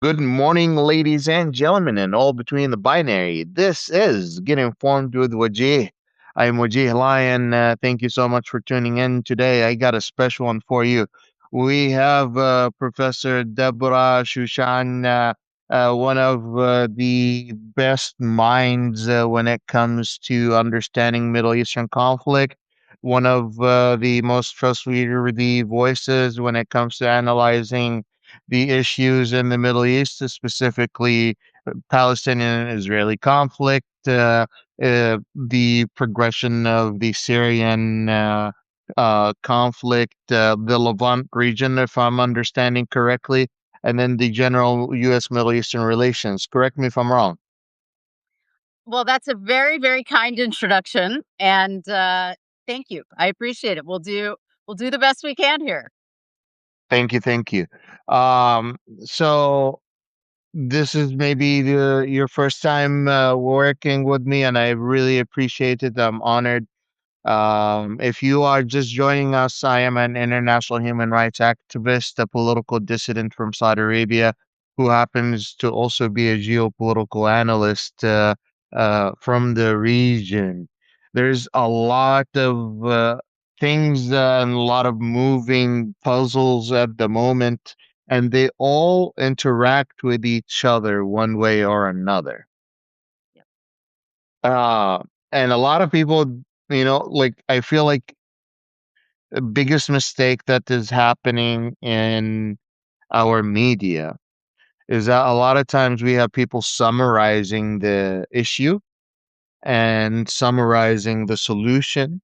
Good morning, ladies and gentlemen, and all between the binary. This is Get Informed with Wajeeh. I am Wajeeh Lion. Thank you so much for tuning in today. I got a special one for you. We have Professor Debra Shushan, one of the best minds when it comes to understanding Middle Eastern conflict, one of the most trustworthy voices when it comes to analyzing the issues in the Middle East, specifically Palestinian and Israeli conflict, the progression of the Syrian conflict, the Levant region, if I'm understanding correctly, and then the general U.S. Middle Eastern relations. Correct me if I'm wrong. Well, that's a very, very kind introduction, and thank you. I appreciate it. We'll do the best we can here. Thank you, thank you. So this is maybe your first time working with me, and I really appreciate it. I'm honored. If you are just joining us, I am an international human rights activist, a political dissident from Saudi Arabia, who happens to also be a geopolitical analyst from the region. There's a lot of things and a lot of moving puzzles at the moment, and they all interact with each other one way or another. Yep. Uh, and a lot of people, like I feel like the biggest mistake that is happening in our media is that a lot of times we have people summarizing the issue and summarizing the solution.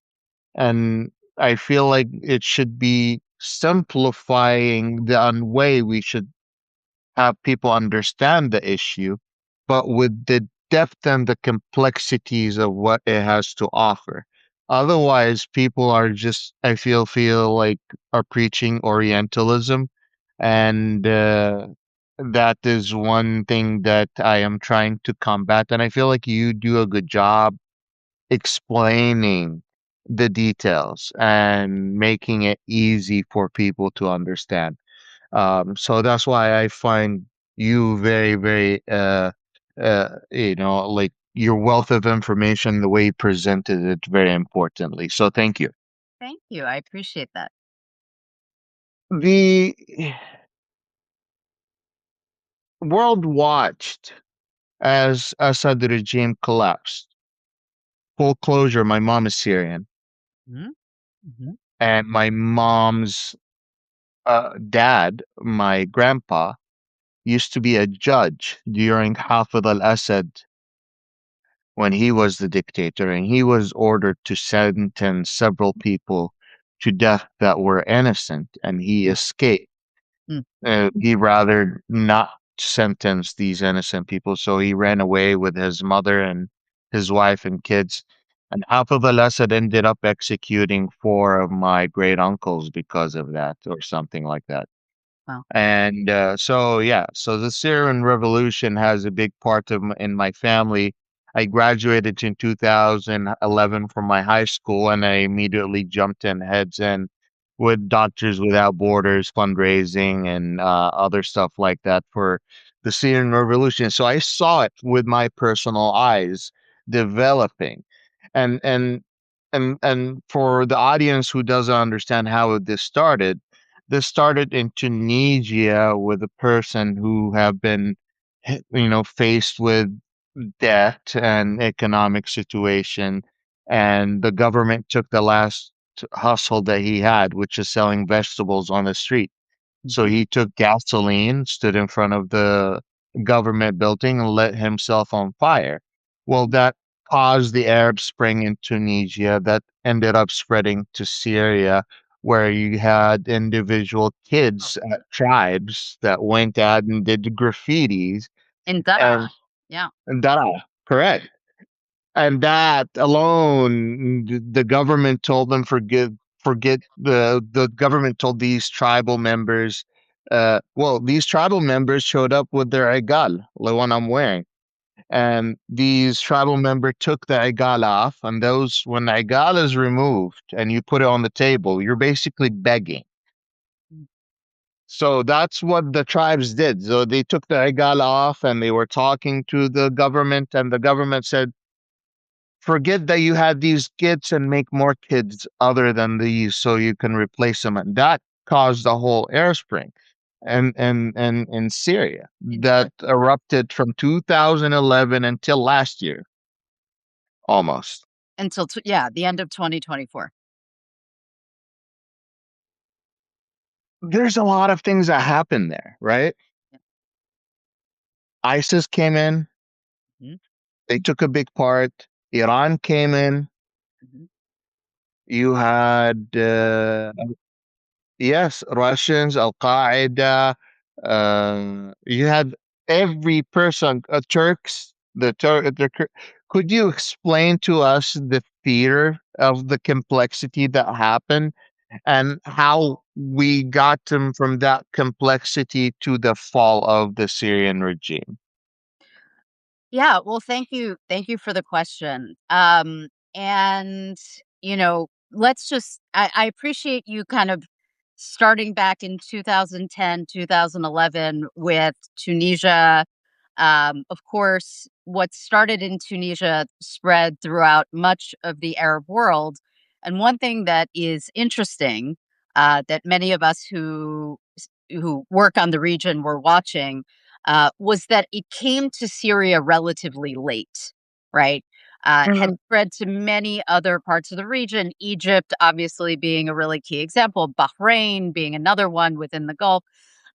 And I feel like it should be simplifying the way we should have people understand the issue, but with the depth and the complexities of what it has to offer. Otherwise, people are just, I feel like are preaching Orientalism. And that is one thing that I am trying to combat. And I feel like you do a good job explaining the details and making it easy for people to understand. So that's why I find you very, very, like your wealth of information, the way you presented it, very importantly. So thank you. Thank you. I appreciate that. The world watched as Assad regime collapsed. Full closure, my mom is Syrian, Mhm, mhm. and my mom's dad, my grandpa, used to be a judge during Hafid al-Assad when he was the dictator, and he was ordered to sentence several people to death that were innocent, and he escaped. Mm. He rather not sentence these innocent people, so he ran away with his mother and his wife and kids. And Hafez al-Assad ended up executing four of my great uncles because of that, or something like that. Wow. And so the Syrian Revolution has a big part of in my family. I graduated in 2011 from my high school, and I immediately jumped in heads in with Doctors Without Borders fundraising and other stuff like that for the Syrian Revolution. So I saw it with my personal eyes developing, and and and for the audience who doesn't understand how this started in Tunisia with a person who have been, faced with debt and economic situation, and the government took the last hustle that he had, which is selling vegetables on the street. So Mhm. he took gasoline, stood in front of the government building, and lit himself on fire. Well, that caused the Arab Spring in Tunisia that ended up spreading to Syria, where you had individual kids at tribes that went out and did graffitis. In Dara. And, Yeah. and that, correct. And that alone, the government told them forget the government told these tribal members, these tribal members showed up with their egal, the one I'm wearing. And these tribal member took the egal off, and those when the egal is removed and you put it on the table, you're basically begging. Mm. So that's what the tribes did. So they took the regal off and they were talking to the government, and the government said, forget that you had these kids and make more kids other than these so you can replace them. And that caused a whole air spring and in Syria In Syria. that erupted from 2011 until last year almost. Until yeah, the end of 2024. There's a lot of things that happen there, right? Yeah. ISIS came in, Mhm, they took a big part. Iran came in. mhm. You had yes, Russians, Al Qaeda. You had every person, Turks. Could you explain to us the theater of the complexity that happened and how we got them from that complexity to the fall of the Syrian regime? Yeah, well, thank you for the question. And let's just I appreciate you kind of starting back in 2010, 2011 with Tunisia. Of course, what started in Tunisia spread throughout much of the Arab world. And one thing that is interesting, that many of us who work on the region were watching, was that it came to Syria relatively late, right? Had Mhm. spread to many other parts of the region. Egypt, obviously, being a really key example. Bahrain being another one within the Gulf.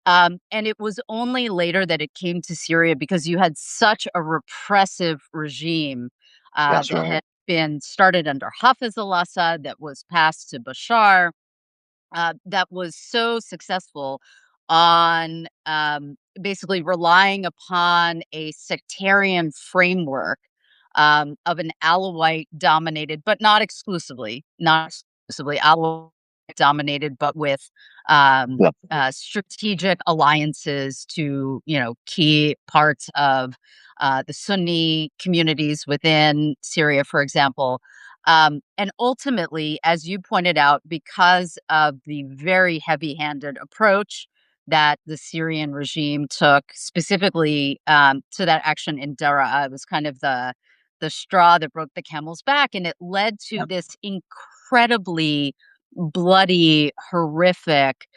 And it was only later that it came to Syria because you had such a repressive regime That's that right. had been started under Hafiz al-Assad, that was passed to Bashar, that was so successful on basically relying upon a sectarian framework of an Alawite dominated, but not exclusively Alawite dominated, but with Yeah. strategic alliances to key parts of the Sunni communities within Syria, for example. And ultimately, as you pointed out, because of the very heavy handed approach that the Syrian regime took, specifically to that action in Daraa, it was kind of the straw that broke the camel's back. And it led to Yep. this incredibly bloody, horrific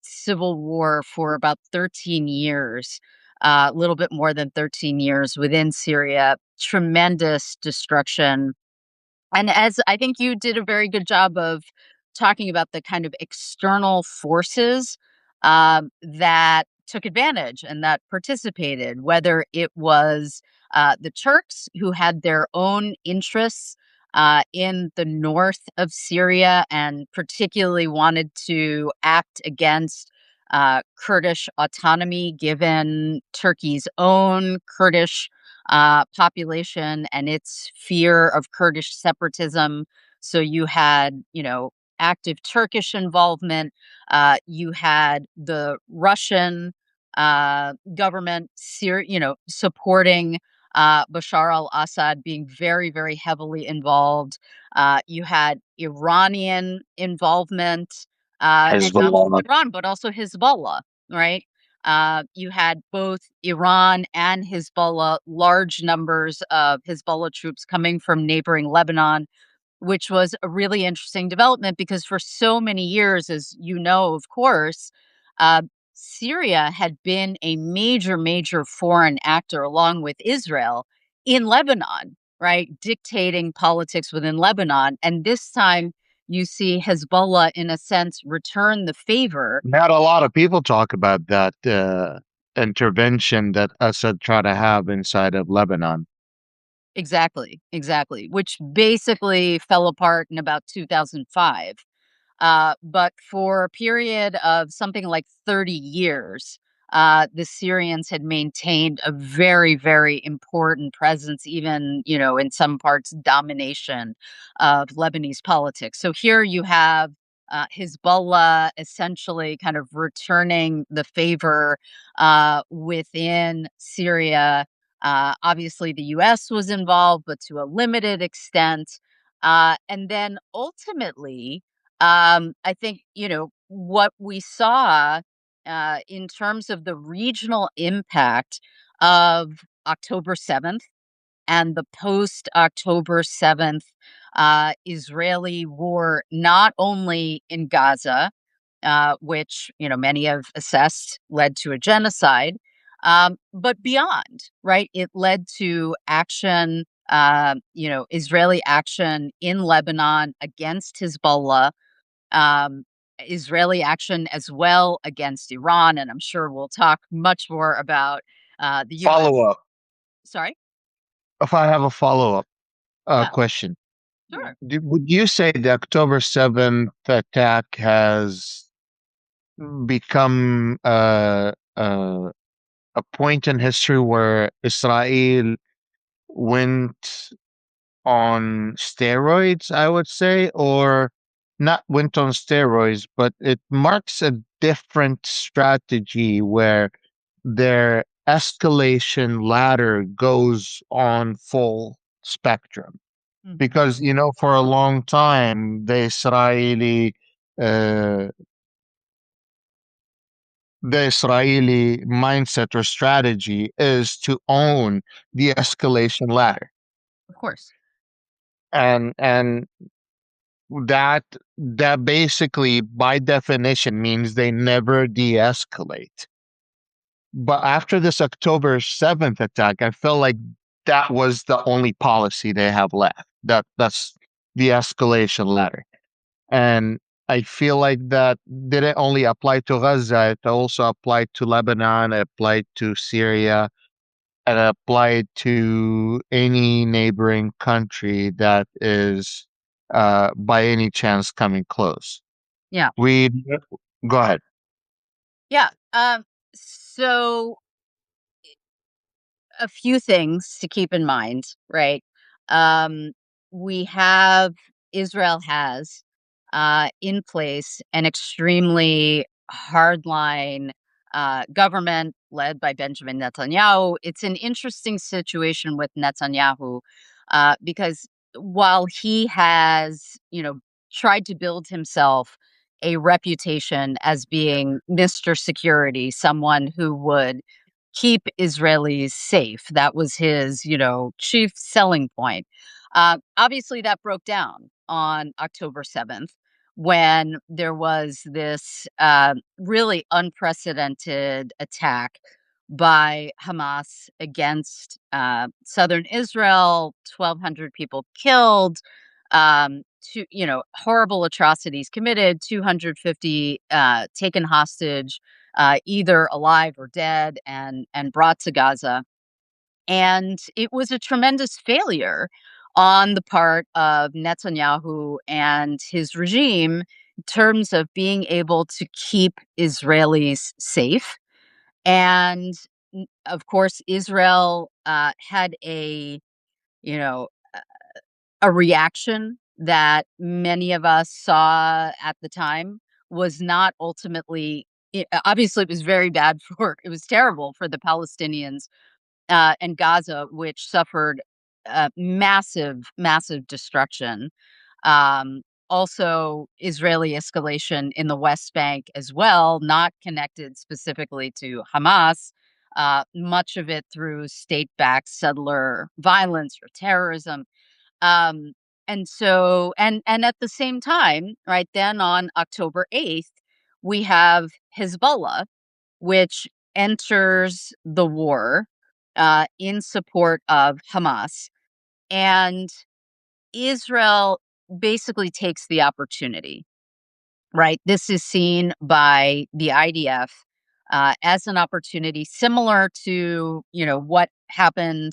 civil war for about 13 years. A little bit more than 13 years within Syria, tremendous destruction, and as I think you did a very good job of talking about the kind of external forces that took advantage and that participated, whether it was the Turks who had their own interests in the north of Syria and particularly wanted to act against Kurdish autonomy, given Turkey's own Kurdish population and its fear of Kurdish separatism. So you had, active Turkish involvement. You had the Russian government, supporting Bashar al-Assad, being very, very heavily involved. You had Iranian involvement, and not Hezbollah. Iran, but also Hezbollah, right? You had both Iran and Hezbollah, large numbers of Hezbollah troops coming from neighboring Lebanon, which was a really interesting development because for so many years, as you know, of course, uh, Syria had been a major, major foreign actor along with Israel in Lebanon, right? Dictating politics within Lebanon. And this time you see Hezbollah, in a sense, return the favor. Not a lot of people talk about that intervention that Assad tried to have inside of Lebanon. Exactly, exactly, which basically fell apart in about 2005. But for a period of something like 30 years, the Syrians had maintained a very, very important presence, even, in some parts, domination of Lebanese politics. So here you have Hezbollah essentially kind of returning the favor within Syria. Obviously, the US was involved, but to a limited extent. And then ultimately, I think, what we saw. in terms of the regional impact of October 7th and the post October 7th Israeli war, not only in Gaza, which many have assessed led to a genocide, but beyond. Right, it led to action. Israeli action in Lebanon against Hezbollah, um, Israeli action as well against Iran, and I'm sure we'll talk much more about the U.S. Follow up. Sorry. If I have a follow up Yeah. question, Sure. would you say the October 7th attack has become a point in history where Israel went on steroids, I would say, or not went on steroids, but it marks a different strategy where their escalation ladder goes on full spectrum. Mhm. Because, for a long time, uh, the Israeli mindset or strategy is to own the escalation ladder. Of course. And that basically by definition means they never de-escalate. But after this October 7th attack, I feel like that was the only policy they have left. That's the escalation ladder. And I feel like that didn't only apply to Gaza, it also applied to Lebanon, it applied to Syria, and it applied to any neighboring country that is by any chance coming close. Yeah. We go ahead. Yeah. So a few things to keep in mind, right? Um, we have Israel has in place an extremely hardline government led by Benjamin Netanyahu. It's an interesting situation with Netanyahu because while he has, tried to build himself a reputation as being Mr. Security, someone who would keep Israelis safe. That was his, chief selling point. Obviously, that broke down on October 7th when there was this really unprecedented attack by Hamas against southern Israel, 1,200 people killed, horrible atrocities committed, 250 taken hostage, either alive or dead, and brought to Gaza. And it was a tremendous failure on the part of Netanyahu and his regime in terms of being able to keep Israelis safe. And of course, Israel had you know, a reaction that many of us saw at the time was not ultimately obviously it was very bad for it was terrible for the Palestinians and Gaza, which suffered massive destruction. um, Also Israeli escalation in the West Bank as well, not connected specifically to Hamas, much of it through state-backed settler violence or terrorism. um, and at the same time, right then on October 8th, we have Hezbollah, which enters the war in support of Hamas. And Israel basically takes the opportunity. Right. This is seen by the IDF as an opportunity similar to, what happened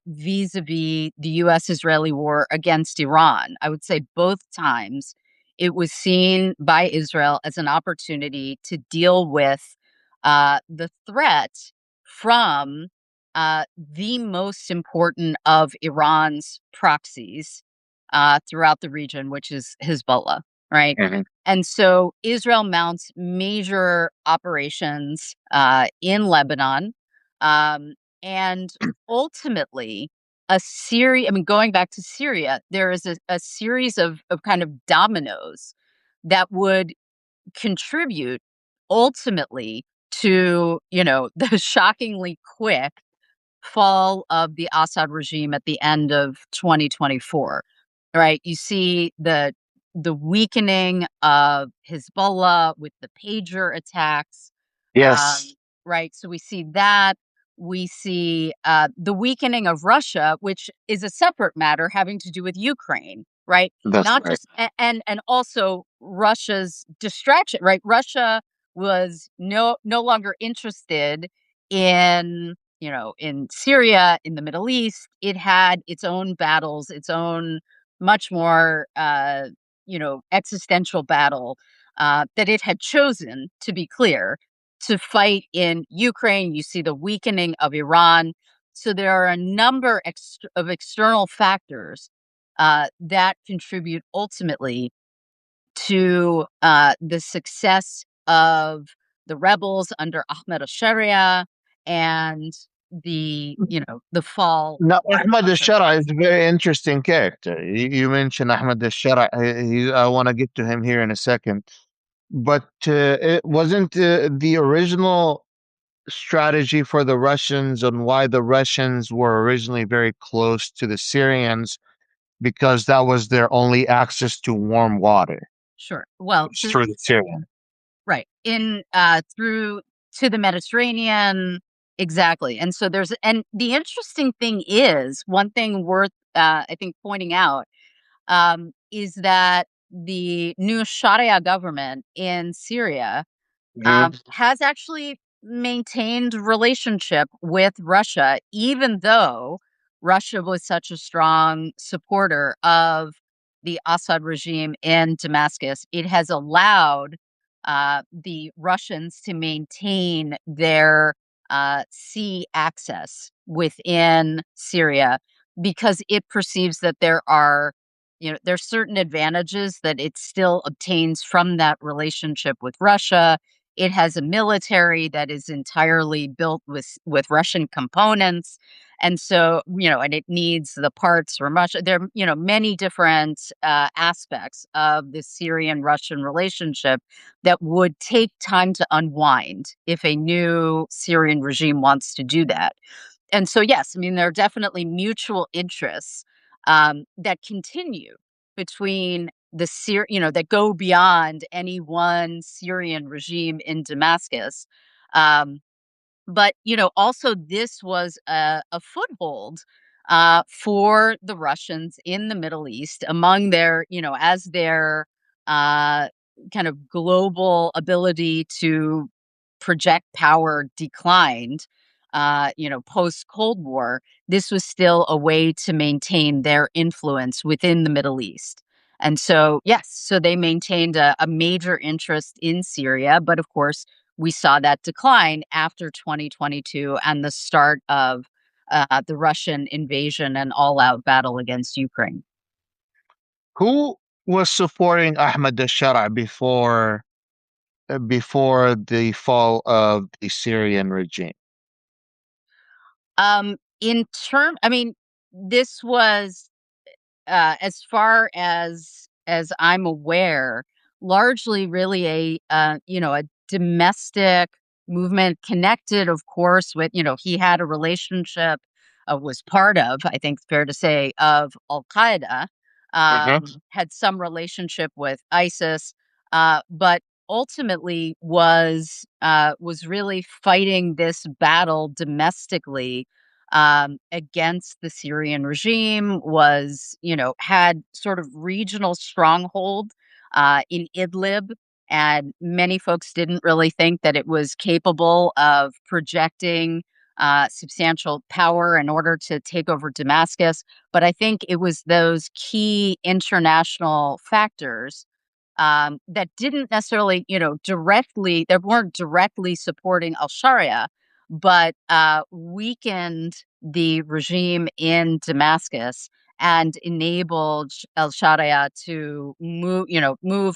vis-a-vis the U.S.-Israeli war against Iran. I would say both times it was seen by Israel as an opportunity to deal with the threat from the most important of Iran's proxies throughout the region, which is Hezbollah. Right. Mhm. And so Israel mounts major operations in Lebanon. Um, and ultimately, going back to Syria, there is a series of kind of dominoes that would contribute ultimately to, the shockingly quick fall of the Assad regime at the end of 2024, right? You see the weakening of Hezbollah with the pager attacks, Yes, um, right? So we see that. We see the weakening of Russia, which is a separate matter having to do with Ukraine, right? that's Not right. just and also Russia's distraction, right? Russia was no longer interested in in Syria, in the Middle East. It had its own battles, its own much more, existential battle that it had chosen, to be clear, to fight in Ukraine. You see the weakening of Iran. So there are a number of external factors that contribute ultimately to the success of the rebels under Ahmed al-Sharia and the fall Now, of Ahmad Bashar al-Shara al-Assad. is a very interesting character. You mentioned Ahmad al-Shara. I want to get to him here in a second. But it wasn't the original strategy for the Russians on why the Russians were originally very close to the Syrians because that was their only access to warm water Sure. Well, was through the Syrian. right. In through to the Mediterranean, exactly. And so and the interesting thing is, one thing worth I think pointing out is that the new Sharia government in Syria Mhm. has actually maintained relationship with Russia, even though Russia was such a strong supporter of the Assad regime in Damascus. It has allowed the Russians to maintain their sea access within Syria because it perceives that there's certain advantages that it still obtains from that relationship with Russia. It has a military that is entirely built with Russian components, and so, and it needs the parts from Russia. There are, many different aspects of the Syrian-Russian relationship that would take time to unwind if a new Syrian regime wants to do that. And so, yes, I mean, there are definitely mutual interests that continue between that go beyond any one Syrian regime in Damascus. Um, but, also this was a foothold for the Russians in the Middle East among as their uh, kind of global ability to project power declined, post Cold War. This was still a way to maintain their influence within the Middle East. And so, yes, so they maintained a major interest in Syria, but of course, we saw that decline after 2022 and the start of the Russian invasion and all-out battle against Ukraine. Who was supporting Ahmad al-Shara before the fall of the Syrian regime? I mean, this was as far as I'm aware, largely really a domestic movement connected, of course, with he had a relationship, was part of, I think, fair to say, of Al Qaeda, had some relationship with ISIS, but ultimately was really fighting this battle domestically against the Syrian regime, had sort of regional stronghold in Idlib. And many folks didn't really think that it was capable of projecting substantial power in order to take over Damascus. But I think it was those key international factors that didn't necessarily, that weren't directly supporting al Sharia, but weakened the regime in Damascus and enabled al Sharia to move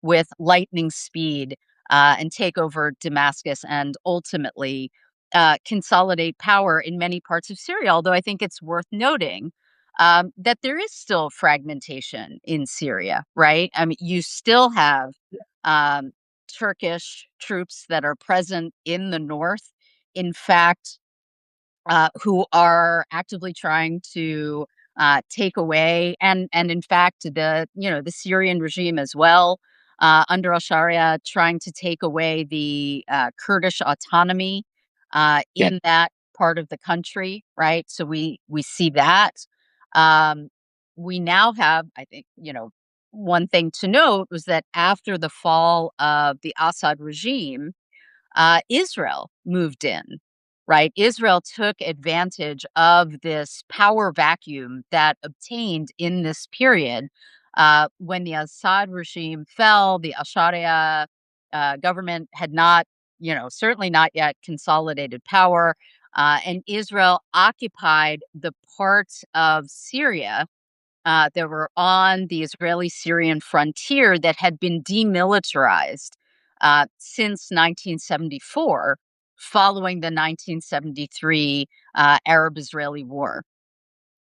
with lightning speed and take over Damascus and ultimately consolidate power in many parts of Syria. Although I think it's worth noting that there is still fragmentation in Syria, right? I mean, you still have um, Turkish troops that are present in the north, in fact, who are actively trying to take away, and in fact the Syrian regime as well, under al-Sharia, trying to take away the Kurdish autonomy Yeah. in that part of the country, right? So we see that. Um, we now have, I think, one thing to note was that after the fall of the Assad regime, Israel moved in, right? Israel took advantage of this power vacuum that obtained in this period. When the Assad regime fell, the al-Sharia government had not, certainly not yet consolidated power. And Israel occupied the parts of Syria that were on the Israeli-Syrian frontier that had been demilitarized since 1974, following the 1973 Arab-Israeli War.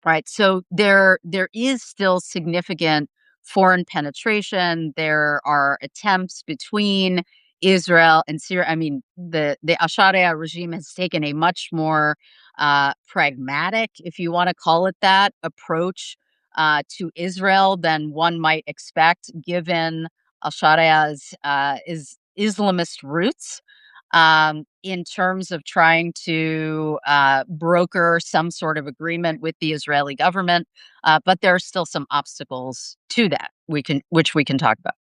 Right. So there is still significant foreign penetration. There are attempts between Israel and Syria. I mean, the al-Sharia regime has taken a much more pragmatic, if you want to call it that, approach to Israel than one might expect, given al-Sharia's Islamist roots, in terms of trying to broker some sort of agreement with the Israeli government. But there are still some obstacles to that which we can talk about.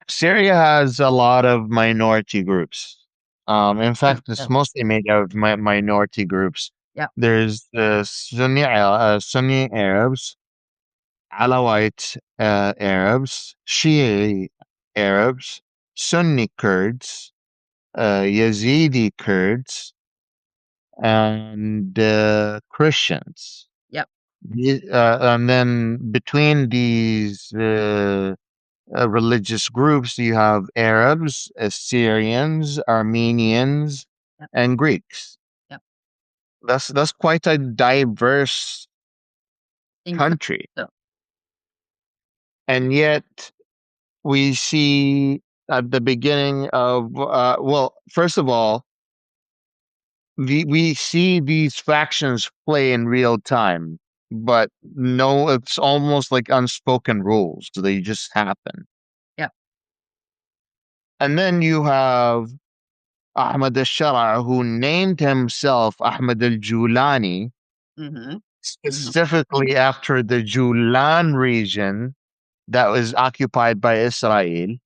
Syria has a lot of minority groups. In True. fact, Yeah. it's mostly made of minority groups. Yeah. There's the Sunni Arabs, Alawite Arabs, Shia Arabs, Sunni Kurds, Yazidi Kurds, and Christians. Yep. And then between these religious groups, you have Arabs, Assyrians, Armenians, Yep. and Greeks. Yep. That's quite a diverse Incredible. country, So, and yet we see at the beginning of well, first of all, we see these factions play in real time, but no, it's almost like unspoken rules. They just happen. yeah. And then you have Ahmad al-Shara, who named himself Ahmad al-Julani, Mm-hmm. Hmm. specifically after the Julan region that was occupied by Israel.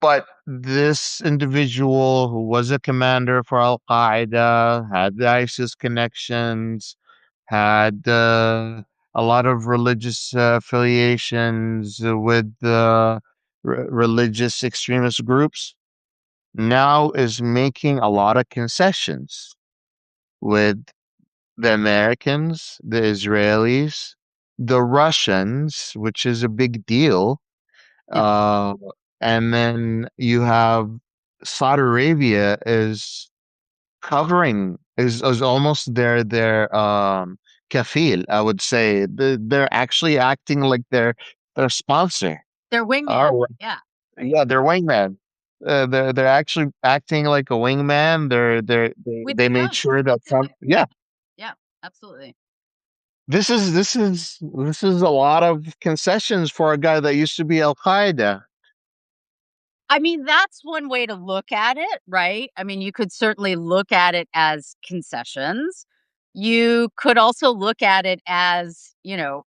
But this individual, who was a commander for Al Qaeda, had the ISIS connections, had a lot of religious affiliations with the religious extremist groups, now is making a lot of concessions with the Americans, the Israelis, the Russians, which is a big deal. Yeah. Uh, and then you have Saudi Arabia is covering is almost their kafil, I would say. They're actually acting like their sponsor. They're wingman. Oh, Yeah. yeah, they're wingman. They're actually acting like a wingman. With They made Trump. sure that Trump. Yeah, Yeah. Absolutely. this is a lot of concessions for a guy that used to be Al Qaeda. I mean, that's one way to look at it, right? I mean, you could certainly look at it as concessions. You could also look at it as,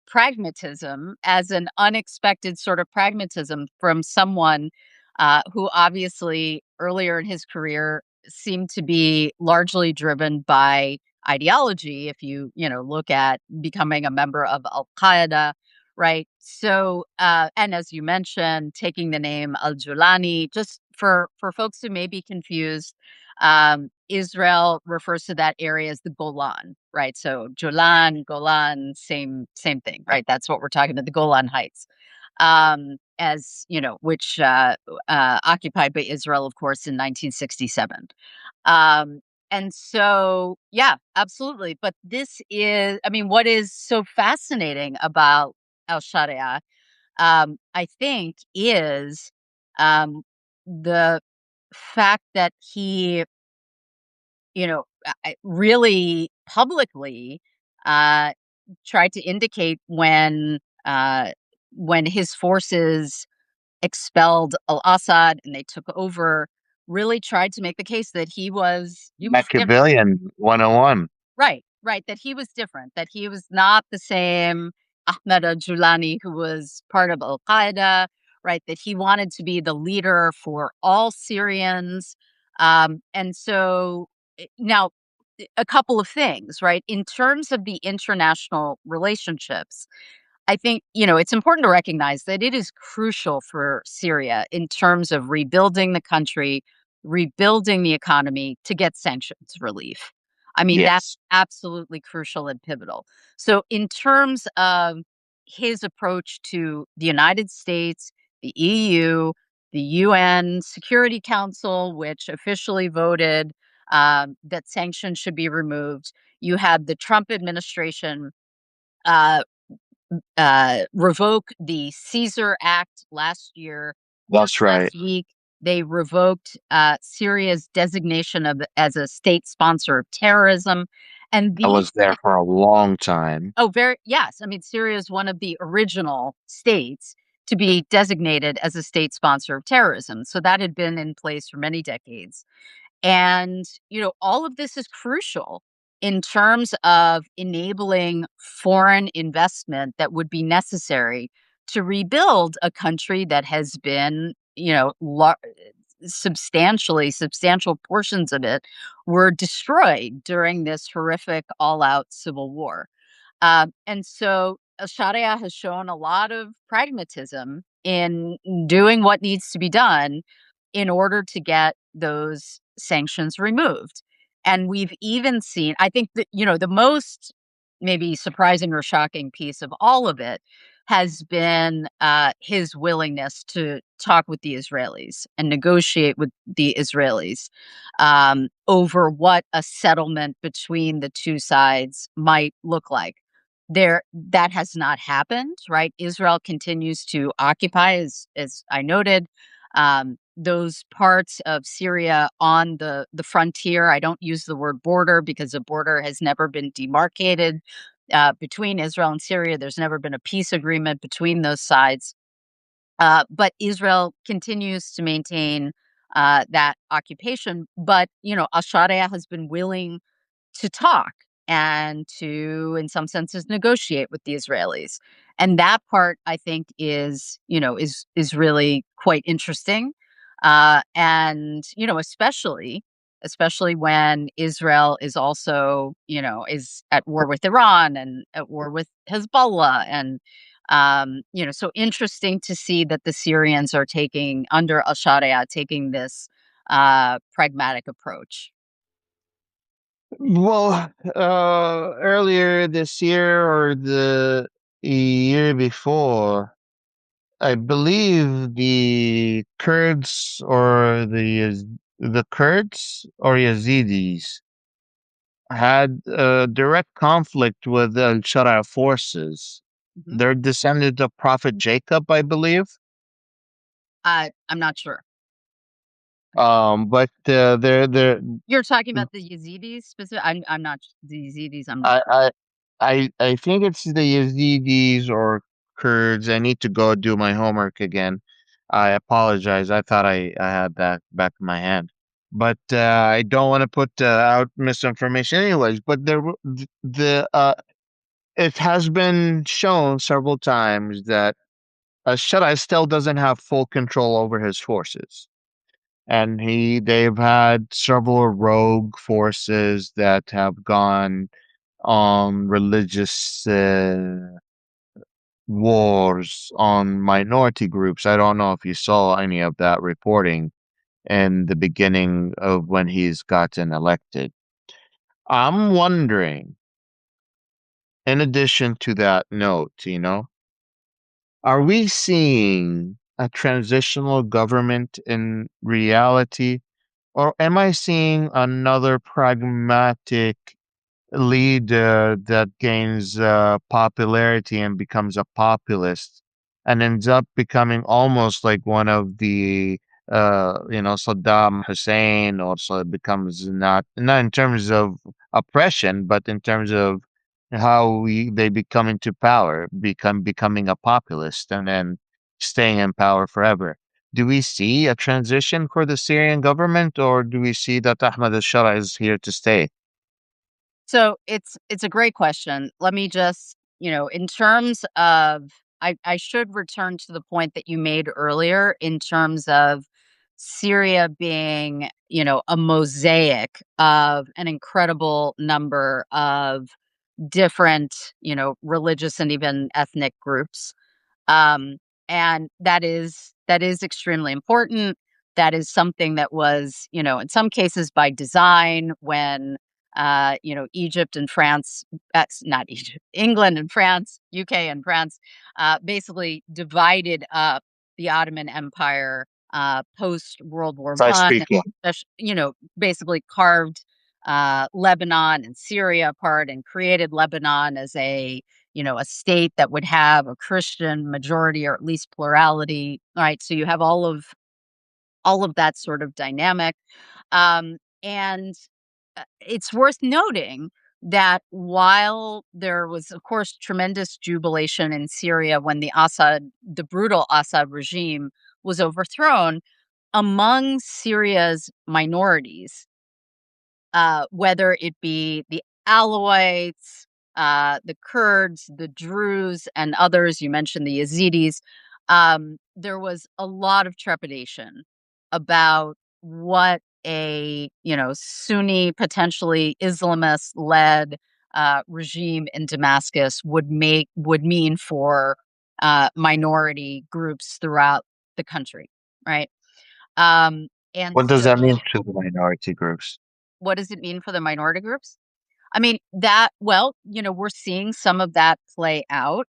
pragmatism, as an unexpected sort of pragmatism from someone who obviously earlier in his career seemed to be largely driven by ideology. If you look at becoming a member of Al Qaeda, right? So, and as you mentioned, taking the name Al Julani, just for folks who may be confused, Israel refers to that area as the Golan, right? So Jolan, Golan, same thing, right? That's what we're talking about, the Golan Heights, as which occupied by Israel, of course, in 1967. Um, and so, yeah, absolutely. But this is, I mean, what is so fascinating about Al Sharia, I think, is Um, the fact that he, really publicly uh, tried to indicate when his forces expelled al-Assad and they took over, really tried to make the case that he was different. Machiavellian 101. Right, right, that he was different, that he was not the same Ahmed al-Julani who was part of al-Qaeda, right, that he wanted to be the leader for all Syrians, and so, now, a couple of things, right? In terms of the international relationships, I think, it's important to recognize that it is crucial for Syria in terms of rebuilding the country, rebuilding the economy to get sanctions relief. I mean, that's Yes. absolutely crucial and pivotal. So, in terms of his approach to the United States, the EU, the UN Security Council, which officially voted that sanctions should be removed, you had the Trump administration uh, revoke the Caesar Act last year. Just That's right. last week, they revoked Syria's designation of as a state sponsor of terrorism, and I these. was there for a long time. Oh, very yes. I mean, Syria is one of the original states to be designated as a state sponsor of terrorism. So that had been in place for many decades. And, all of this is crucial in terms of enabling foreign investment that would be necessary to rebuild a country that has been, substantial portions of it were destroyed during this horrific all out civil war. And so Sharia has shown a lot of pragmatism in doing what needs to be done in order to get those sanctions removed. And we've even seen, I think that, the most maybe surprising or shocking piece of all of it has been his willingness to talk with the Israelis and negotiate with the Israelis over what a settlement between the two sides might look like. That has not happened, right? Israel continues to occupy, as I noted, those parts of Syria on the frontier. I don't use the word border because the border has never been demarcated between Israel and Syria. There's never been a peace agreement between those sides. But Israel continues to maintain that occupation. But, Al-Sharia has been willing to talk and to, in some senses, negotiate with the Israelis. And that part, I think, is really quite interesting. And especially when Israel is also, is at war with Iran and at war with Hezbollah. And so interesting to see that the Syrians are taking under al-Sharia, taking this pragmatic approach. Well, earlier this year or the year before, I believe the Kurds or Yazidis had a direct conflict with the Al-Sharia forces. Mhm. They're descendants of Prophet Jacob, I believe. I'm not sure. But they're You're talking about the Yazidis specific. I'm not the Yazidis. I'm not. I I I think it's the Yazidis or Kurds. I need to go do my homework again. I apologize. I thought I had that back in my hand. But I don't want to put out misinformation anyways. But it has been shown several times that Shaddai still doesn't have full control over his forces. And they've had several rogue forces that have gone on religious wars on minority groups. I don't know if you saw any of that reporting in the beginning of when he's gotten elected. I'm wondering, in addition to that note, are we seeing a transitional government in reality, or am I seeing another pragmatic leader that gains popularity and becomes a populist and ends up becoming almost like one of the Saddam Hussein. Also it becomes not in terms of oppression, but in terms of how they become into power, becoming a populist and then staying in power forever. Do we see a transition for the Syrian government, or do we see that Ahmad al-Shara is here to stay? So it's a great question. Let me just, in terms of I should return to the point that you made earlier in terms of Syria being, a mosaic of an incredible number of different, religious and even ethnic groups. Um, and that is extremely important. That is something that was, in some cases by design when Egypt and France, not Egypt, England and France, UK and France, basically divided up the Ottoman Empire post World War As I One. speak, yeah. Basically carved Lebanon and Syria apart and created Lebanon as a state that would have a Christian majority or at least plurality, right? So you have all of that sort of dynamic. And it's worth noting that while there was, of course, tremendous jubilation in Syria when the brutal Assad regime was overthrown, among Syria's minorities, whether it be the Alawites, the Kurds, the Druze, and others. You mentioned the Yazidis. There was a lot of trepidation about what a Sunni, potentially Islamist led regime in Damascus would mean for minority groups throughout the country, right? Um, and What does that mean so, to the minority groups? what does it mean for the minority groups? I mean, we're seeing some of that play out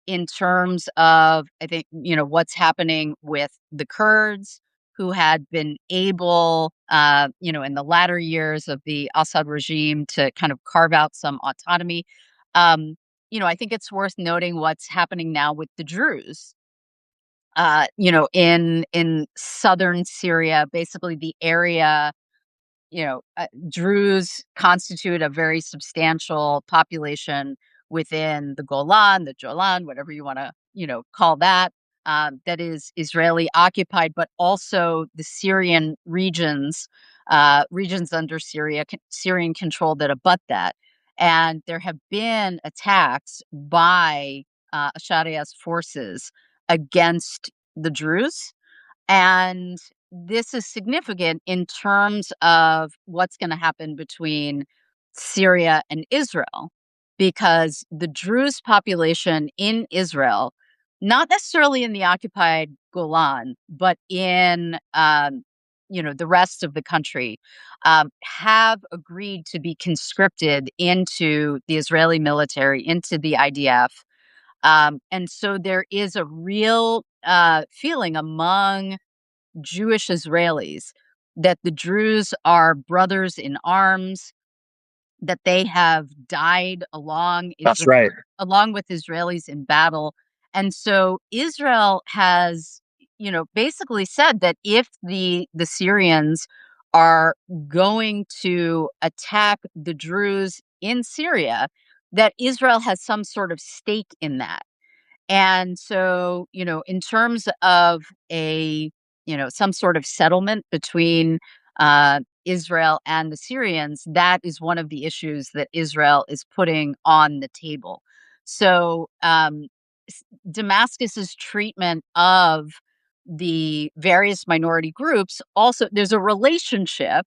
in terms of, I think, what's happening with the Kurds who had been able, in the latter years of the Assad regime to kind of carve out some autonomy. Um, I think it's worth noting what's happening now with the Druze. In southern Syria, basically the area, Druze constitute a very substantial population within the Golan, the Jolan, whatever you want to, call that. That is Israeli occupied, but also the Syrian regions under Syrian control that abut that. And there have been attacks by Ashariya's forces against the Druze, and this is significant in terms of what's going to happen between Syria and Israel, because the Druze population in Israel, not necessarily in the occupied Golan, but in the rest of the country, have agreed to be conscripted into the Israeli military, into the IDF. And so there is a real feeling among Jewish Israelis that the Druze are brothers in arms, that they have died That's right. along with Israelis in battle. And so Israel has, basically said that if the Syrians are going to attack the Druze in Syria, that Israel has some sort of stake in that. And so, in terms of some sort of settlement between Israel and the Syrians, that is one of the issues that Israel is putting on the table. So, Damascus's treatment of the various minority groups, also, there's a relationship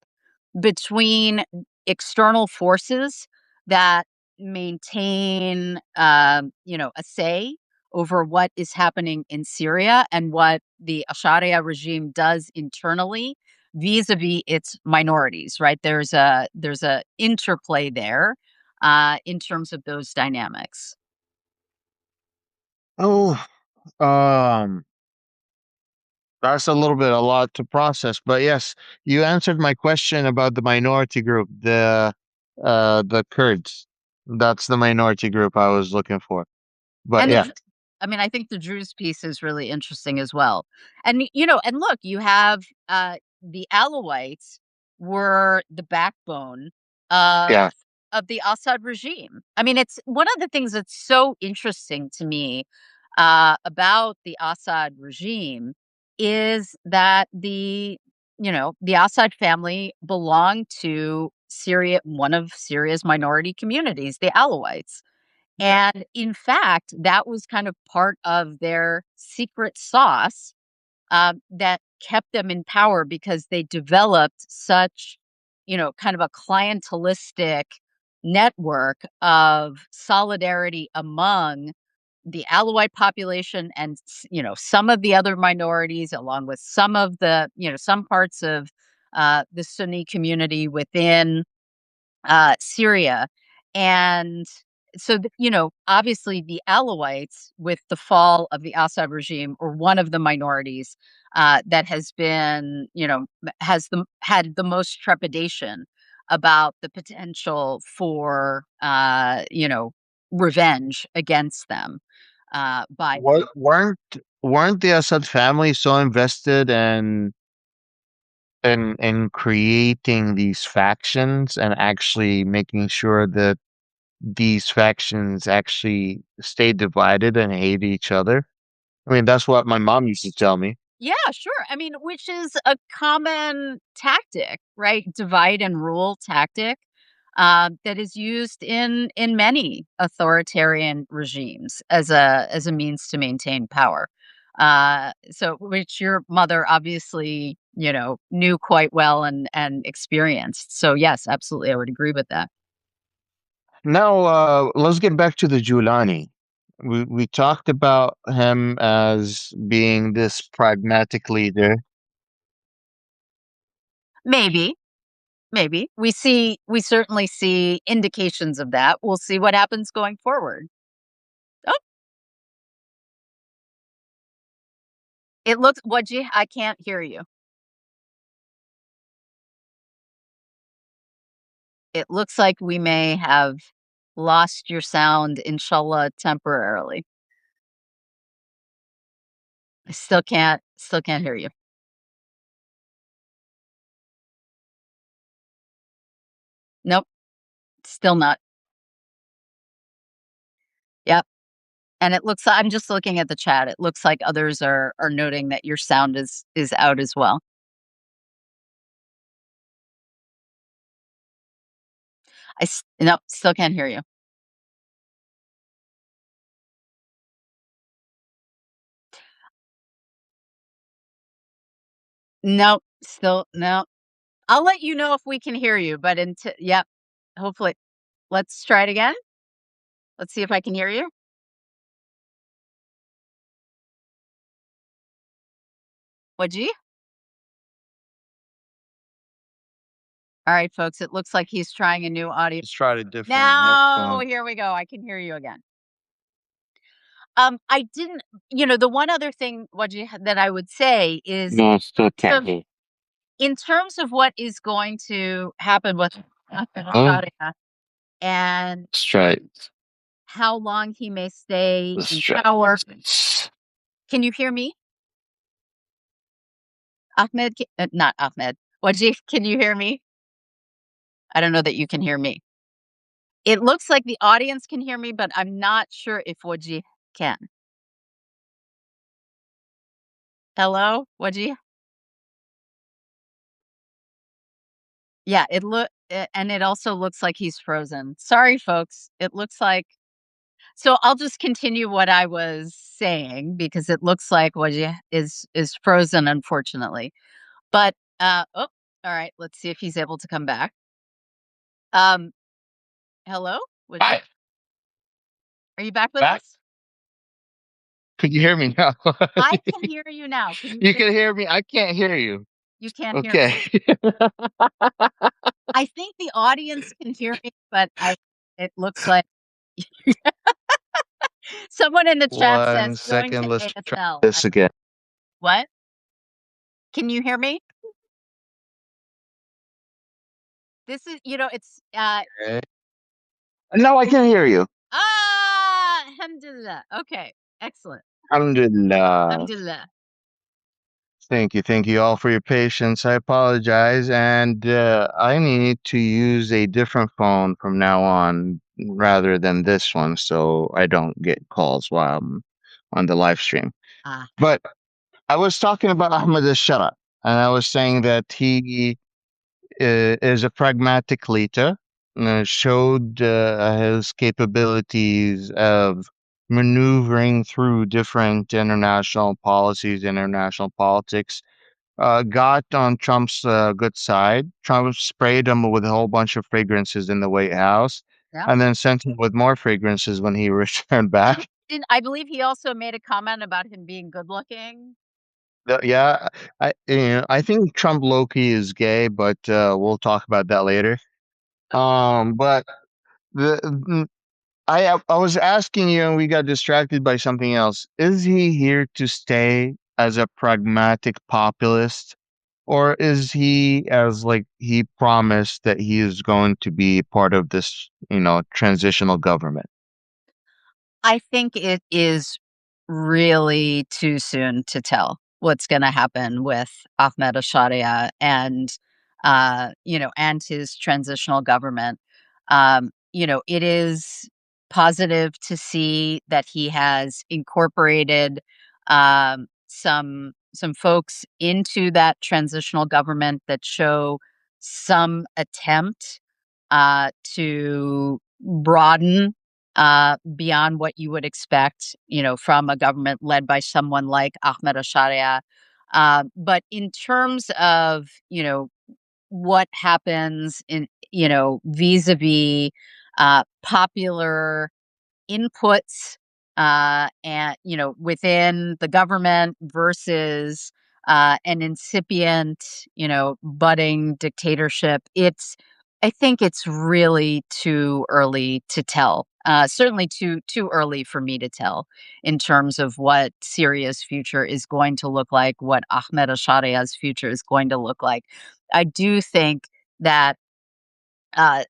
between external forces that maintain, a say over what is happening in Syria and what the Ashariya regime does internally vis-a-vis its minorities, right? There's a interplay there in terms of those dynamics. Oh, um, that's a lot to process. But yes, you answered my question about the minority group, the Kurds. That's the minority group I was looking for. But And yeah. I mean, I think the Druze piece is really interesting as well. And look, you have the Alawites were the backbone of Yeah. the Assad regime. I mean, it's one of the things that's so interesting to me about the Assad regime is that the Assad family belonged to Syria, one of Syria's minority communities, the Alawites. And in fact, that was kind of part of their secret sauce that kept them in power because they developed such, kind of a clientelistic network of solidarity among the Alawite population and, some of the other minorities, along with some of some parts of the Sunni community within Syria. And so, obviously the Alawites, with the fall of the Assad regime, are one of the minorities that has been, had the most trepidation about the potential for, revenge against them by What weren't the Assad family so invested in creating these factions and actually making sure that these factions actually stay divided and hate each other? I mean, that's what my mom used to tell me. Yeah, sure. I mean, which is a common tactic, right? Divide and rule tactic that is used in many authoritarian regimes as a means to maintain power. So, which your mother obviously, knew quite well and experienced. So, yes, absolutely, I would agree with that. Now, let's get back to the Julani. We talked about him as being this pragmatic leader. Maybe, maybe we certainly see indications of that. We'll see what happens going forward. Oh, it looks Wajih, I can't hear you. It looks like we may have lost your sound, inshallah, temporarily. I still can't hear you. Nope, still not. Yep. And it looks I'm just looking at the chat. It looks like others are noting that your sound is out as well. Nope, still can't hear you. Nope, still no. I'll let you know if we can hear you, but until yep, hopefully. Let's try it again. Let's see if I can hear you. Wajih? All right, folks, it looks like he's trying a new audio. Just tried a different Now, headphone. here we go. I can hear you again. I didn't the one other thing, Wajih, that I would say is No, I still can't of hear. in terms of what is going to happen with Huh? Sharia and Let's try it. how long he may stay Let's in try power. it. Can you hear me? Not Ahmed. Wajih, can you hear me? I don't know that you can hear me. It looks like the audience can hear me, but I'm not sure if Wajih can. Hello, Wajih? Yeah, and it also looks like he's frozen. Sorry, folks. It looks like so I'll just continue what I was saying because it looks like Wajih is frozen, unfortunately. But oh, all right. Let's see if he's able to come back. Um, hello, Wajih. Hi, Are you back with back. us? Could you hear me now? I can hear you now. Can you You hear? can hear me. I can't hear you. You can't hear me. Okay. I think the audience can hear me, but it looks like someone in the chat says One going second. to Let's try ASL. this again. What? Can you hear me? This is, it's Okay. Now I can hear you. alhamdulillah. Okay. Excellent. Alhamdulillah. Alhamdulillah. Thank you all for your patience. I apologize, and I need to use a different phone from now on rather than this one, so I don't get calls while I'm on the live stream. Ah, But I was talking about Ahmed al-Shara, and I was saying that he is a pragmatic leader, showed his capabilities of maneuvering through different international policies, international politics, got on Trump's good side. Trump sprayed him with a whole bunch of fragrances in the White House yeah. and then sent him with more fragrances when he returned And back. didn't I believe he also made a comment about him being good looking? Yeah, I think Trump Loki is gay, but we'll talk about that later. But the I was asking you, and we got distracted by something else. Is he here to stay as a pragmatic populist, or is he as like he promised that he is going to be part of this, transitional government? I think it is really too soon to tell what's gonna happen with Ahmed Sharia and, and his transitional government. It is positive to see that he has incorporated, some folks into that transitional government that show some attempt, to broaden beyond what you would expect, from a government led by someone like Ahmed Sharia. But in terms of, what happens in, vis-a-vis popular inputs and within the government versus an incipient budding dictatorship, I think it's really too early to tell, certainly too early for me to tell in terms of what Syria's future is going to look like, what Ahmed Sharia's future is going to look like. I do think that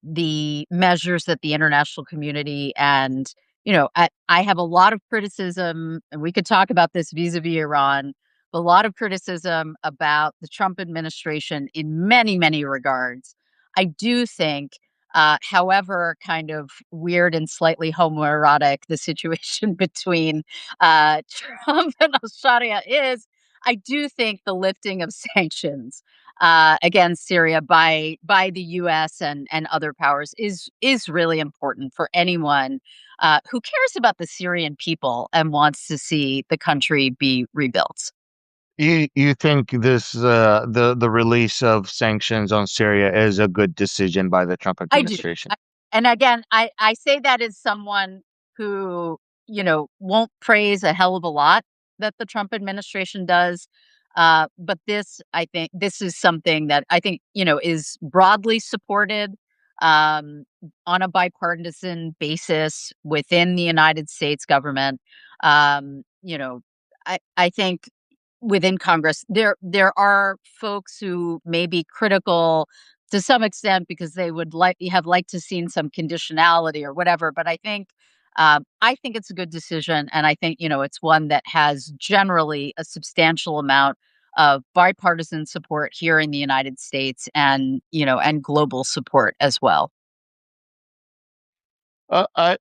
the measures that the international community and I have a lot of criticism, and we could talk about this vis-a-vis Iran, but a lot of criticism about the Trump administration in many, many regards. I do think, however kind of weird and slightly homoerotic the situation between Trump and Al-Sharia is, I do think the lifting of sanctions against Syria by the U.S. and other powers is really important for anyone who cares about the Syrian people and wants to see the country be rebuilt. You think this the release of sanctions on Syria is a good decision by the Trump I do. administration? I and again, I say that as someone who, won't praise a hell of a lot that the Trump administration does, but I think this is something that I think, is broadly supported, um, on a bipartisan basis within the United States government. I think within Congress, there are folks who may be critical to some extent because they would have liked to seen some conditionality or whatever. But I think it's a good decision, and I think it's one that has generally a substantial amount of bipartisan support here in the United States, and global support as well. I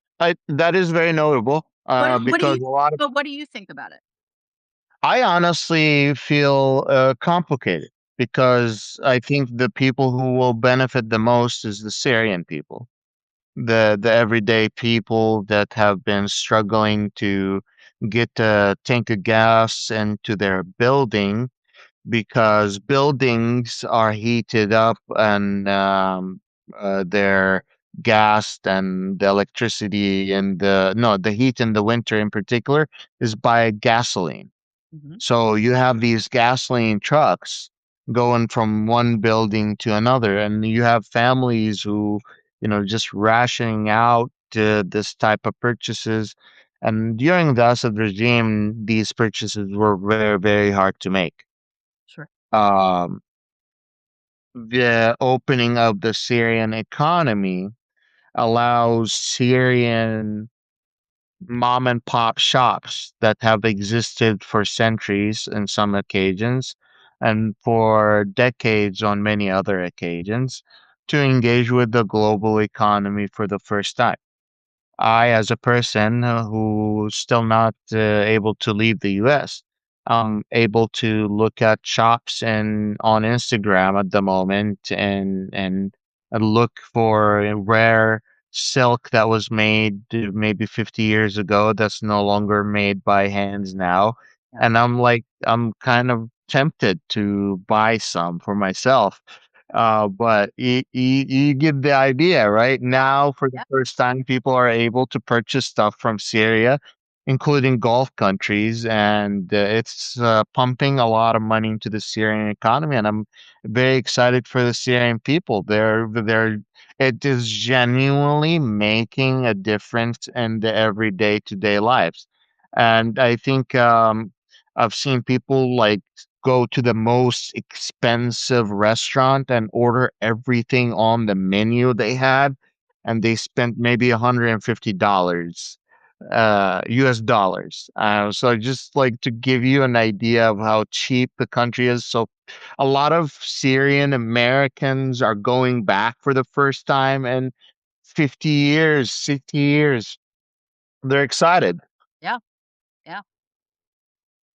that is very notable What do because you? a lot of But what do you think about it? I honestly feel complicated because I think the people who will benefit the most is the Syrian people, the everyday people that have been struggling to get a tank of gas into their building because buildings are heated up and they're gassed, and the electricity and the heat in the winter in particular is by gasoline. Mhm. So you have these gasoline trucks going from one building to another, and you have families who, just rationing out this type of purchases. And during the Assad regime, these purchases were very, very hard to make. Sure. Um, the opening of the Syrian economy allows Syrian mom and pop shops that have existed for centuries in some occasions and for decades on many other occasions to engage with the global economy for the first time. I, as a person who's still not able to leave the US, I'm able to look at shops and on Instagram at the moment and look for a rare silk that was made maybe 50 years ago that's no longer made by hands now. Yeah. And I'm kind of tempted to buy some for myself. But you get the idea, right? Now, for the Yeah. first time, people are able to purchase stuff from Syria, including Gulf countries, and it's pumping a lot of money into the Syrian economy. And I'm very excited for the Syrian people. It is genuinely making a difference in the everyday to day lives. And I think I've seen people like go to the most expensive restaurant and order everything on the menu they had, and they spent maybe $150 US dollars. So just like to give you an idea of how cheap the country is. So a lot of Syrian Americans are going back for the first time in 50 years, 60 years. They're excited. Yeah. Yeah.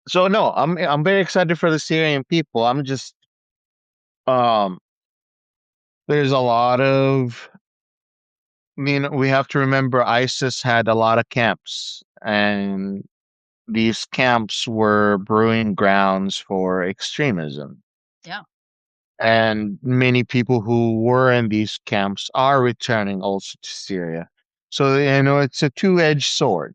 So no, I'm very excited for the Syrian people. Um there's a lot of I mean, we have to remember ISIS had a lot of camps, and these camps were brewing grounds for extremism. Yeah. And many people who were in these camps are returning also to Syria. So, it's a two-edged sword.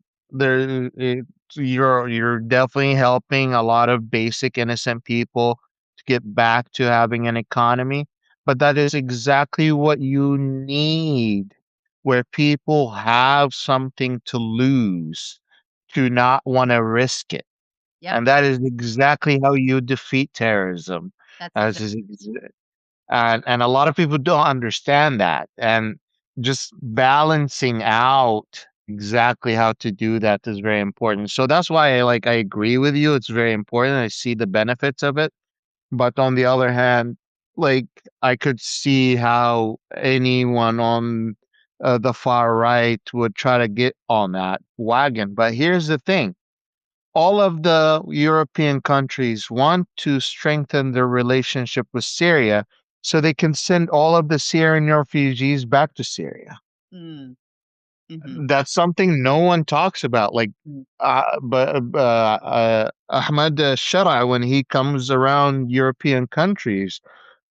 You're definitely helping a lot of basic innocent people to get back to having an economy, but that is exactly what you need, where people have something to lose to not want to risk it. Yep. And that is exactly how you defeat terrorism. That's As exactly. is and a lot of people don't understand that, and just balancing out exactly how to do that is very important. So that's why I agree with you, it's very important, I see the benefits of it. But on the other hand, like, I could see how anyone on the far right would try to get on that wagon. But here's the thing, all of the European countries want to strengthen their relationship with Syria so they can send all of the Syrian refugees back to Syria. Mm, mhm, That's something no one talks about. Like, mm. Ahmad Shara, when he comes around European countries,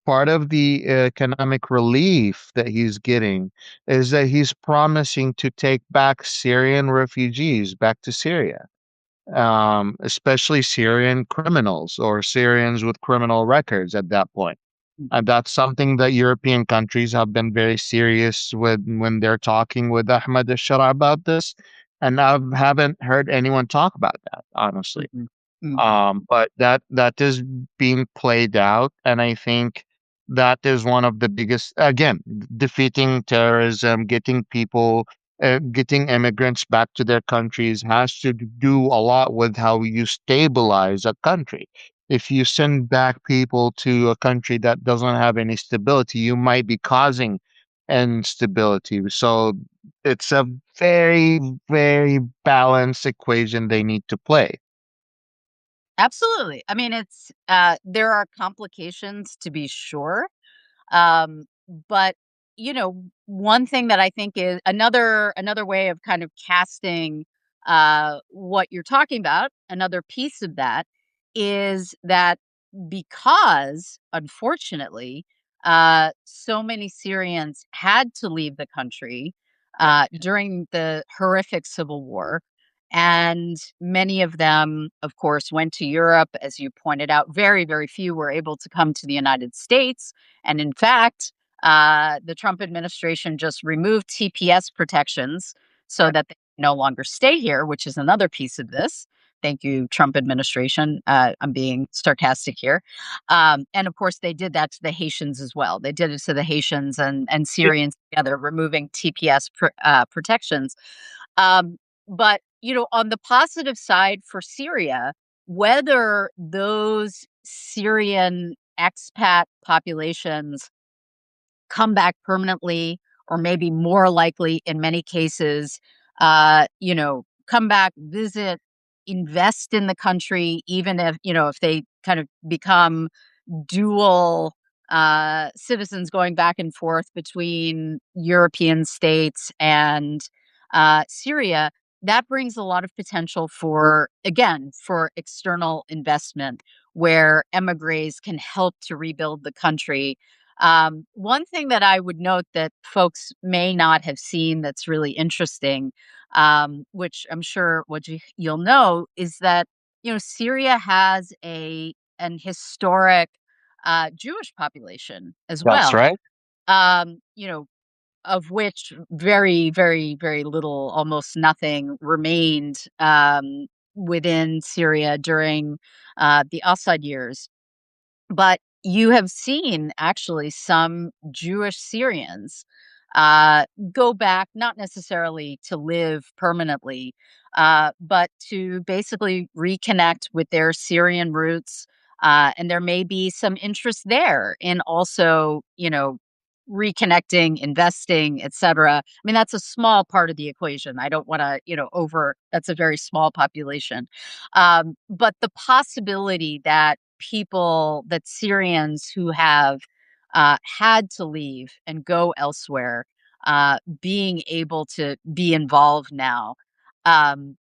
part of the economic relief that he's getting is that he's promising to take back Syrian refugees back to Syria, especially Syrian criminals or Syrians with criminal records at that point. Mm, And that's something that European countries have been very serious with when they're talking with Ahmed al-Shara about this. And I haven't heard anyone talk about that, honestly. mhm, mhm. But that is being played out, and I think that is one of the biggest, again, defeating terrorism, getting immigrants back to their countries has to do a lot with how you stabilize a country. If you send back people to a country that doesn't have any stability, you might be causing instability. So it's a very, very balanced equation they need to play. Absolutely. I mean, there are complications to be sure. Um, but one thing that I think is another way of kind of casting what you're talking about, another piece of that is that because unfortunately so many Syrians had to leave the country during the horrific civil war, and many of them, of course, went to Europe. As you pointed out, very, very few were able to come to the United States. And in fact, the Trump administration just removed TPS protections so that they no longer stay here, which is another piece of this. Thank you, Trump administration. I'm being sarcastic here. And of course, they did that to the Haitians as well. They did it to the Haitians and Syrians together, removing TPS protections. Um, But, on the positive side for Syria, whether those Syrian expat populations come back permanently or maybe more likely in many cases, come back, visit, invest in the country, even if they kind of become dual citizens going back and forth between European states and Syria, that brings a lot of potential for, again, for external investment where emigres can help to rebuild the country. One thing that I would note that folks may not have seen that's really interesting, which I'm sure you'll know, is that Syria has an historic Jewish population as That's well. right. Um, you know, of which very, very, very little, almost nothing remained within Syria during the Assad years. But you have seen actually some Jewish Syrians uh, go back, not necessarily to live permanently, but to basically reconnect with their Syrian roots. And there may be some interest there in also, reconnecting, investing, etc. I mean, that's a small part of the equation. I don't want to, that's a very small population. But the possibility that that Syrians who have had to leave and go elsewhere, being able to be involved now,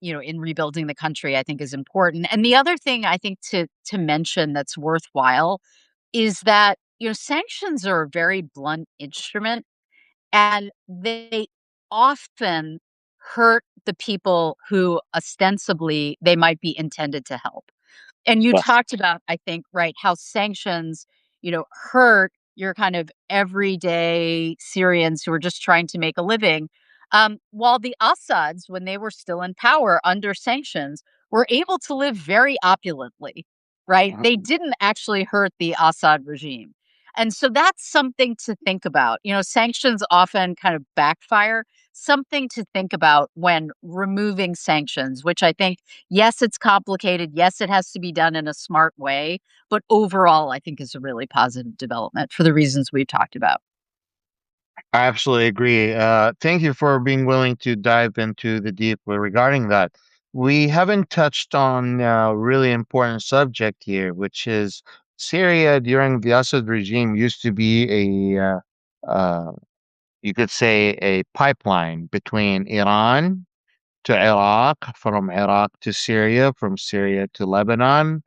in rebuilding the country, I think is important. And the other thing I think to mention that's worthwhile is that sanctions are a very blunt instrument, and they often hurt the people who ostensibly they might be intended to help. And you Yes. talked about, I think, right, how sanctions, hurt your kind of everyday Syrians who are just trying to make a living. While the Assads, when they were still in power under sanctions, were able to live very opulently, right? They Mhm. didn't actually hurt the Assad regime. And so that's something to think about. Sanctions often kind of backfire. Something to think about when removing sanctions, which I think, yes, it's complicated. Yes, it has to be done in a smart way. But overall, I think is a really positive development for the reasons we've talked about. I absolutely agree. Thank you for being willing to dive into the deep regarding that. We haven't touched on a really important subject here, which is Syria during the Assad regime used to be uh, you could say, a pipeline between Iran to Iraq, from Iraq to Syria, from Syria to Lebanon,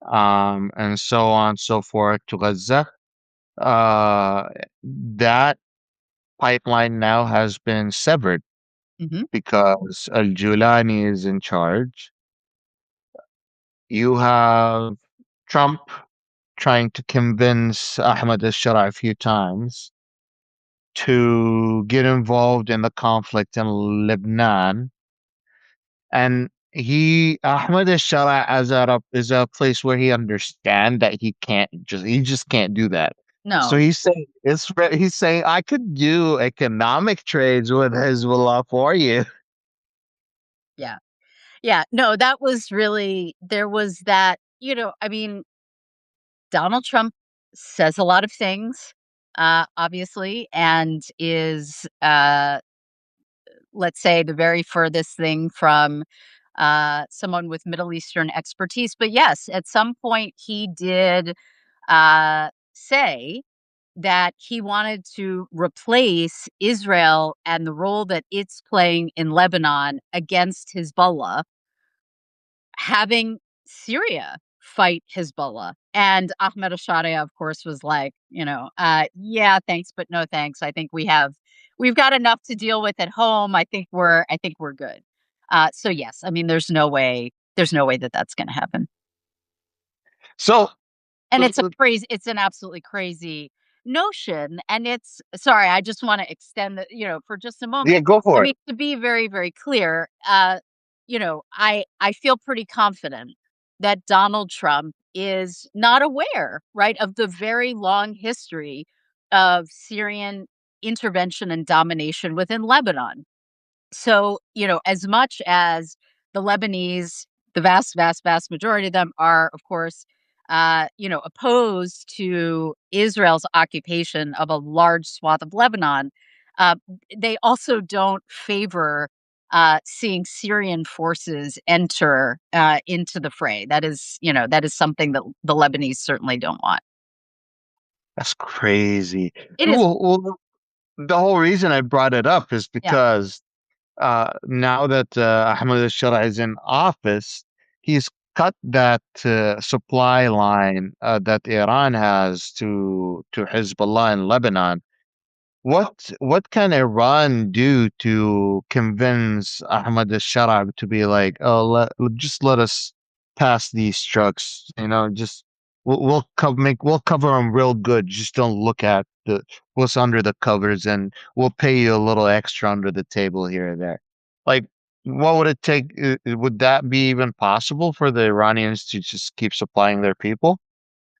and so on and so forth to Gaza. Uh, that pipeline now has been severed Hmm. because Al Julani is in charge. You have Trump trying to convince Ahmed al Shara a few times to get involved in the conflict in Lebanon. And Ahmed al Shara is a place where he understand that he just can't do that. So No, he's saying I could do economic trades with Hezbollah for you. yeah. Yeah. No, that was really, there was that, I mean, Donald Trump says a lot of things, obviously, and is, let's say, the very furthest thing from someone with Middle Eastern expertise. But yes, at some point he did say that he wanted to replace Israel and the role that it's playing in Lebanon against Hezbollah, having Syria fight Hezbollah. And Ahmed Ashari, of course, was like, yeah, thanks, but no thanks. I think we've got enough to deal with at home. I think we're good. So yes, I mean, there's no way that that's going to happen. So And uh, it's an absolutely crazy notion, and it's sorry, I just wanna extend the for just a yeah, moment. go I for it. mean, to be very, very clear, I feel pretty confident that Donald Trump is not aware, right, of the very long history of Syrian intervention and domination within Lebanon. So, as much as the Lebanese, the vast, vast, vast majority of them are, of course, opposed to Israel's occupation of a large swath of Lebanon, uh, they also don't favor seeing Syrian forces enter into the fray. That is something that the Lebanese certainly don't want. That's crazy. It is, Well, the whole reason I brought it up is yeah. because now that Ahmed al-Shara is in office, he's cut that supply line that Iran has to Hezbollah in Lebanon. What can Iran do to convince Ahmad al-Shara to be like, oh, just let us pass these trucks, just we'll cover them real good. Just don't look at the what's under the covers, and we'll pay you a little extra under the table here or there. Like, what would it take? Would that be even possible for the Iranians to just keep supplying their people?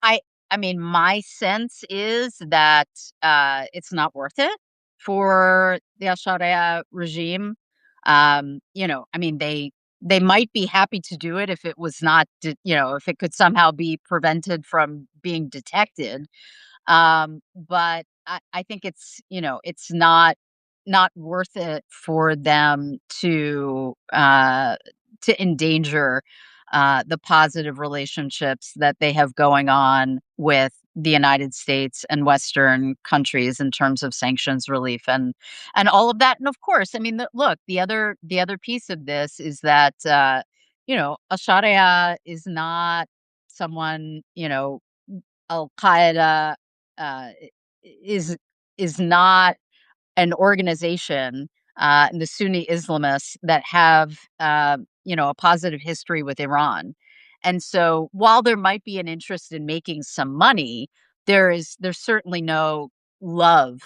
I I mean, my sense is that, it's not worth it for the al-Sharia regime. I mean, they might be happy to do it if it was not if it could somehow be prevented from being detected. But I think it's not worth it for them to endanger the positive relationships that they have going on with the United States and Western countries in terms of sanctions relief and all of that. And of course, I mean, look, the other piece of this is that Al-Sharia is not someone, Al Qaeda uh, is is not an organization, and the Sunni Islamists that have, a positive history with Iran. And so, while there might be an interest in making some money, there's certainly no love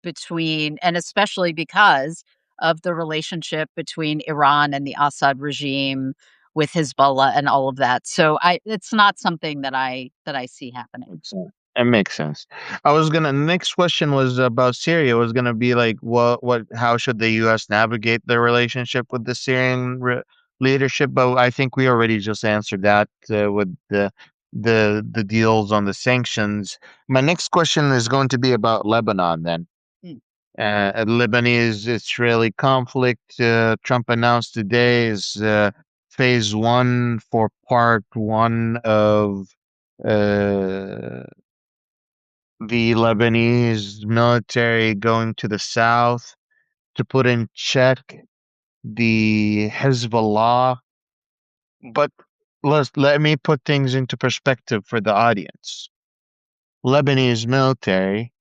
between, and especially because of the relationship between Iran and the Assad regime with Hezbollah and all of that. So, it's not something that I see happening. Makes sense. It makes sense. Next question was about Syria. Was gonna be like, how should the U.S. navigate their relationship with the Syrian leadership? But I think we already just answered that with the deals on the sanctions. My next question is going to be about Lebanon. Then, Mm. Lebanese-Israeli conflict. Trump announced today is phase one for part one of. Uh, the Lebanese military going to the south to put in check the Hezbollah. But let me put things into perspective for the audience. Lebanese military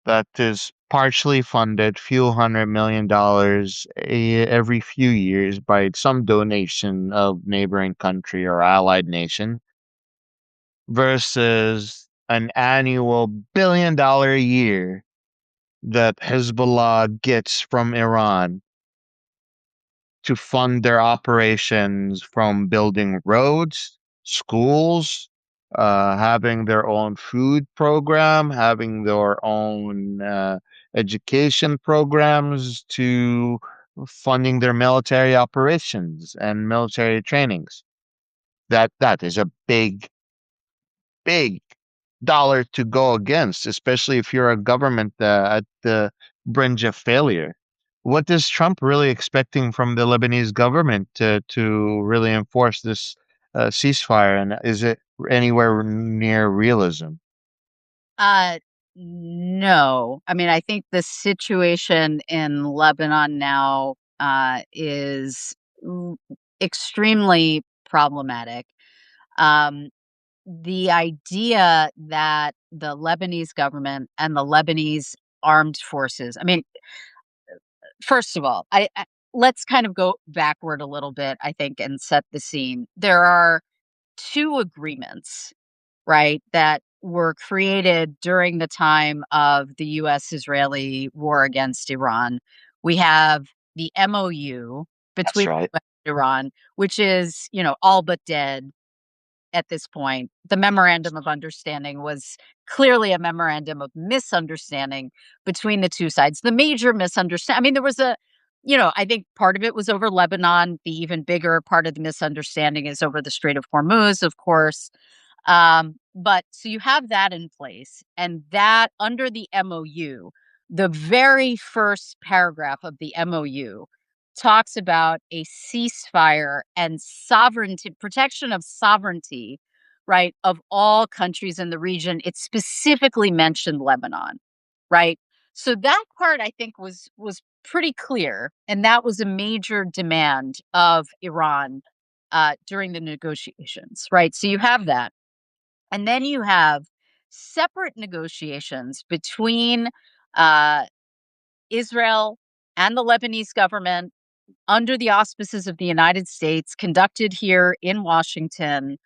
that is partially funded, few $100 million every few years by some donation of neighboring country or allied nation versus an annual $1 billion a year that Hezbollah gets from Iran to fund their operations from building roads, schools, having their own food program, having their own education programs, to funding their military operations and military trainings. That is a big dollar to go against, especially if you're a government at the brink of failure. What is Trump really expecting from the Lebanese government to really enforce this ceasefire? And is it anywhere near realism? Uh, no. I mean, I think the situation in Lebanon now is r- extremely problematic. Um, the idea that the Lebanese government and the Lebanese armed forces, I mean, first of all, let's kind of go backward a little bit, I think, and set the scene. There are two agreements, right, that were created during the time of the US-Israeli war against Iran. We have the MOU That's between right. the US and Iran, which is, all but dead at this point. The memorandum of understanding was clearly a memorandum of misunderstanding between the two sides. The major misunderstanding, I mean, I think part of it was over Lebanon. The even bigger part of the misunderstanding is over the Strait of Hormuz, of course. But so you have that in place, and that under the MOU, the very first paragraph of the MOU talks about a ceasefire and sovereignty, protection of sovereignty, right, of all countries in the region. It specifically mentioned Lebanon, right? So that part I think was pretty clear, and that was a major demand of Iran during the negotiations, right? So you have that. And then you have separate negotiations between uh, Israel and the Lebanese government under the auspices of the United States, conducted here in Washington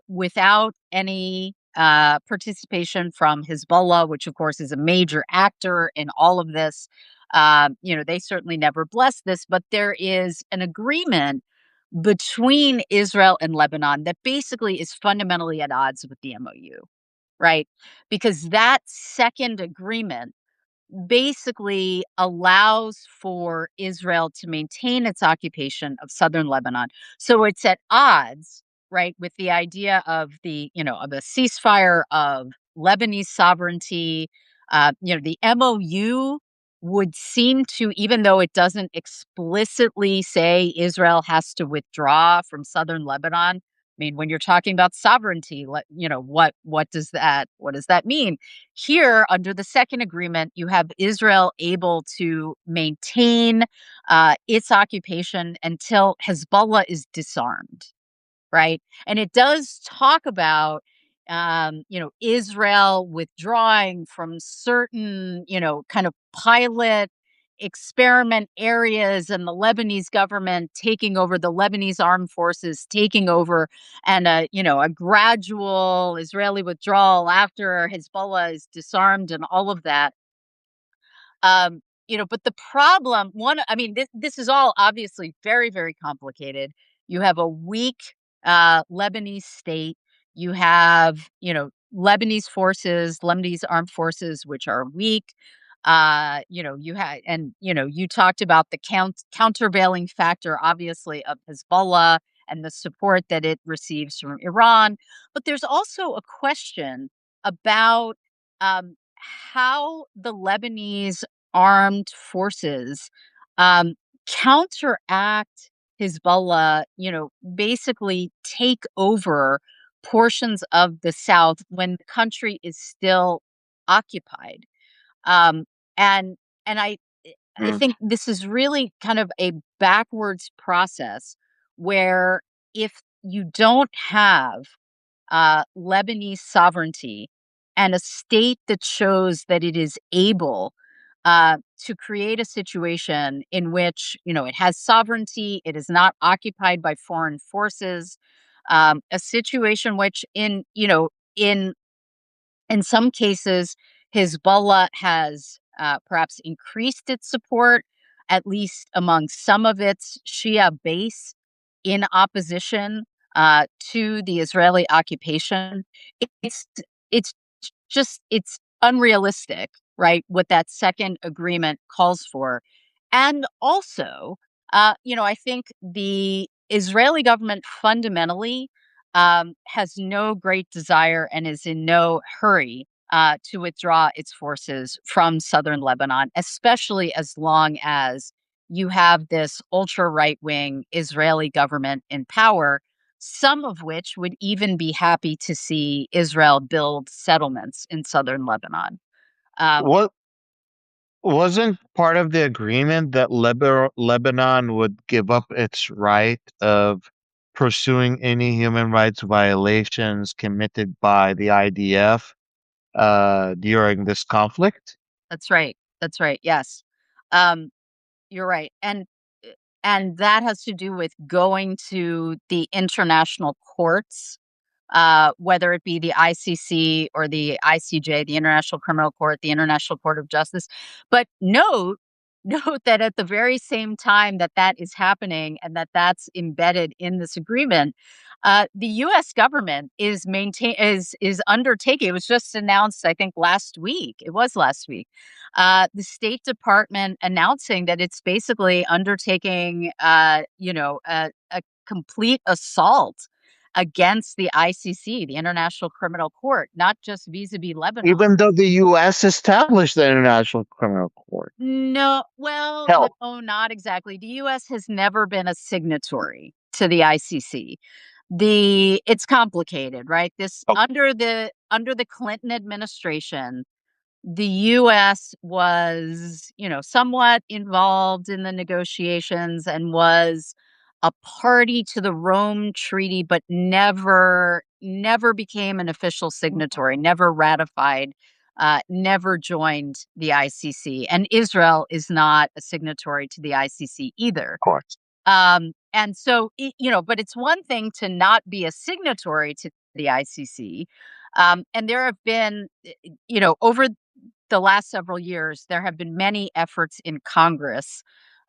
without any participation from Hezbollah, which, of course, is a major actor in all of this. They certainly never blessed this, but there is an agreement between Israel and Lebanon that basically is fundamentally at odds with the MOU, right? Because that second agreement basically allows for Israel to maintain its occupation of southern Lebanon. So it's at odds, right, with the idea of of a ceasefire, of Lebanese sovereignty. The MOU would seem to, even though it doesn't explicitly say Israel has to withdraw from southern Lebanon. I mean, when you're talking about sovereignty, what does that mean? Here, under the second agreement, you have Israel able to maintain its occupation until Hezbollah is disarmed, right? And it does talk about, Israel withdrawing from certain, kind of pilot experiment areas, and the Lebanese government taking over, the Lebanese armed forces taking over, and a gradual Israeli withdrawal after Hezbollah is disarmed and all of that. But the problem, I mean, this is all obviously very, very complicated. You have a weak Lebanese state. You have, Lebanese armed forces, which are weak. You talked about the countervailing factor, obviously, of Hezbollah and the support that it receives from Iran. But there's also a question about um, how the Lebanese armed forces um, counteract Hezbollah, basically take over portions of the South when the country is still occupied. Um, and and I Mm. think this is really kind of a backwards process where if you don't have Lebanese sovereignty and a state that shows that it is able to create a situation in which it has sovereignty, it is not occupied by foreign forces, a situation which in some cases, Hezbollah has perhaps increased its support, at least among some of its Shia base, in opposition to the Israeli occupation. It's it's unrealistic, right? What that second agreement calls for, and also, I think the Israeli government fundamentally has no great desire and is in no hurry to withdraw its forces from southern Lebanon, especially as long as you have this ultra right wing Israeli government in power, some of which would even be happy to see Israel build settlements in southern Lebanon. Um, What wasn't part of the agreement that Lebanon would give up its right of pursuing any human rights violations committed by the IDF during this conflict? that's right. That's right. Yes. Um, You're right, and that has to do with going to the international courts, whether it be the ICC or the ICJ, the International Criminal Court, the International Court of Justice. But note note that at the very same time that that is happening and that that's embedded in this agreement, the U.S. government is undertaking. It was just announced, I think, last week. It was last week. The State Department announcing that it's basically undertaking, a complete assault against the ICC, the International Criminal Court, not just vis-a-vis Lebanon. Even though the U.S. established the International Criminal Court. No, well, Hell, no, not exactly. The US has never been a signatory to the ICC. It's complicated, right? This oh, under the Clinton administration, the US was, somewhat involved in the negotiations and was a party to the Rome Treaty, but never became an official signatory, never ratified, never joined the ICC. And Israel is not a signatory to the ICC either. of course. And so, but it's one thing to not be a signatory to the ICC. And there have been, over the last several years, there have been many efforts in Congress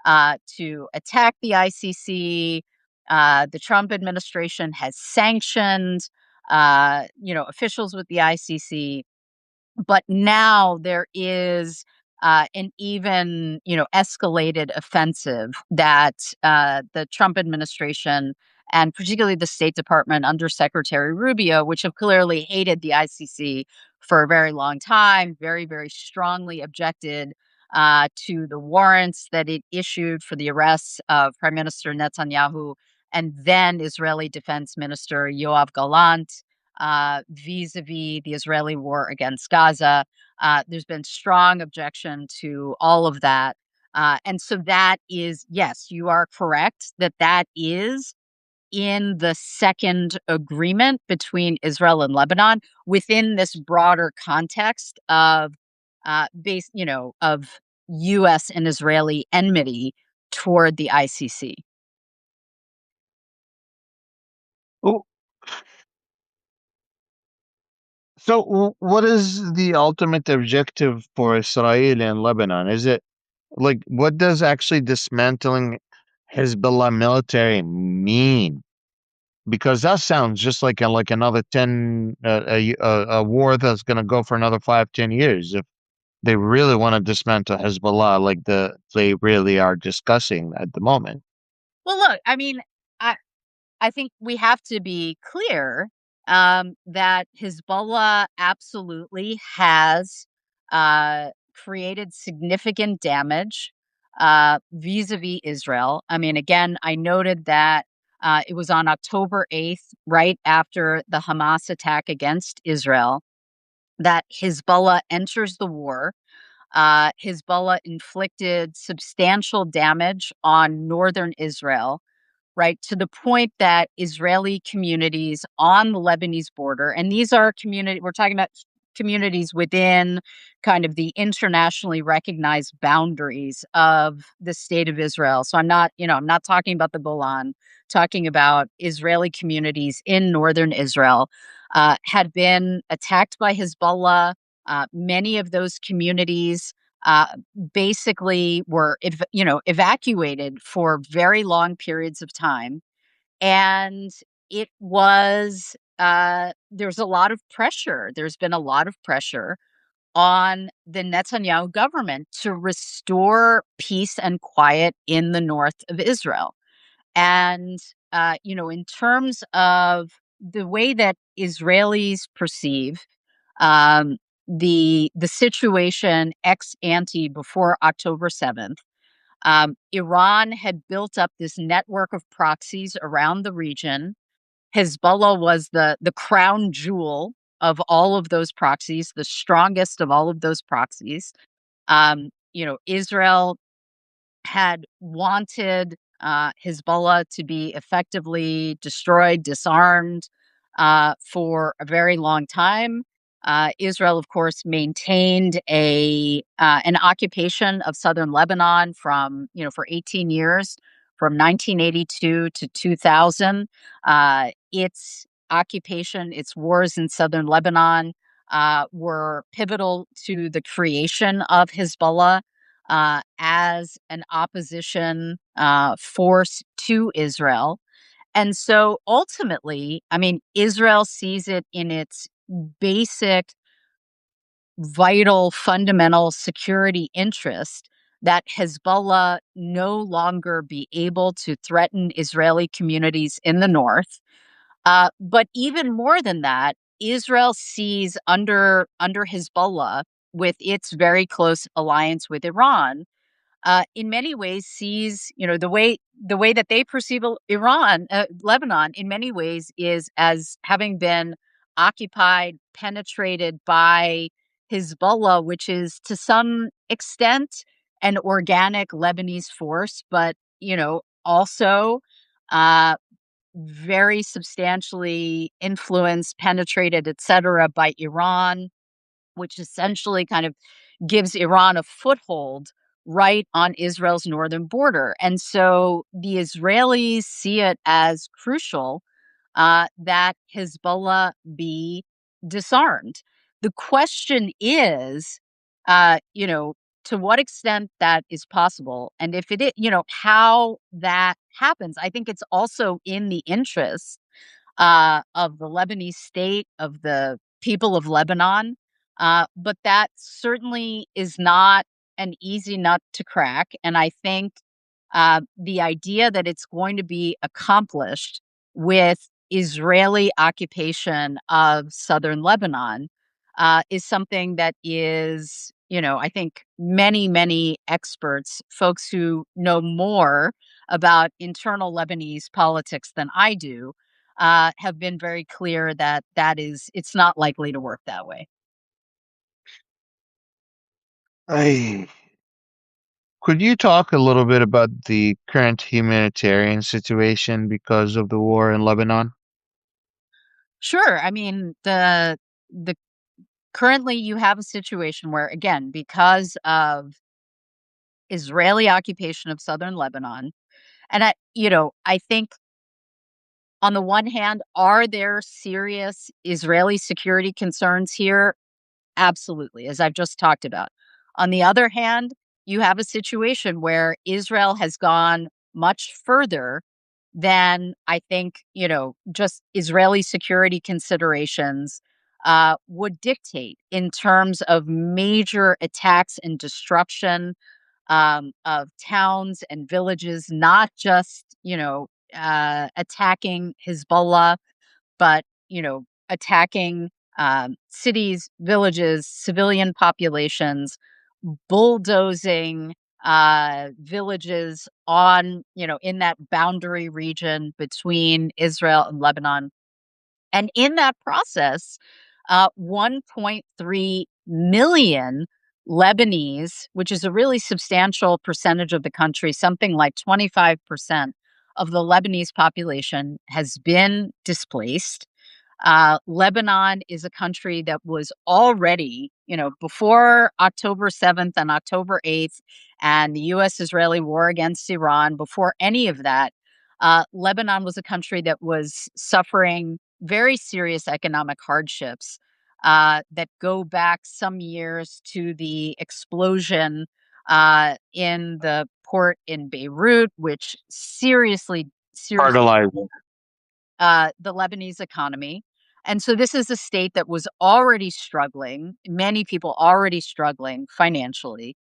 to attack the ICC. The Trump administration has sanctioned, officials with the ICC, but now there is an even escalated offensive that the Trump administration and particularly the State Department under Secretary Rubio, which have clearly hated the ICC for a very long time, very strongly objected to the warrants that it issued for the arrests of Prime Minister Netanyahu and then Israeli Defense Minister Yoav Gallant vis-a-vis the Israeli war against Gaza. There's been strong objection to all of that. And so that is, yes, you are correct that that is in the second agreement between Israel and Lebanon within this broader context of of US and Israeli enmity toward the ICC. Oh, so, what is the ultimate objective for Israel and Lebanon? Is it like what does actually dismantling Hezbollah military mean? Because that sounds just like another 10 a war that's going to go for another 5-10 years if they really want to dismantle Hezbollah like they really are discussing at the moment. Well, look, I mean, I, I think we have to be clear that Hezbollah absolutely has created significant damage vis-a-vis Israel. I mean, again, I noted that it was on October 8th, right after the Hamas attack against Israel, that Hezbollah enters the war. Hezbollah inflicted substantial damage on northern Israel, right? To the point that Israeli communities on the Lebanese border, and these are we're talking about communities within kind of the internationally recognized boundaries of the state of Israel. So I'm not talking about the Golan, talking about Israeli communities in northern Israel, had been attacked by Hezbollah. Many of those communities uh, basically were evacuated for very long periods of time, and it was there's a lot of pressure. There's been a lot of pressure on the Netanyahu government to restore peace and quiet in the north of Israel. And in terms of the way that Israelis perceive um, the situation ex ante before October 7th, Iran had built up this network of proxies around the region. Hezbollah was the crown jewel of all of those proxies, the strongest of all of those proxies. Israel had wanted Hezbollah to be effectively destroyed, disarmed for a very long time. Israel, of course, maintained an occupation of southern Lebanon for 18 years, from 1982 to 2000. Its occupation, its wars in southern Lebanon were pivotal to the creation of Hezbollah. as an opposition force to Israel. And so ultimately, I mean, Israel sees it in its basic, vital, fundamental security interest that Hezbollah no longer be able to threaten Israeli communities in the north. But even more than that, Israel sees under Hezbollah, with its very close alliance with Iran, in many ways sees, the way that they perceive Lebanon, in many ways is as having been occupied, penetrated by Hezbollah, which is to some extent an organic Lebanese force, but also uh, very substantially influenced, penetrated, etc., by Iran, which essentially kind of gives Iran a foothold right on Israel's northern border. And so the Israelis see it as crucial that Hezbollah be disarmed. The question is, to what extent that is possible. And if it is, how that happens. I think it's also in the interest of the Lebanese state, of the people of Lebanon. But that certainly is not an easy nut to crack. And I think the idea that it's going to be accomplished with Israeli occupation of southern Lebanon is something that is, I think many, many experts, folks who know more about internal Lebanese politics than I do, have been very clear that it's not likely to work that way. I Could you talk a little bit about the current humanitarian situation because of the war in Lebanon? Sure. I mean, the currently you have a situation where, again, because of Israeli occupation of southern Lebanon, and I think on the one hand, are there serious Israeli security concerns here? Absolutely, as I've just talked about. On the other hand, you have a situation where Israel has gone much further than, I think, just Israeli security considerations would dictate, in terms of major attacks and destruction of towns and villages, not just, attacking Hezbollah, but, attacking cities, villages, civilian populations, bulldozing villages in that boundary region between Israel and Lebanon. And in that process, 1.3 million Lebanese, which is a really substantial percentage of the country, something like 25% of the Lebanese population, has been displaced. Lebanon is a country that was already, before October 7th and October 8th and the US Israeli war against Iran, before any of that, Lebanon was a country that was suffering very serious economic hardships that go back some years to the explosion in the port in Beirut, which seriously Fertilizer. the Lebanese economy. And so this is a state that was already struggling, many people already struggling financially.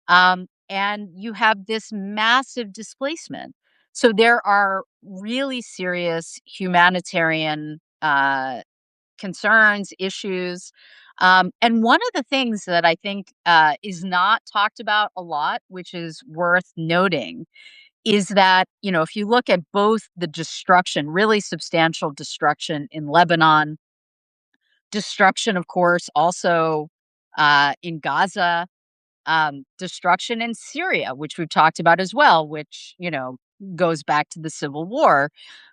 And you have this massive displacement. So there are really serious humanitarian concerns, issues. And one of the things that I think is not talked about a lot, which is worth noting, is that, if you look at both the destruction, really substantial destruction in Lebanon, destruction, of course, also in Gaza, destruction in Syria, which we've talked about as well, which, goes back to the civil war.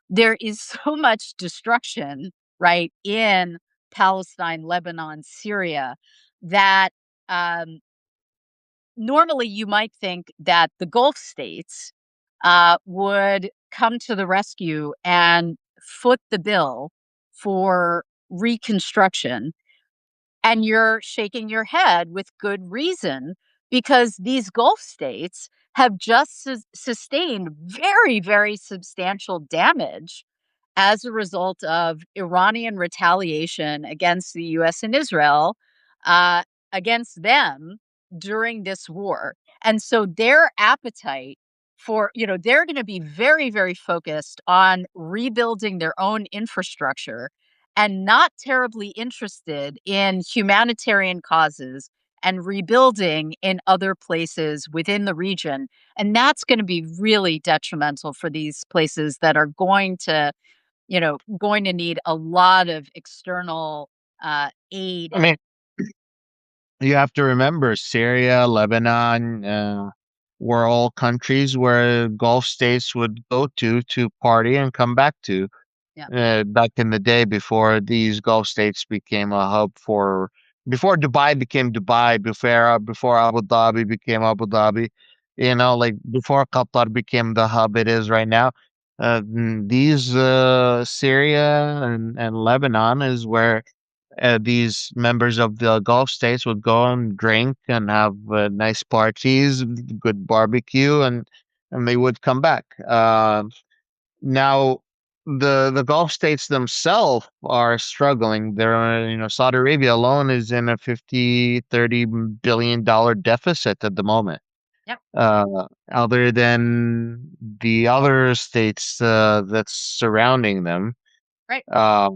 There is so much destruction, right, in Palestine, Lebanon, Syria, that um, normally you might think that the Gulf states would come to the rescue and foot the bill for reconstruction. And you're shaking your head with good reason, because these Gulf states have just sustained very, very substantial damage as a result of Iranian retaliation against the US and Israel, uh, against them during this war. And so their appetite for, they're going to be very, very focused on rebuilding their own infrastructure and not terribly interested in humanitarian causes and rebuilding in other places within the region. And that's going to be really detrimental for these places that are going to need a lot of external aid. I mean, you have to remember Syria, Lebanon, were all countries where Gulf states would go to party and come back to. Yeah, Back in the day before these Gulf states became a hub for, before Dubai became Dubai, before Abu Dhabi became Abu Dhabi, like before Qatar became the hub it is right now. These Syria and Lebanon is where these members of the Gulf states would go and drink and have nice parties, good barbecue, and they would come back. Now, the Gulf states themselves are struggling. Saudi Arabia alone is in a 50-30 billion dollar deficit at the moment. yep, Other than the other states that's surrounding them. right. Uh,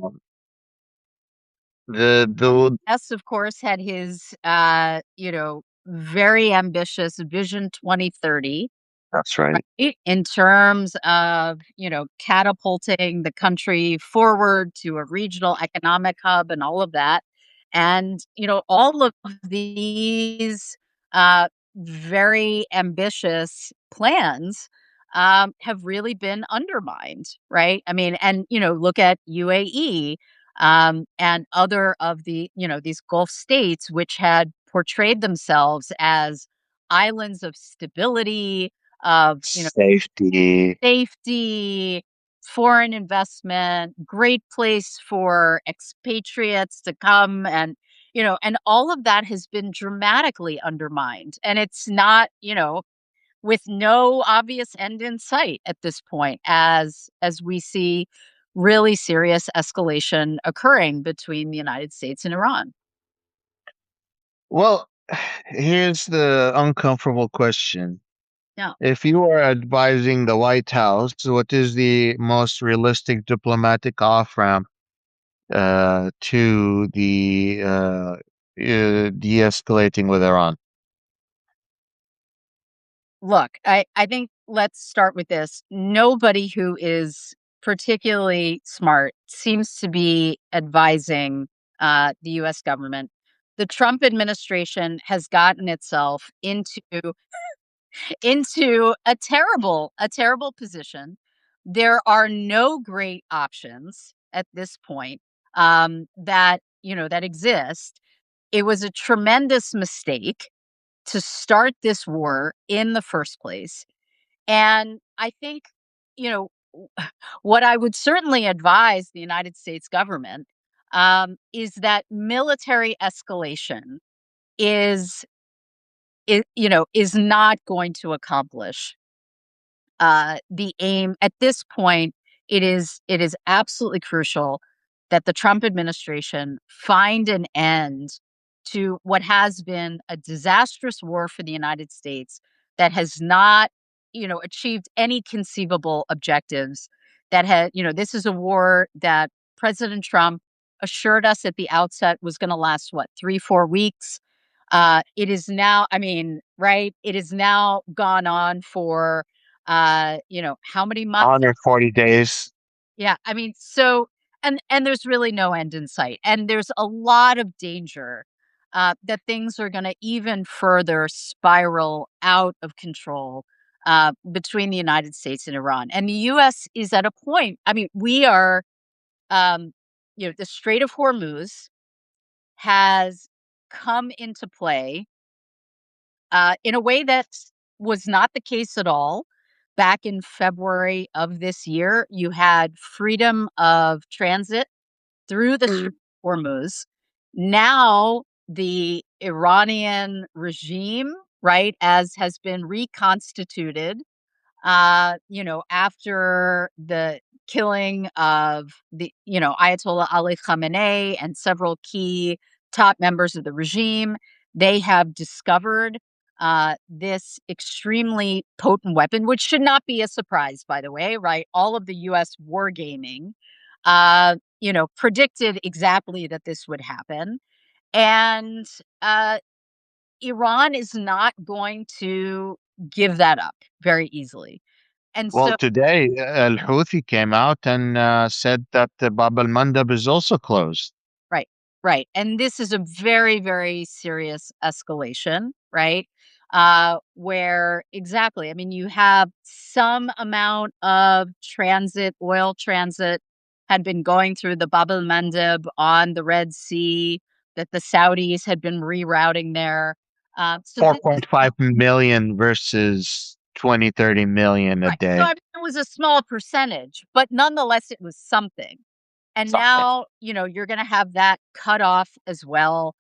the S, of course, had his very ambitious Vision 2030. That's right. Right, in terms of, catapulting the country forward to a regional economic hub and all of that. And, all of these very ambitious plans have really been undermined, right? I mean, and, look at UAE and other of these Gulf states, which had portrayed themselves as islands of stability, of, Safety. safety, foreign investment, great place for expatriates to come, and all of that has been dramatically undermined. And it's not, with no obvious end in sight at this point, as we see really serious escalation occurring between the United States and Iran. Well, here's the uncomfortable question. Yeah. If you are advising the White House, what is the most realistic diplomatic off-ramp to the de-escalating with Iran? Look, I think let's start with this. Nobody who is particularly smart seems to be advising the US government. The Trump administration has gotten itself into a terrible position. There are no great options at this point that exist. It was a tremendous mistake to start this war in the first place. And I think, you know, what I would certainly advise the United States government is that military escalation is, is not going to accomplish the aim at this point. It is absolutely crucial that the Trump administration find an end to what has been a disastrous war for the United States that has not, achieved any conceivable objectives. That had, this is a war that President Trump assured us at the outset was going to last, what, 3-4 weeks. It is now, I mean, right? It is now gone on for how many months? 140 days. Yeah, I mean, so, and there's really no end in sight, and there's a lot of danger that things are going to even further spiral out of control between the United States and Iran. And the U.S. is at a point. I mean, we are, the Strait of Hormuz has come into play in a way that was not the case at all back in February of this year. You had freedom of transit through the Strait of Hormuz. Now, the Iranian regime right, as has been reconstituted after the killing of Ayatollah Ali Khamenei and several key top members of the regime, they have discovered this extremely potent weapon, which should not be a surprise, by the way, right? All of the U.S. wargaming, predicted exactly that this would happen. And uh, Iran is not going to give that up very easily. And Well, so today Al Houthi came out and said that the Bab al Mandab is also closed. right, right, and this is a very, very serious escalation, right? Where exactly, I mean, you have some amount of transit, oil transit had been going through the Bab al-Mandeb on the Red Sea, that the Saudis had been rerouting there. So this is 4.5 million versus 20, 30 million a right. So I day. mean, it was a small percentage, but nonetheless, it was something. And Something. now, you're gonna have that cut off as well.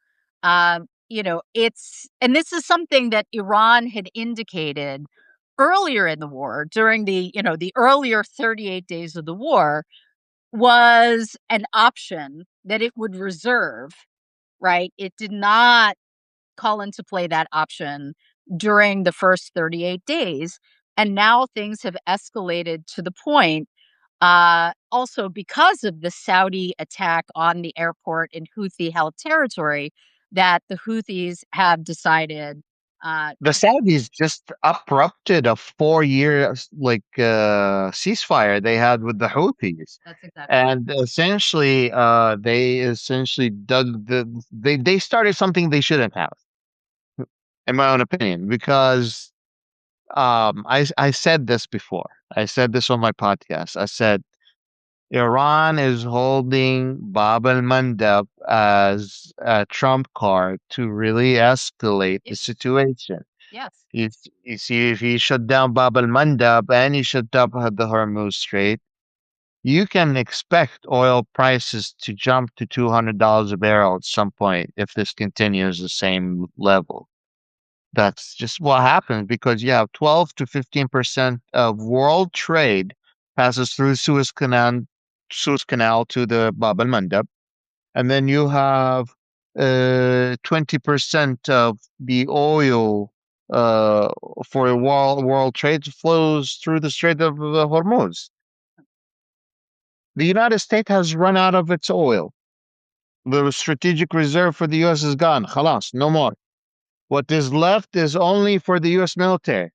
And this is something that Iran had indicated earlier in the war, during the earlier 38 days of the war, was an option that it would reserve, right? It did not call into play that option during the first 38 days. And now things have escalated to the point, also because of the Saudi attack on the airport in Houthi held territory, that the Houthis have decided. The Saudis just uprupted a 4 year ceasefire they had with the Houthis. That's exactly. And essentially, they essentially dug they started something they shouldn't have, in my own opinion, because I said this before. I said this on my podcast. I said Iran is holding Bab al-Mandab as a trump card to really escalate the Yes. situation. Yes. You see, if you shut down Bab al-Mandab and you shut down the Hormuz Strait, you can expect oil prices to jump to $200 a barrel at some point if this continues the same level. That's just what happens because you have 12 to 15% of world trade passes through Suez Canal to the Bab el Mandeb, and then you have 20% of the oil uh, for world trade flows through the Strait of Hormuz. The United States has run out of its oil. The strategic reserve for the U.S. is gone. Khalas, no more. What is left is only for the U.S. military.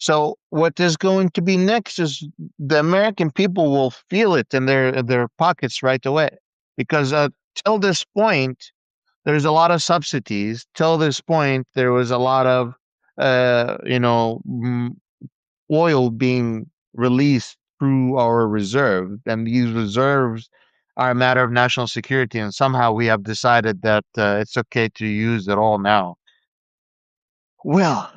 So what is going to be next is the American people will feel it in their pockets right away, because till this point there's a lot of subsidies. Till this point there was a lot of uh, you know mm, oil being released through our reserve, and these reserves are a matter of national security. And somehow we have decided that it's okay to use it all now. Well,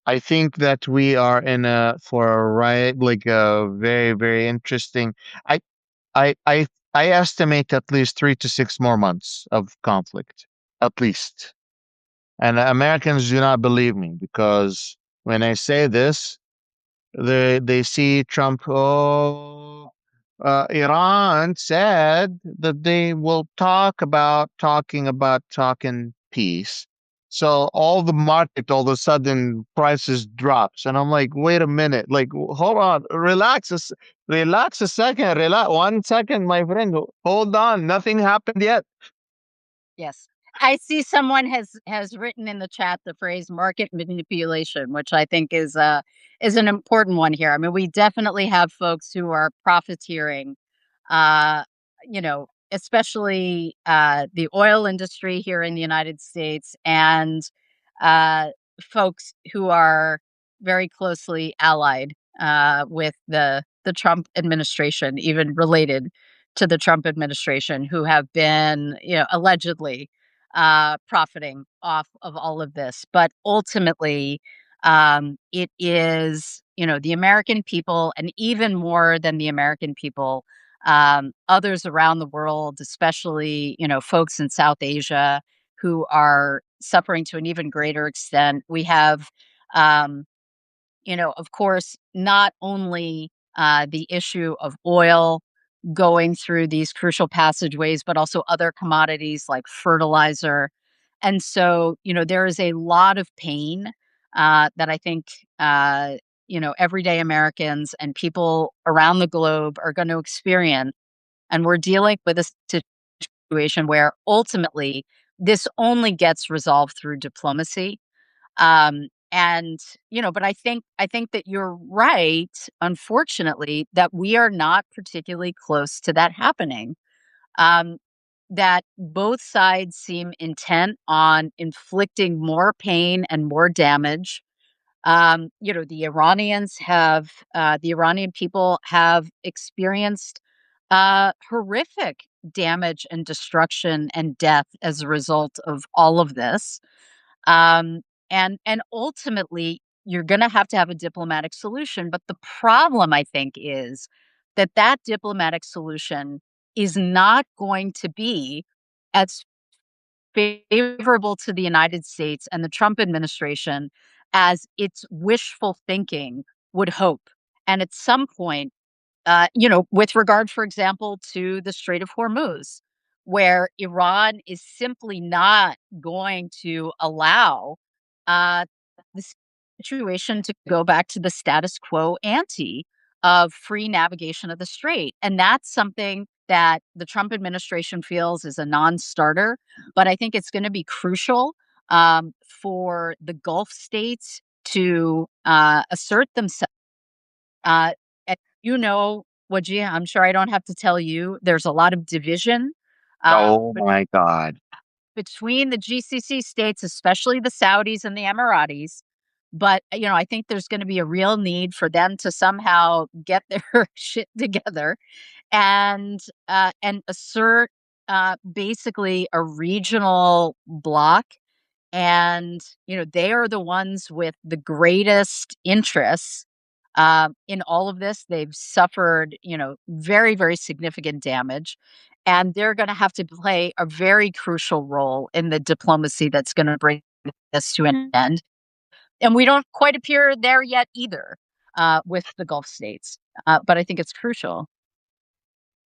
I think that we are in a for a right like a very, very interesting. I I I I estimate at least 3 to 6 more months of conflict, at least. And Americans do not believe me because when I say this, they see Trump. Oh, Iran said that they will talking peace. So all the market, all of a sudden, prices drops, and I'm like, wait a minute, like, hold on, relax a second, relax 1 second, my friend, hold on, nothing happened yet. Yes. I see someone has written in the chat the phrase market manipulation, which I think is an important one here. I mean, we definitely have folks who are profiteering, especially the oil industry here in the United States, and uh, folks who are very closely allied with the Trump administration, even related to the Trump administration, who have been, allegedly profiting off of all of this. But ultimately, it is, the American people, and even more than the American people, others around the world, especially, folks in South Asia who are suffering to an even greater extent. We have, um, of course, not only the issue of oil going through these crucial passageways, but also other commodities like fertilizer. And so, there is a lot of pain that I think, everyday Americans and people around the globe are going to experience. And we're dealing with a situation where ultimately this only gets resolved through diplomacy. But I think that you're right, unfortunately, that we are not particularly close to that happening. Um, that both sides seem intent on inflicting more pain and more damage. The Iranian people have experienced horrific damage and destruction and death as a result of all of this. Um, and ultimately, you're going to have a diplomatic solution. But the problem, I think, is that that diplomatic solution is not going to be as favorable to the United States and the Trump administration as its wishful thinking would hope. And at some point, with regard, for example, to the Strait of Hormuz, where Iran is simply not going to allow uh, the situation to go back to the status quo ante of free navigation of the strait. And that's something that the Trump administration feels is a non starter. But I think it's going to be crucial for the Gulf states to assert themselves. Uh, and Wajia, I'm sure I don't have to tell you, there's a lot of division Oh bet my God. between the GCC states, especially the Saudis and the Emiratis. But, I think there's gonna be a real need for them to somehow get their shit together and assert, basically a regional block. And, they are the ones with the greatest interests in all of this. They've suffered, very, very significant damage. And they're going to have to play a very crucial role in the diplomacy that's going to bring this to an end. And we don't quite appear there yet either with the Gulf states. But I think it's crucial.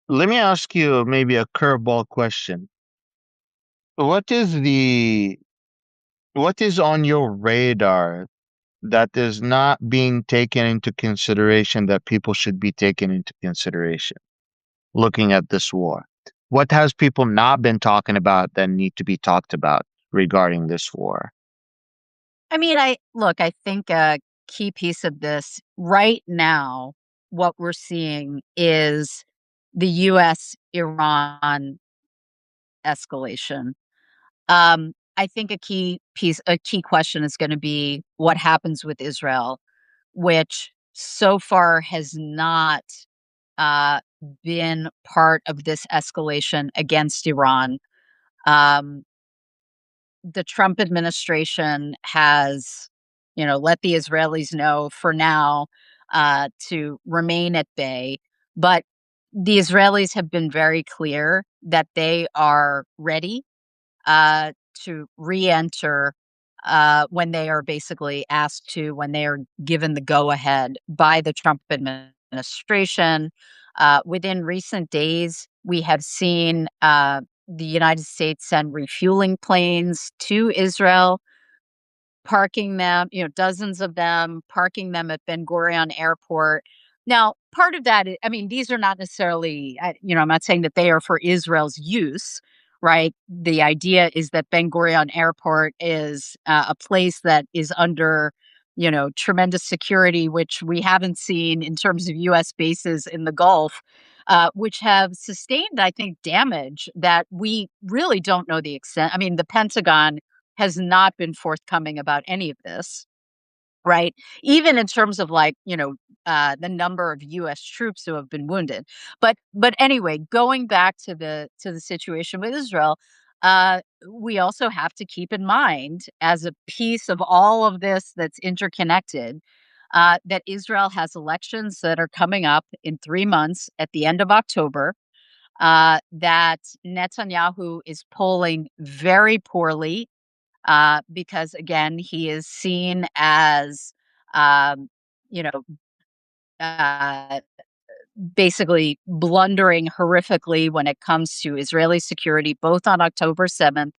Let me ask you maybe a curveball question. What is the what is on your radar that is not being taken into consideration that people should be taken into consideration looking at this war? What has people not been talking about that need to be talked about regarding this war? I mean, I think a key piece of this right now, what we're seeing is the US Iran escalation. I think a key question is going to be what happens with Israel, which so far has not uh, been part of this escalation against Iran. Um, the Trump administration has, let the Israelis know for now to remain at bay. But the Israelis have been very clear that they are ready uh, to re-enter when they are basically asked to, when they are given the go-ahead by the Trump administration. Within recent days, we have seen the United States send refueling planes to Israel, parking them, dozens of them, parking them at Ben Gurion Airport. Now, part of that, I mean, these are not necessarily, I'm not saying that they are for Israel's use, right? The idea is that Ben Gurion Airport is a place that is under, tremendous security, which we haven't seen in terms of U.S. bases in the Gulf, which have sustained, I think, damage that we really don't know the extent. I mean, the Pentagon has not been forthcoming about any of this, right? Even in terms of like, the number of US troops who have been wounded. But anyway, going back to the situation with Israel, we also have to keep in mind as a piece of all of this that's interconnected, that Israel has elections that are coming up in 3 months at the end of October. that Netanyahu is polling very poorly because, again, he is seen as, um, you know, uh, basically blundering horrifically when it comes to Israeli security, both on October 7th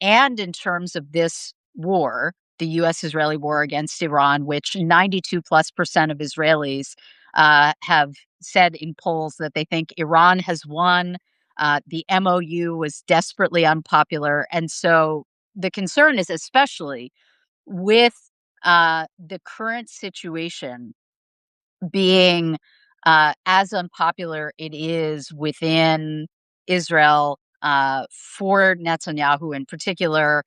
and in terms of this war, the US-Israeli war against Iran, which 92+% of Israelis have said in polls that they think Iran has won. The MOU was desperately unpopular. And so the concern is, especially with the current situation being as unpopular it is within Israel for Netanyahu in particular,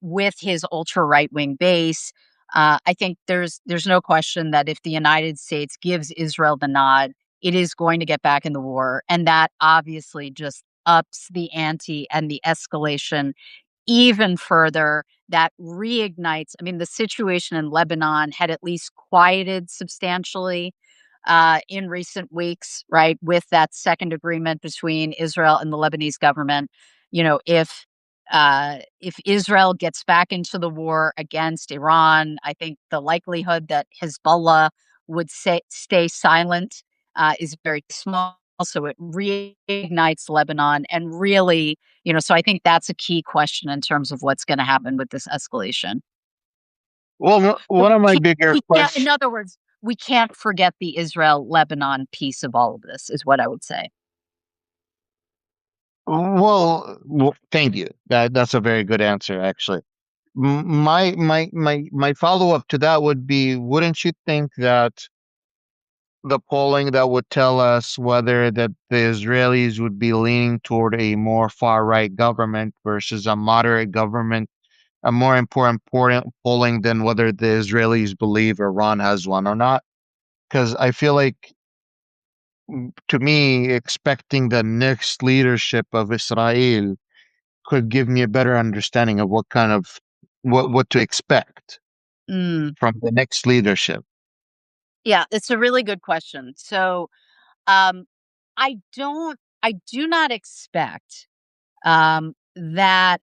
with his ultra right wing base. I think there's no question that if the United States gives Israel the nod, it is going to get back in the war, and that obviously just ups the ante and the escalation even further. That reignites, I mean, the situation in Lebanon had at least quieted substantially in recent weeks, right? With that second agreement between Israel and the Lebanese government. You know, if Israel gets back into the war against Iran, I think the likelihood that Hezbollah would stay silent is very small. So it reignites Lebanon and really, so I think that's a key question in terms of what's going to happen with this escalation. Well, So one of my bigger we can't, in questions. other words, we can't forget the Israel-Lebanon piece of all of this, is what I would say. Well, thank you. That's a very good answer, actually. My follow up to that would be: wouldn't you think that the polling that would tell us whether that the Israelis would be leaning toward a more far right government versus a moderate government, a more important polling than whether the Israelis believe Iran has one or not? Because I feel like, to me, expecting the next leadership of Israel could give me a better understanding of what to expect Mm, from the next leadership. yeah, it's a really good question. So, um, I do not expect that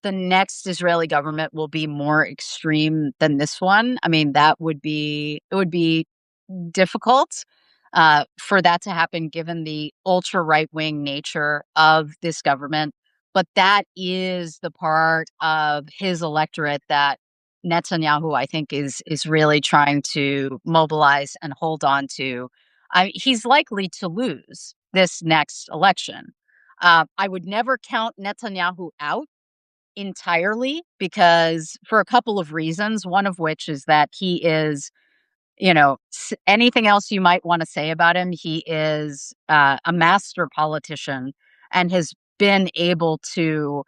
the next Israeli government will be more extreme than this one. I mean, it would be difficult for that to happen given the ultra right wing nature of this government. But that is the part of his electorate that Netanyahu, I think, is really trying to mobilize and hold on to. He's likely to lose this next election. I would never count Netanyahu out entirely because for a couple of reasons, one of which is that he is, anything else you might want to say about him, he is a master politician and has been able to,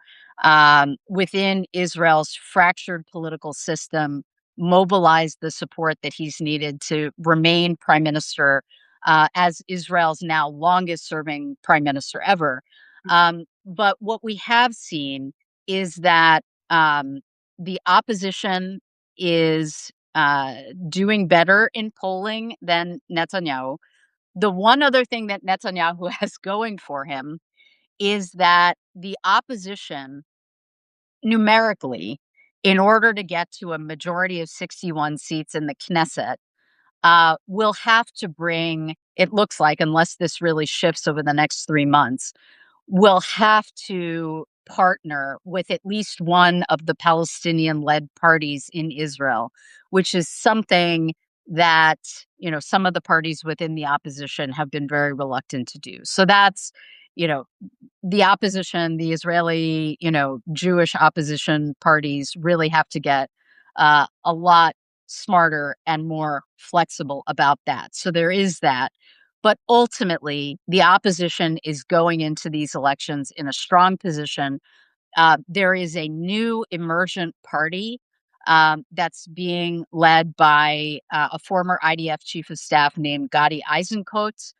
within Israel's fractured political system, mobilize the support that he's needed to remain prime minister as Israel's now longest serving prime minister ever. But what we have seen is that the opposition is doing better in polling than Netanyahu. The one other thing that Netanyahu has going for him is that the opposition numerically, in order to get to a majority of 61 seats in the Knesset, will have to bring, it looks like, unless this really shifts over the next 3 months, will have to partner with at least one of the Palestinian led parties in Israel, which is something that, some of the parties within the opposition have been very reluctant to do. So that's, you know, the opposition, the Israeli, Jewish opposition parties really have to get a lot smarter and more flexible about that. So there is that. But ultimately, the opposition is going into these elections in a strong position. There is a new emergent party that's being led by a former IDF chief of staff named Gadi Eisenkot,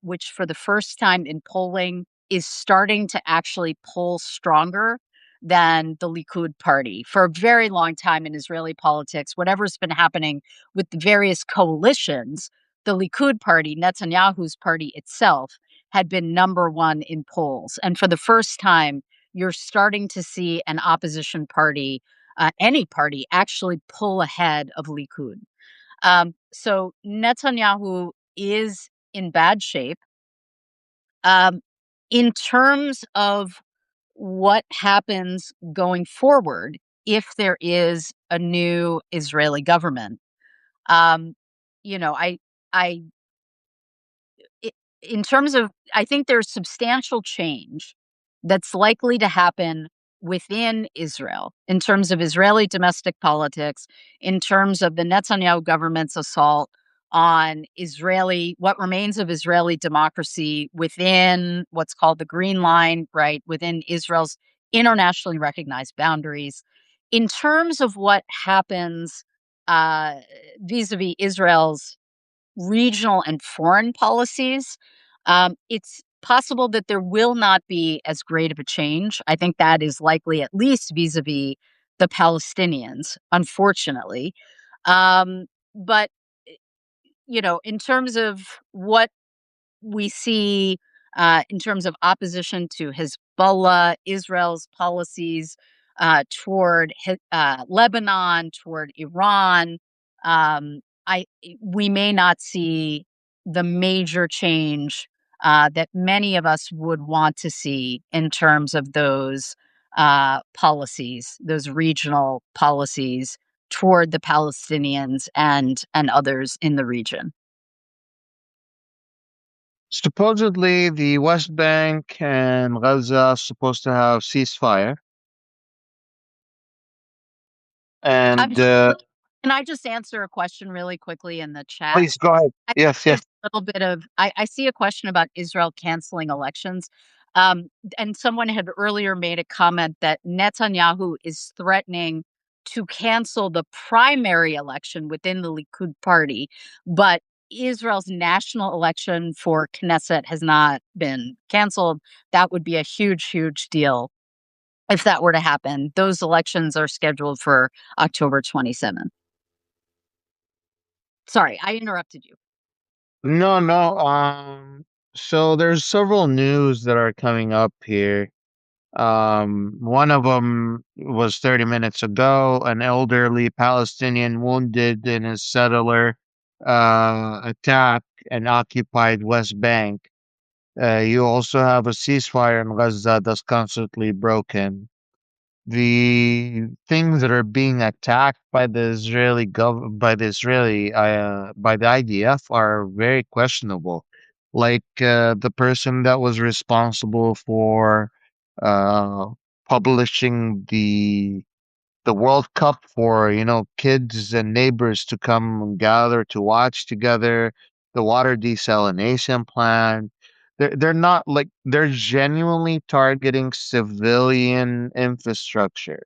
which for the first time in polling is starting to actually poll stronger than the Likud party. For a very long time in Israeli politics, whatever's been happening with the various coalitions, the Likud party, Netanyahu's party itself, had been number one in polls. And for the first time, you're starting to see an opposition party, any party, actually pull ahead of Likud. So Netanyahu is in bad shape. Um, in terms of what happens going forward, if there is a new Israeli government, um, you know, I I in terms of I think there's substantial change that's likely to happen within Israel in terms of Israeli domestic politics, in terms of the Netanyahu government's assault on what remains of Israeli democracy within what's called the Green Line, right, within Israel's internationally recognized boundaries. In terms of what happens uh, vis-a-vis Israel's regional and foreign policies, it's possible that there will not be as great of a change. I think that is likely, at least vis-a-vis the Palestinians, unfortunately. But in terms of what we see in terms of opposition to Hezbollah, Israel's policies toward Lebanon, toward Iran. I We may not see the major change that many of us would want to see in terms of those policies, those regional policies toward the Palestinians and others in the region. Supposedly, the West Bank and Gaza are supposed to have ceasefire, I'm and just Can I just answer a question really quickly in the chat? please go ahead. I Yes, there's yes. a little bit of I see a question about Israel canceling elections. And someone had earlier made a comment that Netanyahu is threatening to cancel the primary election within the Likud party, but Israel's national election for Knesset has not been canceled. That would be a huge, huge deal if that were to happen. Those elections are scheduled for October 27th. Sorry, I interrupted you. No, no. So there's several news that are coming up here. One of them was 30 minutes ago. An elderly Palestinian wounded in a settler attack and occupied West Bank. You also have a ceasefire in Gaza that's constantly broken. The things that are being attacked by the by the IDF are very questionable. Like the person that was responsible for uh, publishing the World Cup for, kids and neighbors to come and gather to watch together, the water desalination plant. They're not like they're genuinely targeting civilian infrastructure.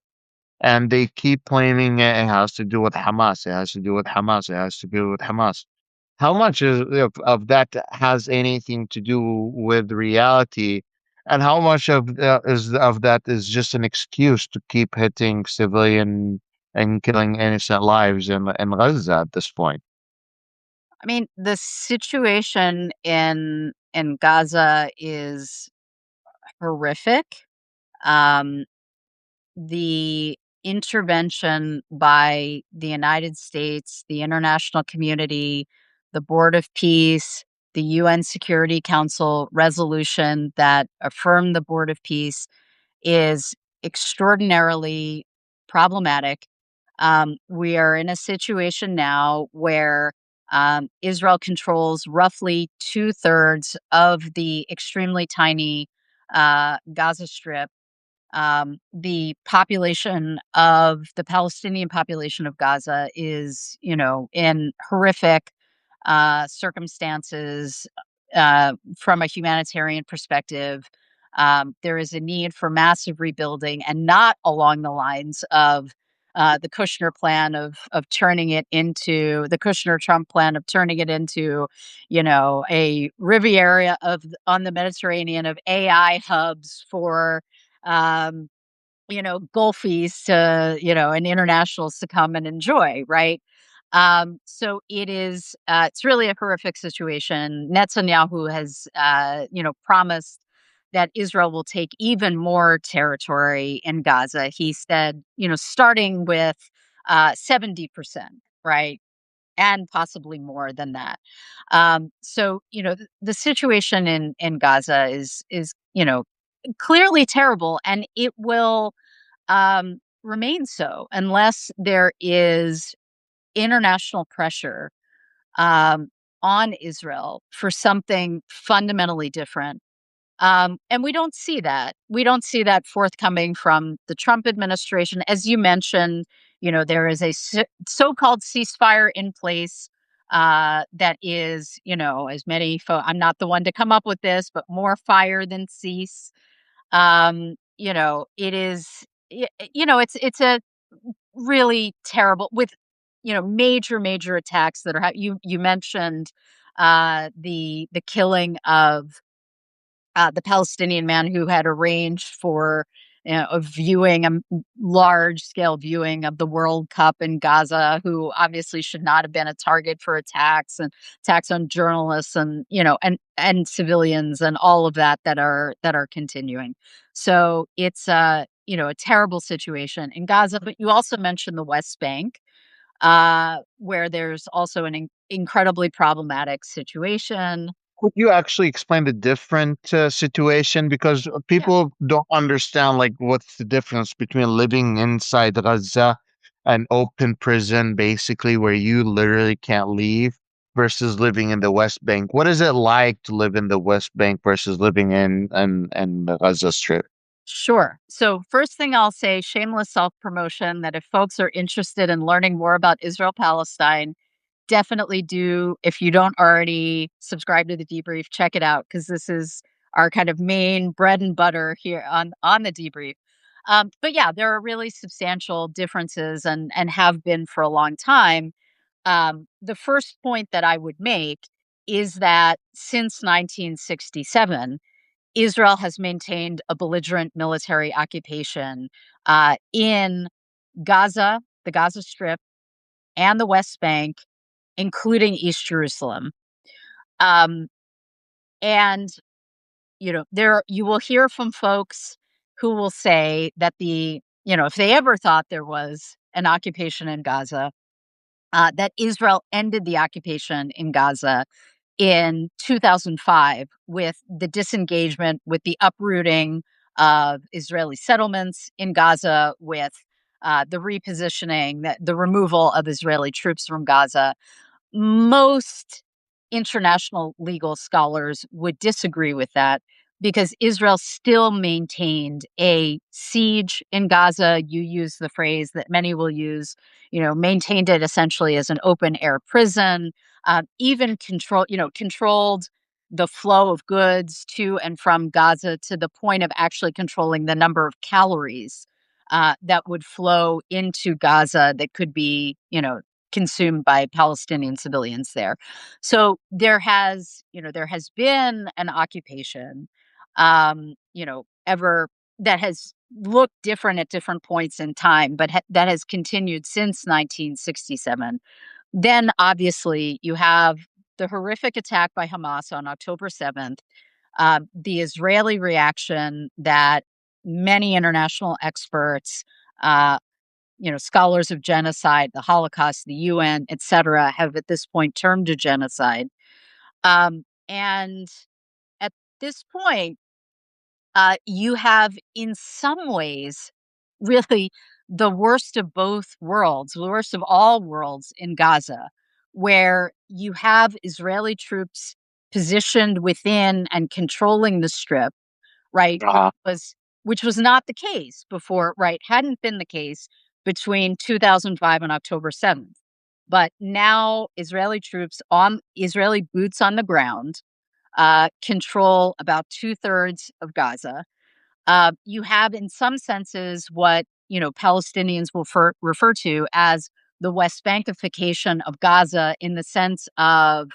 And they keep claiming it has to do with Hamas. It has to do with Hamas. It has to do with Hamas. How much of that has anything to do with reality, and how much of that is just an excuse to keep hitting civilian and killing innocent lives in Gaza at this point? I mean, the situation in Gaza is horrific. Um, the intervention by the United States, the international community, the Board of Peace, the UN Security Council resolution that affirmed the Board of Peace is extraordinarily problematic. We are in a situation now where Israel controls roughly two-thirds of the extremely tiny Gaza Strip. The Palestinian population of Gaza is, in horrific circumstances from a humanitarian perspective. There is a need for massive rebuilding, and not along the lines of the Kushner plan of turning it into the Kushner Trump plan of turning it into, a Riviera on the Mediterranean of AI hubs for um, Gulfies to, and internationals to come and enjoy, right? So it's really a horrific situation. Netanyahu has, promised that Israel will take even more territory in Gaza. He said, starting with 70%, right? And possibly more than that. The situation in Gaza is, clearly terrible, and it will remain so unless there is international pressure um, on Israel for something fundamentally different. And we don't see that. We don't see that forthcoming from the Trump administration. As you mentioned, there is a so-called ceasefire in place that is, as I'm not the one to come up with this, but more fire than cease. It is, it's a really terrible with major attacks that are you mentioned the killing of the Palestinian man who had arranged for a viewing, large scale viewing of the World Cup in Gaza, who obviously should not have been a target for attacks on journalists and and civilians and all of that are continuing. So it's a terrible situation in Gaza. But you also mentioned the West Bank, where there's also an incredibly problematic situation. Could you actually explain the different situation? Because Yeah, people don't understand, like, what's the difference between living inside Gaza, an open prison, basically, where you literally can't leave, versus living in the West Bank. What is it like to live in the West Bank versus living in the Gaza Strip? sure. So, first thing I'll say, shameless self promotion, that if folks are interested in learning more about Israel Palestine, definitely do. If you don't already subscribe to the debrief, check it out because this is our kind of main bread and butter here on the debrief. But yeah, there are really substantial differences and have been for a long time. The first point that I would make is that since 1967, Israel has maintained a belligerent military occupation in Gaza, the Gaza Strip, and the West Bank, including East Jerusalem. Um, and there you will hear from folks who will say that if they ever thought there was an occupation in Gaza, that Israel ended the occupation in Gaza in 2005 with the disengagement, with the uprooting of Israeli settlements in Gaza, with the repositioning, the removal of Israeli troops from Gaza. Most international legal scholars would disagree with that because Israel still maintained a siege in Gaza. You use the phrase that many will use, maintained it essentially as an open air prison, even controlled the flow of goods to and from Gaza to the point of actually controlling the number of calories that would flow into Gaza that could be, consumed by Palestinian civilians there. So there has been an occupation, ever that has looked different at different points in time, but that has continued since 1967. Then obviously you have the horrific attack by Hamas on October 7th, the Israeli reaction that many international experts, uh, scholars of genocide, the Holocaust, the UN, et cetera, have at this point termed a genocide. And at this point, you have, in some ways, really the worst of both worlds, the worst of all worlds in Gaza, where you have Israeli troops positioned within and controlling the strip, right? Uh-huh. Which was not the case before, right? Hadn't been the case between 2005 and October 7th. But now Israeli boots on the ground control about two-thirds of Gaza. You have, in some senses, what Palestinians will refer to as the West Bankification of Gaza, in the sense of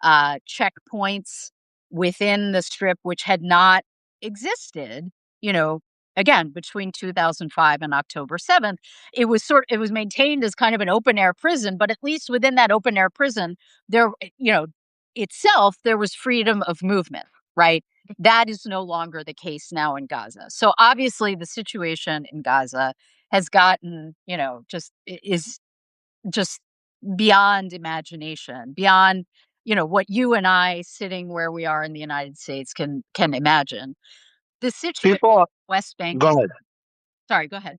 checkpoints within the strip, which had not existed, you know, again, between 2005 and October 7th, it was maintained as kind of an open air prison, but at least within that open air prison, there, you know, itself, there was freedom of movement, right? That is no longer the case now in Gaza. So obviously the situation in Gaza has gotten, is just beyond imagination, beyond, what you and I sitting where we are in the United States can imagine. The situation People, West Bank go is ahead. sorry, go ahead.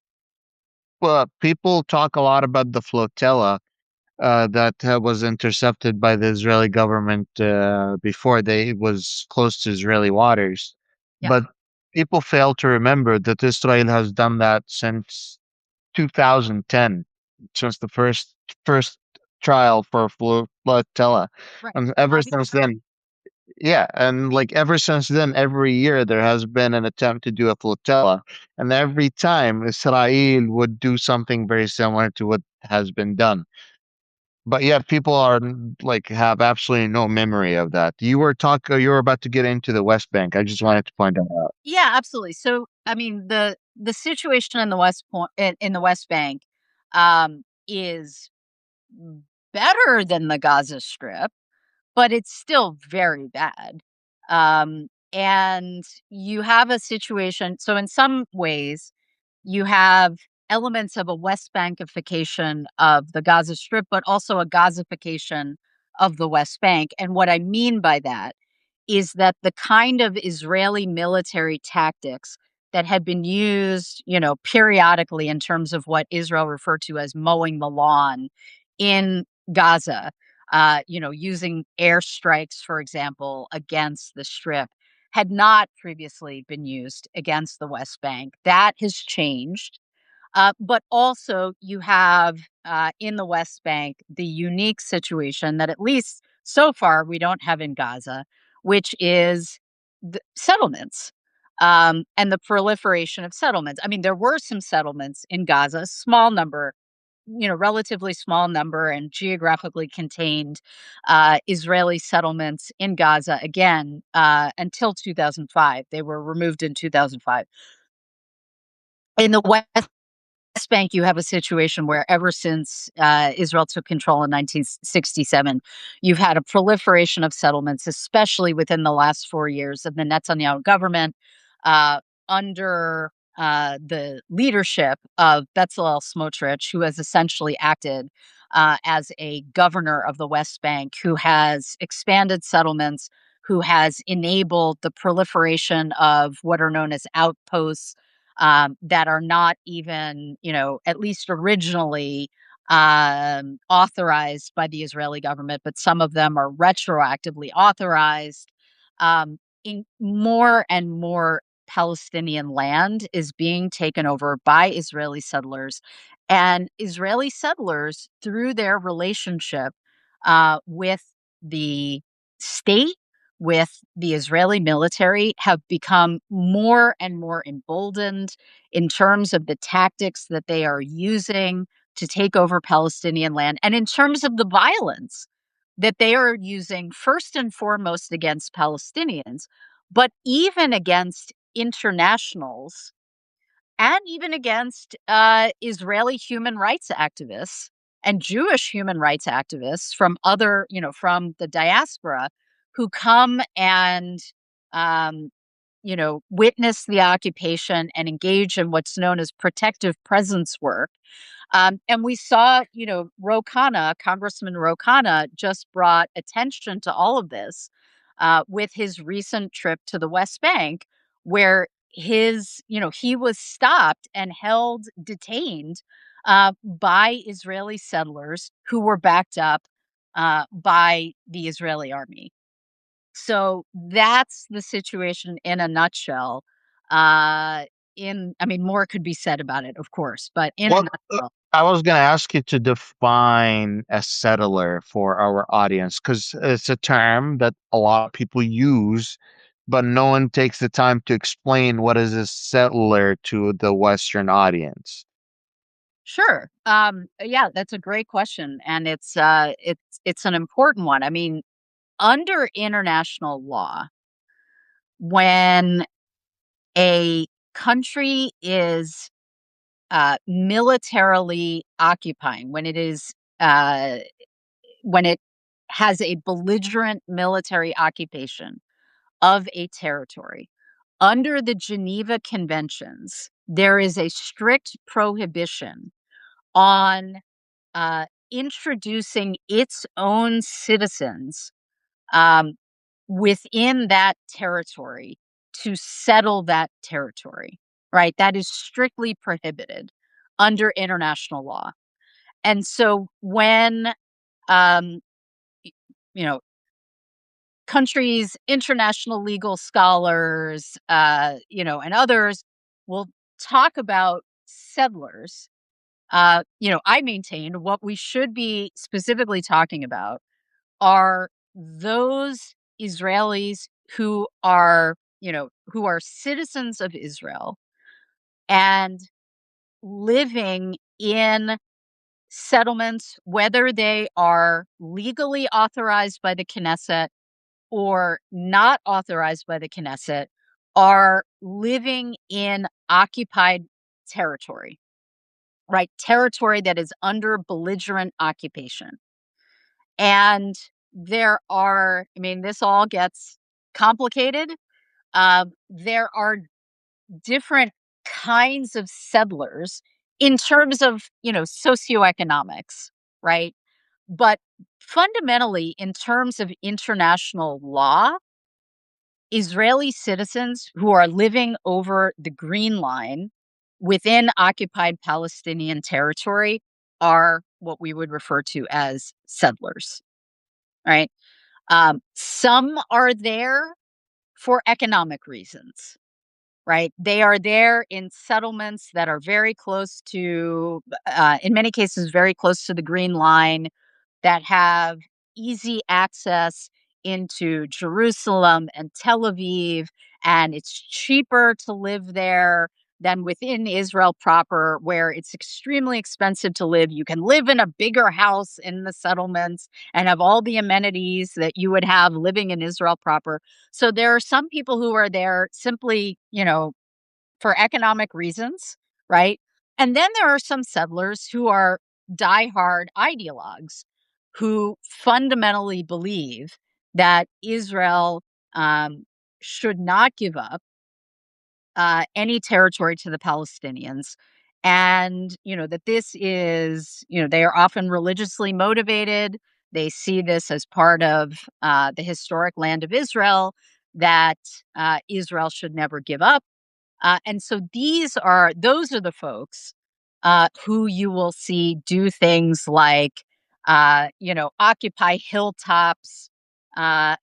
People talk a lot about the flotilla that was intercepted by the Israeli government before they was close to Israeli waters. Yeah, But people fail to remember that Israel has done that since 2010, since the first trial for flotilla, right. and ever Obvi since then, yeah, and like ever since then, every year there has been an attempt to do a flotilla, and every time Israel would do something very similar to what has been done. But yet people are like have absolutely no memory of that. You were about to get into the West Bank. I just wanted to point that out. Yeah, absolutely. So, I mean, the situation in the in the West Bank, is better than the Gaza Strip, but it's still very bad. And you have a situation so in some ways, you have elements of a West Bankification of the Gaza Strip, but also a Gazification of the West Bank. And what I mean by that is that the kind of Israeli military tactics that had been used, periodically in terms of what Israel referred to as mowing the lawn in Gaza, using airstrikes, for example, against the Strip, had not previously been used against the West Bank. That has changed. But also, you have in the West Bank the unique situation that, at least so far, we don't have in Gaza, which is the settlements and the proliferation of settlements. I mean, there were some settlements in Gaza, small number, relatively small number and geographically contained Israeli settlements in Gaza again until 2005. They were removed in 2005. In the West Bank, you have a situation where ever since Israel took control in 1967, you've had a proliferation of settlements, especially within the last 4 years of the Netanyahu government, uh, under the leadership of Bezalel Smotrich, who has essentially acted as a governor of the West Bank, who has expanded settlements, who has enabled the proliferation of what are known as outposts that are not even, at least originally authorized by the Israeli government, but some of them are retroactively authorized. In more and more Palestinian land is being taken over by Israeli settlers, and Israeli settlers, through their relationship with the state, with the Israeli military, have become more and more emboldened in terms of the tactics that they are using to take over Palestinian land, and in terms of the violence that they are using first and foremost against Palestinians, but even against internationals and even against Israeli human rights activists and Jewish human rights activists from from the diaspora who come and, um, witness the occupation and engage in what's known as protective presence work. And we saw, Congressman Ro Khanna just brought attention to all of this with his recent trip to the West Bank, where he was stopped and held detained by Israeli settlers who were backed up by the Israeli army. So that's the situation in a nutshell. I mean, more could be said about it, of course, but in a What nutshell. I was going to ask you to define a settler for our audience because it's a term that a lot of people use, but no one takes the time to explain what is a settler to the Western audience. Sure. Yeah, that's a great question, and it's an important one. I mean, under international law, when a country is militarily occupying, uh, when it has a belligerent military occupation of a territory, under the Geneva Conventions, there is a strict prohibition on introducing its own citizens um, within that territory to settle that territory, right? That is strictly prohibited under international law. And so when, um, y- you know, countries, international legal scholars, and others will talk about settlers, I maintain what we should be specifically talking about are those Israelis who are citizens of Israel and living in settlements, whether they are legally authorized by the Knesset or not authorized by the Knesset, are living in occupied territory, right? Territory that is under belligerent occupation. And this all gets complicated. There are different kinds of settlers in terms of, socioeconomics, right? But fundamentally, in terms of international law, Israeli citizens who are living over the Green Line within occupied Palestinian territory are what we would refer to as settlers, right? Some are there for economic reasons, right? They are there in settlements that are very close to, in many cases, very close to the Green Line, that have easy access into Jerusalem and Tel Aviv, and it's cheaper to live there than within Israel proper, where it's extremely expensive to live. You can live in a bigger house in the settlements and have all the amenities that you would have living in Israel proper. So there are some people who are there simply, for economic reasons, right? And then there are some settlers who are diehard ideologues who fundamentally believe that Israel should not give up any territory to the Palestinians. And, that this is, they are often religiously motivated. They see this as part of the historic land of Israel that Israel should never give up. And so those are the folks who you will see do things like, occupy hilltops,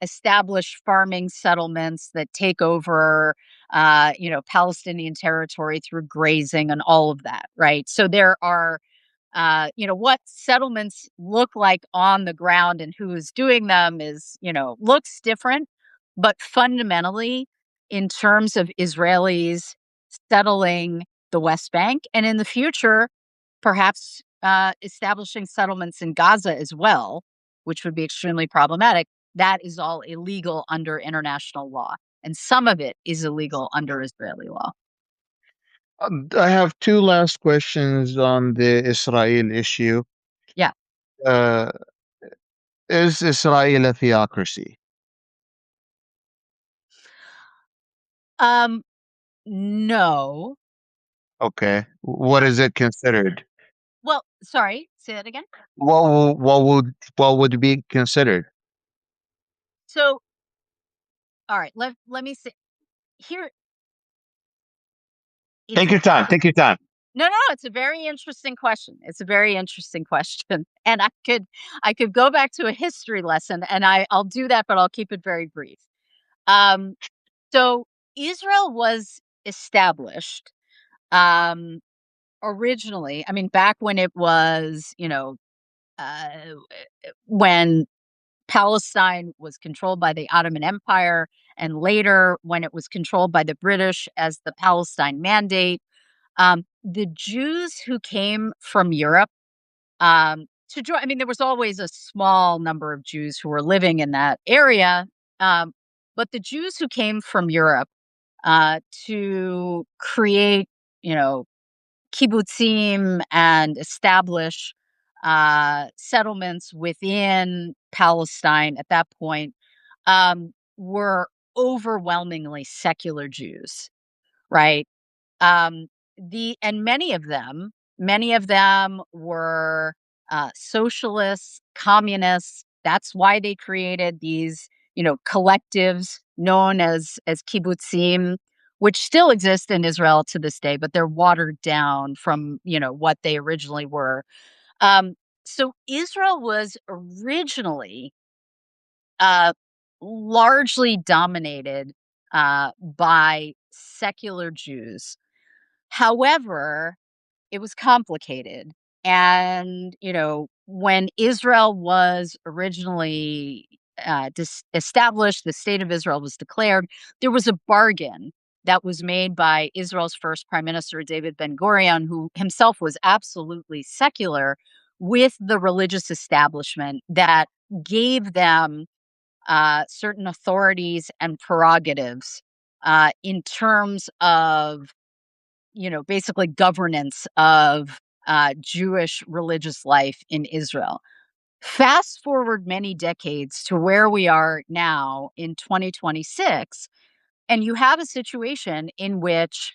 establish farming settlements that take over, Palestinian territory through grazing and all of that, right? So there are, what settlements look like on the ground and who is doing them is, looks different, but fundamentally, in terms of Israelis settling the West Bank, and in the future, perhaps establishing settlements in Gaza as well, which would be extremely problematic. That is all illegal under international law, and some of it is illegal under Israeli law. I have two last questions on the Israel issue. Yeah. Uh, is Israel a theocracy? Um. No. Okay. What is it considered? Well, sorry. Say that again. What would be considered? So, all right. Let me say here. It's Take a your time. Take your time. No, no, it's a very interesting question. It's a very interesting question. And I could go back to a history lesson, and I'll do that, but I'll keep it very brief. Um, so Israel was established um originally, back when it was, uh when Palestine was controlled by the Ottoman Empire, and later when it was controlled by the British as the Palestine Mandate. The Jews who came from Europe to join, there was always a small number of Jews who were living in that area, but the Jews who came from Europe to create, you know, kibbutzim and establish settlements within Palestine at that point were overwhelmingly secular Jews, right? Um, and many of them were socialists, communists. That's why they created these, collectives known as kibbutzim, which still exist in Israel to this day, but they're watered down from what they originally were. Um, so Israel was originally uh, largely dominated by secular Jews. However, it was complicated. And, when Israel was originally established, the state of Israel was declared, there was a bargain that was made by Israel's first prime minister, David Ben Gurion, who himself was absolutely secular, with the religious establishment that gave them certain authorities and prerogatives in terms of basically governance of Jewish religious life in Israel. Fast forward many decades to where we are now in 2026, and you have a situation in which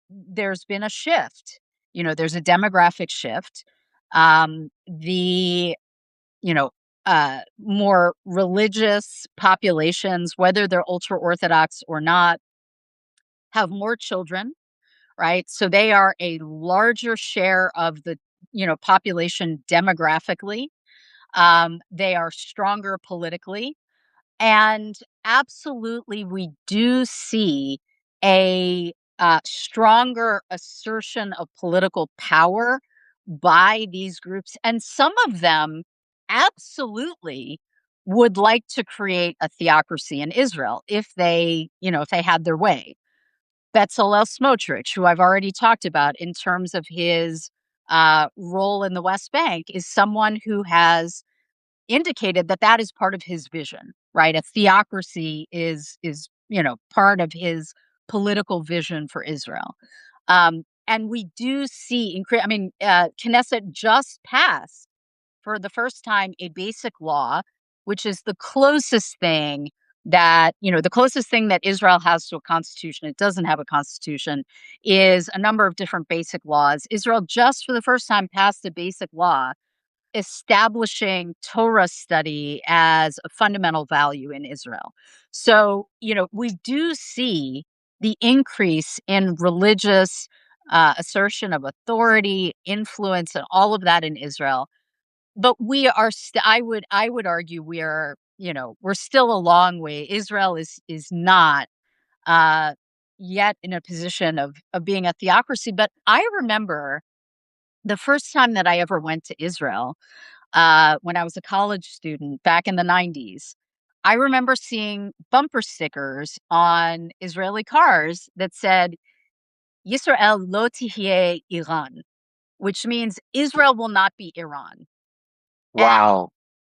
there's been a shift. There's a demographic shift. The more religious populations, whether they're ultra orthodox or not, have more children, right? So they are a larger share of the population demographically. They are stronger politically, and absolutely, we do see a stronger assertion of political power by these groups, and some of them absolutely would like to create a theocracy in Israel if they had their way. Bezalel Smotrich, who I've already talked about in terms of his role in the West Bank, is someone who has indicated that that is part of his vision, right? A theocracy is part of his political vision for Israel. And we do see, Knesset just passed for the first time a basic law, which is the closest thing that Israel has to a constitution. It doesn't have a constitution, is a number of different basic laws. Israel just for the first time passed a basic law establishing Torah study as a fundamental value in Israel. So, we do see the increase in religious assertion of authority, influence, and all of that in Israel. But we are I would argue we're still a long way. Israel is not uh yet in a position of being a theocracy. But I remember the first time that I ever went to Israel, when I was a college student back in the 90s. I remember seeing bumper stickers on Israeli cars that said, Yisrael lo tihyeh Iran, which means Israel will not be Iran. Wow.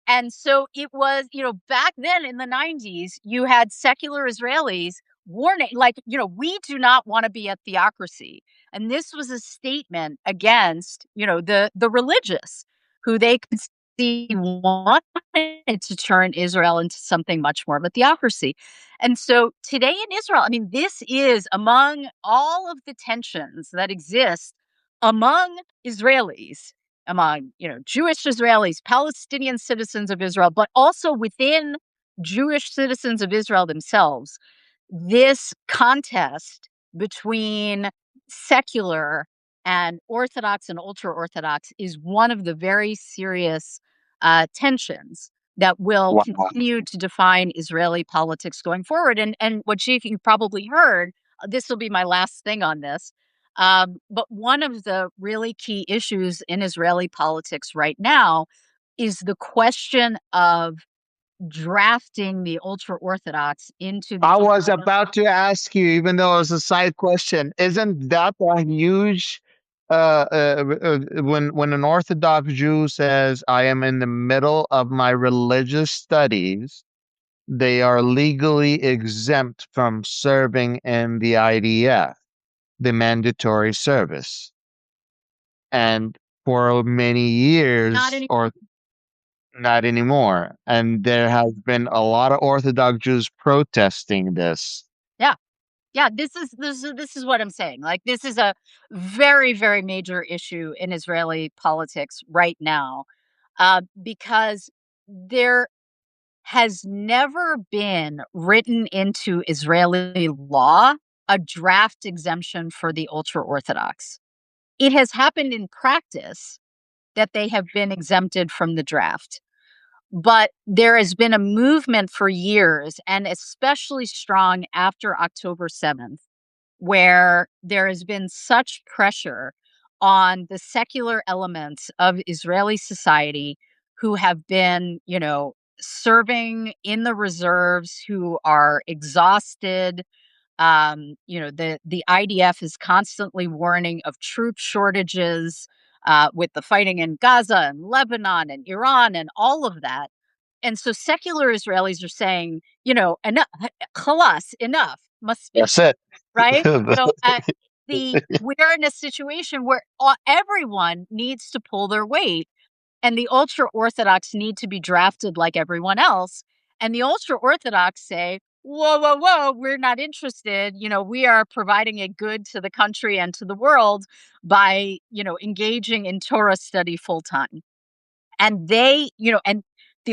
And so it was, back then in the 90s, you had secular Israelis warning, like, we do not want to be a theocracy. And this was a statement against, the religious, who they could see wanted to turn Israel into something much more of a theocracy. And so today in Israel, this is among all of the tensions that exist among Israelis, among Jewish Israelis, Palestinian citizens of Israel, but also within Jewish citizens of Israel themselves. This contest between secular and Orthodox and ultra Orthodox is one of the very serious tensions that will Wow. continue to define Israeli politics going forward. And what, Chief, you probably heard, this will be my last thing on this. But one of the really key issues in Israeli politics right now is the question of drafting the ultra Orthodox into the I was about to ask you, even though it was a side question, isn't that a huge when an Orthodox Jew says, I am in the middle of my religious studies, they are legally exempt from serving in the IDF, the mandatory service. And for many Not years, any. or not anymore. And there has been a lot of Orthodox Jews protesting this. Yeah. Yeah, this is what I'm saying. Like, this is a very, very major issue in Israeli politics right now, because there has never been written into Israeli law a draft exemption for the ultra Orthodox. It has happened in practice that they have been exempted from the draft. But there has been a movement for years, and especially strong after October 7th, where there has been such pressure on the secular elements of Israeli society who have been, serving in the reserves, who are exhausted. The IDF is constantly warning of troop shortages with the fighting in Gaza and Lebanon and Iran and all of that. And so secular Israelis are saying, enough, khalas, enough, must be, That's it. right? So we're in a situation where everyone needs to pull their weight, and the ultra orthodox need to be drafted like everyone else. And the ultra orthodox say, whoa, whoa, whoa, we're not interested. We are providing a good to the country and to the world by, engaging in Torah study full time. And the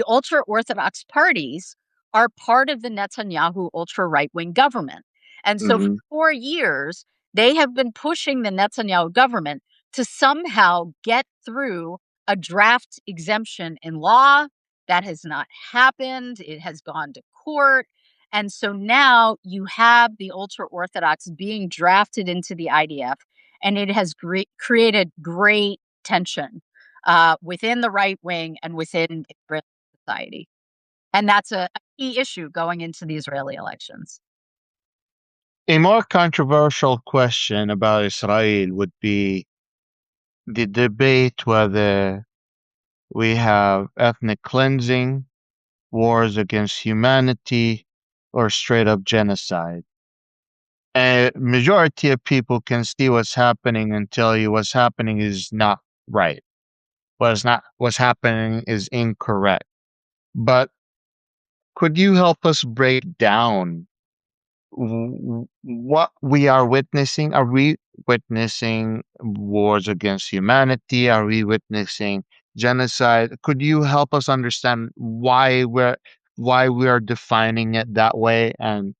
ultra Orthodox parties are part of the Netanyahu ultra right wing government. And so for Mhm. 4 years, they have been pushing the Netanyahu government to somehow get through a draft exemption in law. That has not happened. It has gone to court. And so now you have the ultra Orthodox being drafted into the IDF, and it has created great tension within the right wing and within Israeli society. And that's a key issue going into the Israeli elections. A more controversial question about Israel would be the debate whether we have ethnic cleansing, wars against humanity, or straight up genocide. A majority of people can see what's happening and tell you what's happening is not right. What's happening is incorrect. But could you help us break down what we are witnessing? Are we witnessing wars against humanity? Are we witnessing genocide? Could you help us understand why we are defining it that way, and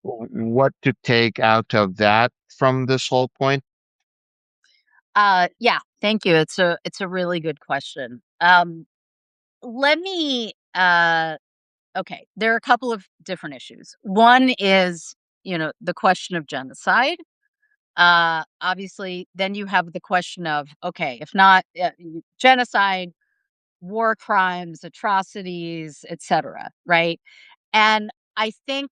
what to take out of that from this whole point? Yeah, thank you. It's a really good question. Let me okay, there are a couple of different issues. One is, the question of genocide. Obviously, then you have the question of, okay, if not genocide, war crimes, atrocities, etc., right? And I think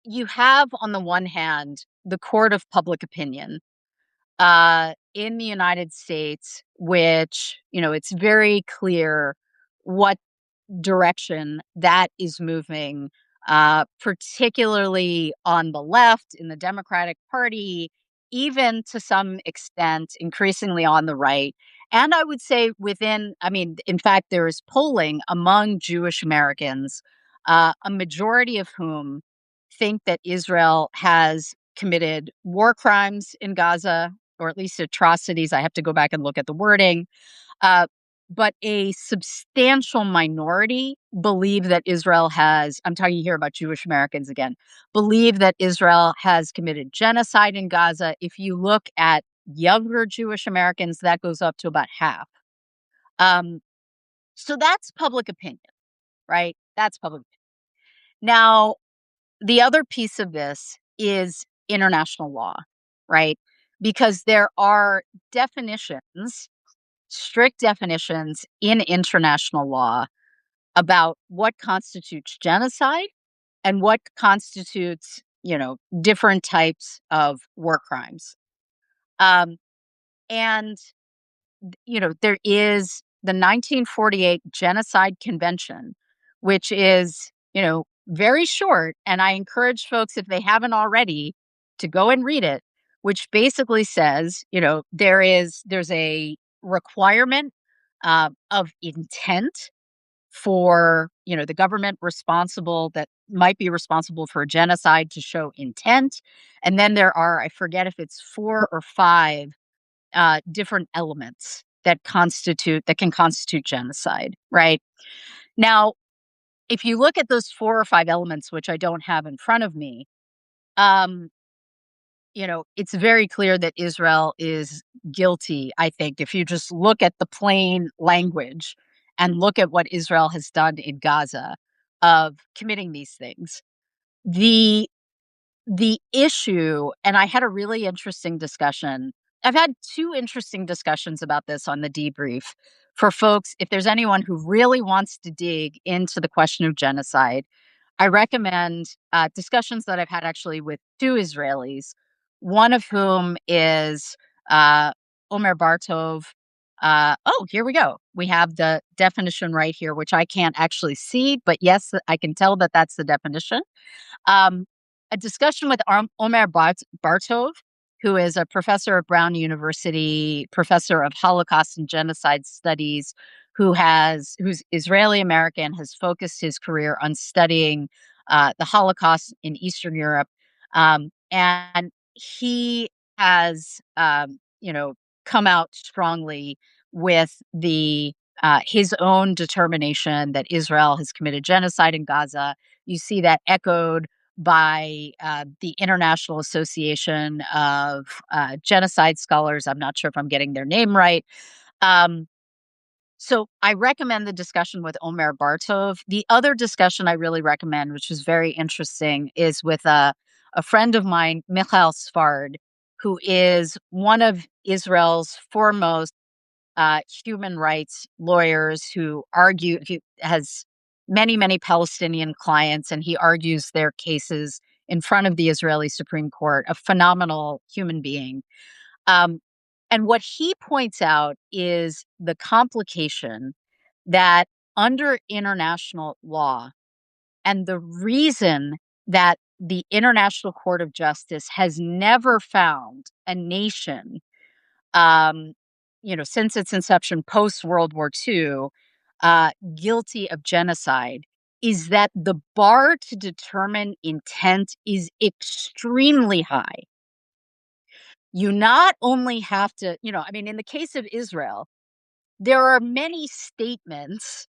you have, on the one hand, the court of public opinion in the United States, which, it's very clear what direction that is moving, particularly on the left in the Democratic Party, even to some extent, increasingly on the right. And I would say in fact, there is polling among Jewish Americans, a majority of whom think that Israel has committed war crimes in Gaza, or at least atrocities. I have to go back and look at the wording. Uh, but a substantial minority believe that Israel has, I'm talking here about Jewish Americans again, believe that Israel has committed genocide in Gaza. If you look at younger Jewish Americans, that goes up to about half. Um, so that's public opinion, right? That's public opinion. Now, the other piece of this is international law, right? Because there are definitions, strict definitions in international law about what constitutes genocide and what constitutes, different types of war crimes. Um, and, there is the 1948 Genocide Convention, which is, very short. And I encourage folks, if they haven't already, to go and read it, which basically says, there's a requirement of intent for, the government responsible that might be responsible for genocide to show intent. And then there are, I forget if it's 4 or 5 different elements that can constitute genocide, right? Now, if you look at those 4 or 5 elements, which I don't have in front of me, um, it's very clear that Israel is guilty. I think if you just look at the plain language and look at what Israel has done in Gaza of committing these things, the the issue, and I had a really interesting discussion. I've had 2 interesting discussions about this on the debrief for folks. If there's anyone who really wants to dig into the question of genocide, I recommend discussions that I've had actually with 2 Israelis, one of whom is uh, Omer Bartov. Oh, here we go. We have the definition right here, which I can't actually see, but yes, I can tell that that's the definition. Um, a discussion with Omer Bartov, who is a professor at Brown University, professor of Holocaust and Genocide Studies, who's Israeli American, has focused his career on studying the Holocaust in Eastern Europe, and he has, come out strongly with the his own determination that Israel has committed genocide in Gaza. You see that echoed by the International Association of Genocide Scholars. I'm not sure if I'm getting their name right. Um, so I recommend the discussion with Omer Bartov. The other discussion I really recommend, which is very interesting, is with a friend of mine, Michael Sfard, who is one of Israel's foremost human rights lawyers he has many, many Palestinian clients, and he argues their cases in front of the Israeli Supreme Court, a phenomenal human being. Um, and what he points out is the complication that under international law, and the reason that the International Court of Justice has never found a nation um, since its inception post World War II, guilty of genocide, is that the bar to determine intent is extremely high. You not only have to, I mean, in the case of Israel, there are many statements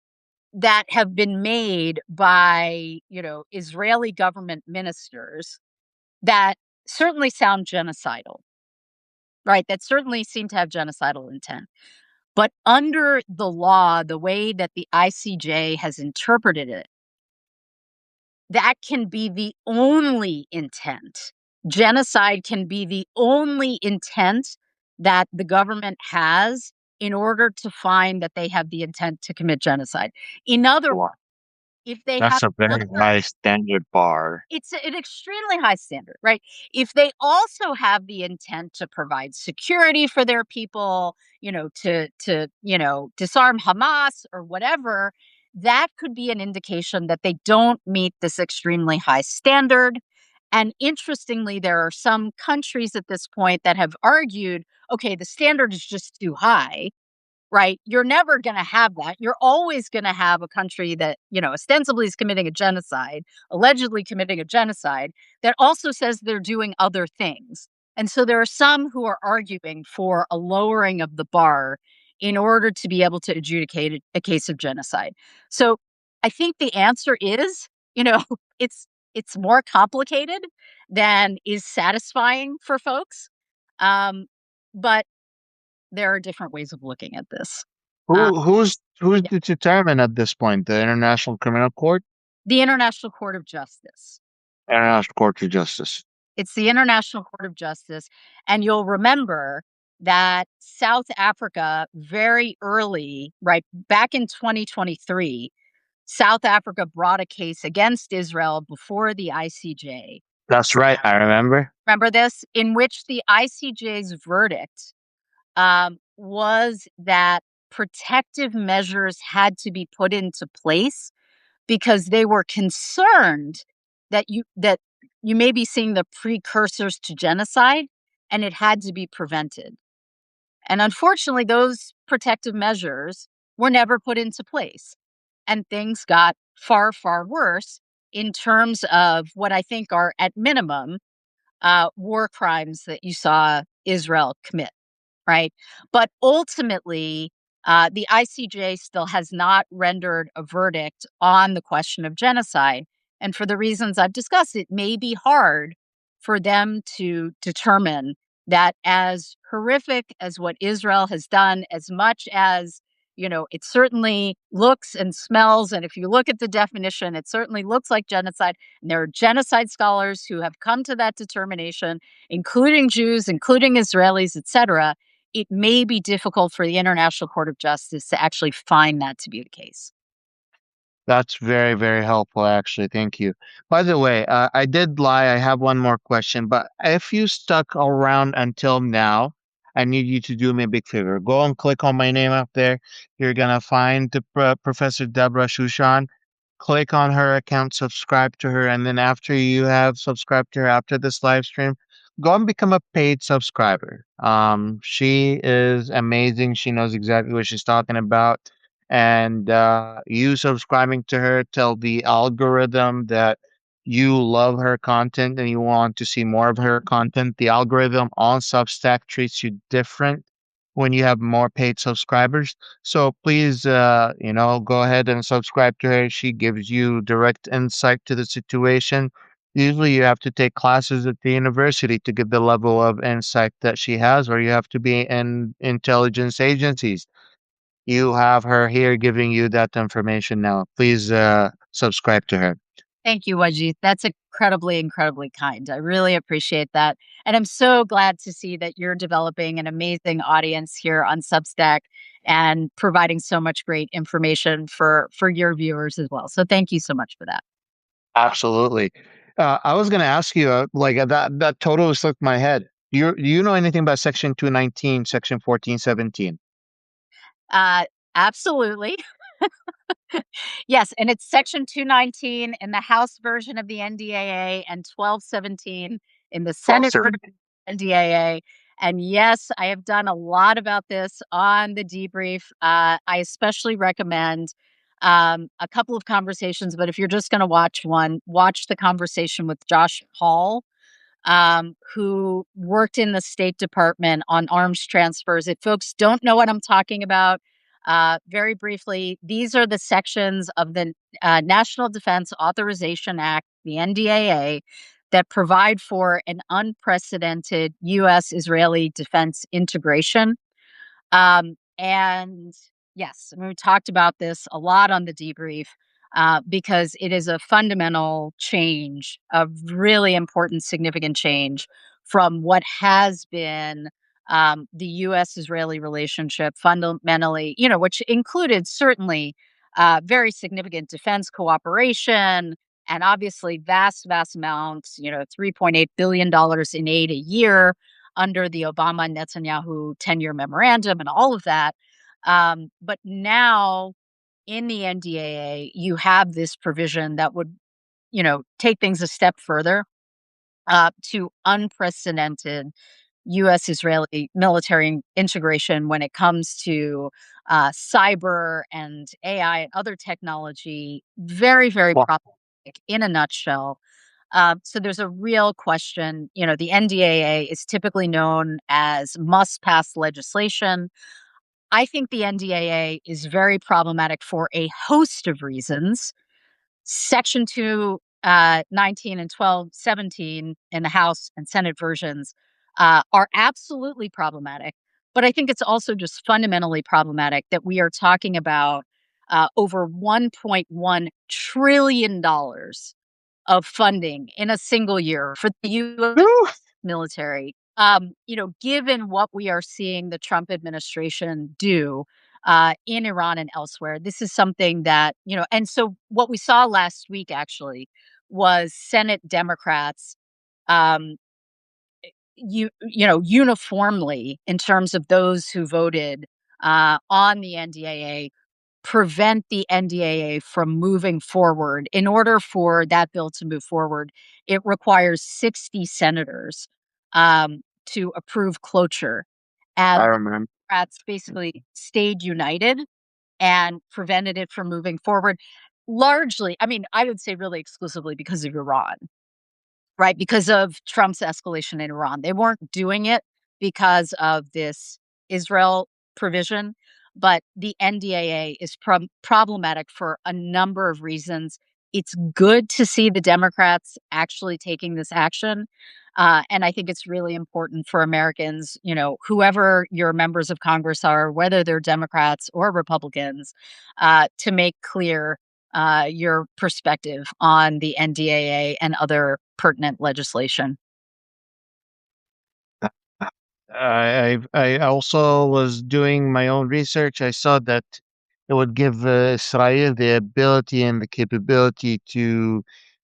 that have been made by, Israeli government ministers that certainly sound genocidal, right? That certainly seem to have genocidal intent. But under the law, the way that the ICJ has interpreted it, that can be the only intent. Genocide can be the only intent that the government has in order to find that they have the intent to commit genocide. In other Wow. words, if they have That's a very other high standard bar. it's an extremely high standard, right? If they also have the intent to provide security for their people, to disarm Hamas or whatever, that could be an indication that they don't meet this extremely high standard. And interestingly, there are some countries at this point that have argued, okay, the standard is just too high. Right? You're never gonna have that. You're always gonna have a country that, ostensibly is committing a genocide, allegedly committing a genocide, that also says they're doing other things. And so there are some who are arguing for a lowering of the bar in order to be able to adjudicate a case of genocide. So I think the answer is, you know, it's it's more complicated than is satisfying for folks. Um, but there are different ways of looking at this. Uh, Who's yeah. determined at this point? The International Criminal Court, The International Court of Justice. International Court of Justice. It's the International Court of Justice, and you'll remember that South Africa very early, right, back in 2023, South Africa brought a case against Israel before the ICJ. That's right. I remember. Remember this? In which the ICJ's verdict was that protective measures had to be put into place because they were concerned that you may be seeing the precursors to genocide, and it had to be prevented. And unfortunately, those protective measures were never put into place. And things got far, far worse in terms of what I think are, at minimum, war crimes that you saw Israel commit, right? But ultimately, the ICJ still has not rendered a verdict on the question of genocide. And for the reasons I've discussed, it may be hard for them to determine that, as horrific as what Israel has done, as much as, it certainly looks and smells. And if you look at the definition, it certainly looks like genocide. And there are genocide scholars who have come to that determination, including Jews, including Israelis, etc. It may be difficult for the International Court of Justice to actually find that to be the case. That's very, very helpful, actually. Thank you. By the way, I did lie. I have one more question, but if you stuck around until now, I need you to do me a big favor. Go and click on my name up there. You're gonna find the Professor Debra Shushan. Click on her account, subscribe to her, and then after you have subscribed to her after this live stream, go and become a paid subscriber. She is amazing. She knows exactly what she's talking about, and you subscribing to her tell the algorithm that you love her content and you want to see more of her content. The algorithm on Substack treats you different when you have more paid subscribers. So please, go ahead and subscribe to her. She gives you direct insight to the situation. Usually, you have to take classes at the university to get the level of insight that she has, or you have to be in intelligence agencies. You have her here giving you that information now. Please subscribe to her. Thank you, Wajeeh. That's incredibly, incredibly kind. I really appreciate that. And I'm so glad to see that you're developing an amazing audience here on Substack and providing so much great information for your viewers as well. So thank you so much for that. Absolutely. I was going to ask you, that totally slipped my head. Do you know anything about Section 219, Section 1417? Uh, Absolutely. Yes, and it's Section 219 in the House version of the NDAA and 1217 in the Senate version of the NDAA. And yes, I have done a lot about this on the debrief. I especially recommend a couple of conversations, but if you're just going to watch one, watch the conversation with Josh Hall, who worked in the State Department on arms transfers. If folks don't know what I'm talking about, very briefly, these are the sections of the National Defense Authorization Act, the NDAA, that provide for an unprecedented U.S. Israeli defense integration. And yes, we talked about this a lot on the debrief, because it is a fundamental change, a really important, significant change from what has been the U.S. Israeli relationship fundamentally, which included certainly very significant defense cooperation and obviously vast, vast amounts, $3.8 billion in aid a year under the Obama Netanyahu 10-year memorandum and all of that. But now in the NDAA, you have this provision that would, take things a step further, to unprecedented U.S. Israeli military integration when it comes to cyber and AI and other technology. Very, very Well, problematic in a nutshell. So there's a real question. The NDAA is typically known as must pass legislation. I think the NDAA is very problematic for a host of reasons. Section 219 and 1217 in the House and Senate versions are absolutely problematic. But I think it's also just fundamentally problematic that we are talking about over $1.1 trillion of funding in a single year for the U.S. whew, military. Given what we are seeing the Trump administration do in Iran and elsewhere, this is something that, and so what we saw last week actually was Senate Democrats, um, uniformly in terms of those who voted on the NDAA, prevent the NDAA from moving forward. In order for that bill to move forward, it requires 60 senators to approve cloture. I And remember. Democrats basically stayed united and prevented it from moving forward. Largely, I mean, I would say really exclusively because of Iran. Right, because of Trump's escalation in Iran. They weren't doing it because of this Israel provision, but the NDAA is problematic for a number of reasons. It's good to see the Democrats actually taking this action. And I think it's really important for Americans, whoever your members of Congress are, whether they're Democrats or Republicans, to make clear your perspective on the NDAA and other pertinent legislation. I also was doing my own research. I saw that it would give Israel the ability and the capability to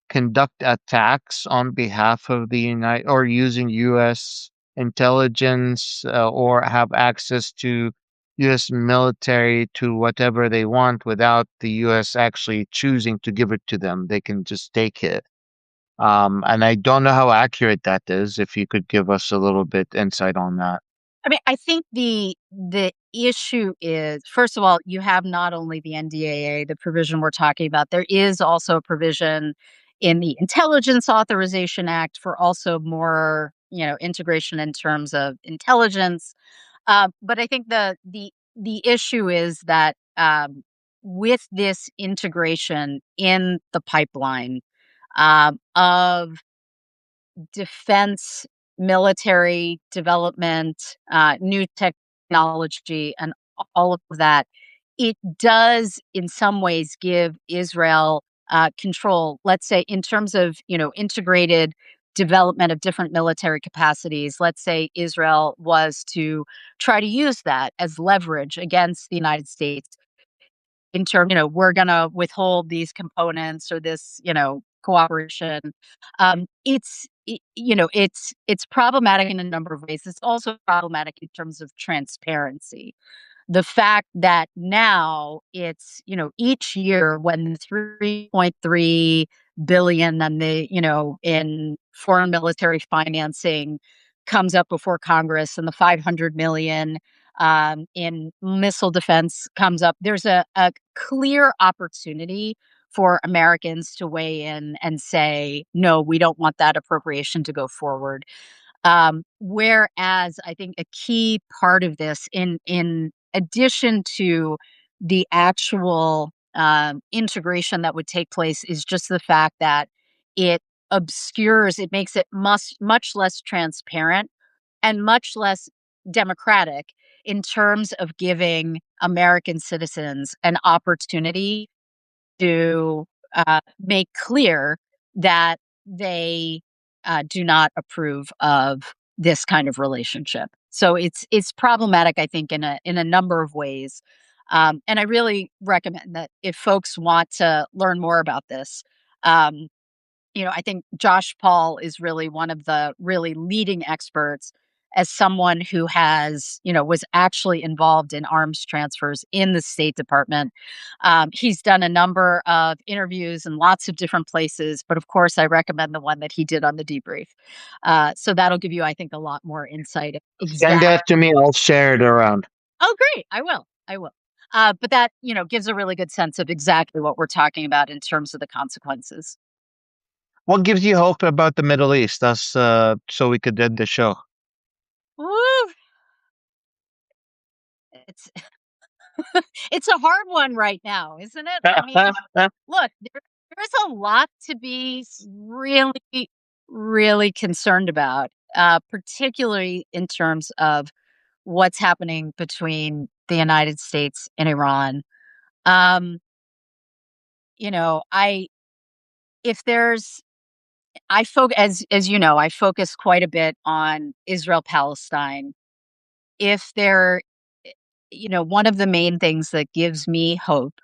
conduct attacks on behalf of the United or using U.S. intelligence or have access to U.S. military to whatever they want without the U.S. actually choosing to give it to them. They can just take it. And I don't know how accurate that is. If you could give us a little bit insight on that. I mean, I think the issue is, first of all, you have not only the NDAA, the provision we're talking about, there is also a provision in the Intelligence Authorization Act for also more, integration in terms of intelligence. But I think the issue is that with this integration in the pipeline of defense, military development, new technology, and all of that, it does in some ways give Israel control. Let's say in terms of integrated development of different military capacities. Let's say Israel was to try to use that as leverage against the United States in terms, we're gonna withhold these components or this, cooperation. It's problematic in a number of ways. It's also problematic in terms of transparency. The fact that now it's, each year when the 3.3 billion and in foreign military financing comes up before Congress and the 500 million in missile defense comes up, there's a clear opportunity for Americans to weigh in and say, no, we don't want that appropriation to go forward. Whereas I think a key part of this, in addition to the actual integration that would take place, is just the fact that it it makes it much less transparent and much less democratic in terms of giving American citizens an opportunity to make clear that they do not approve of this kind of relationship. So it's problematic, I think, in a number of ways. And I really recommend that if folks want to learn more about this, um, I think Josh Paul is really one of the really leading experts as someone who was actually involved in arms transfers in the State Department. He's done a number of interviews in lots of different places, but of course, I recommend the one that he did on the debrief. So that'll give you, I think, a lot more insight. Send Exactly. that to me. I'll share it around. Oh, great. I will. I will. But that, gives a really good sense of exactly what we're talking about in terms of the consequences. What gives you hope about the Middle East? That's so we could end the show. Woo! It's it's a hard one right now, isn't it? I mean, look, there's a lot to be really, really concerned about, particularly in terms of what's happening between the United States and Iran. Um, I if there's I focus as you know, I focus quite a bit on Israel Palestine. If there one of the main things that gives me hope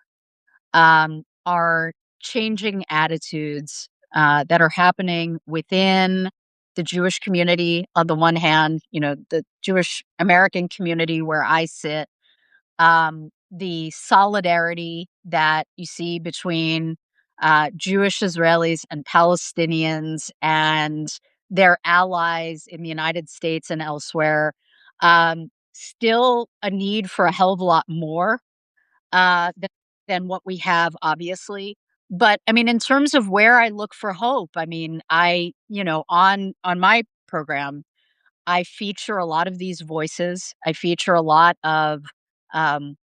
are changing attitudes that are happening within the Jewish community on the one hand, the Jewish American community where I sit, the solidarity that you see between Jewish Israelis and Palestinians and their allies in the United States and elsewhere. Still a need for a hell of a lot more uh, th- than what we have, obviously. But I mean, in terms of where I look for hope, I mean, on my program, I feature a lot of these voices. I feature a lot of um,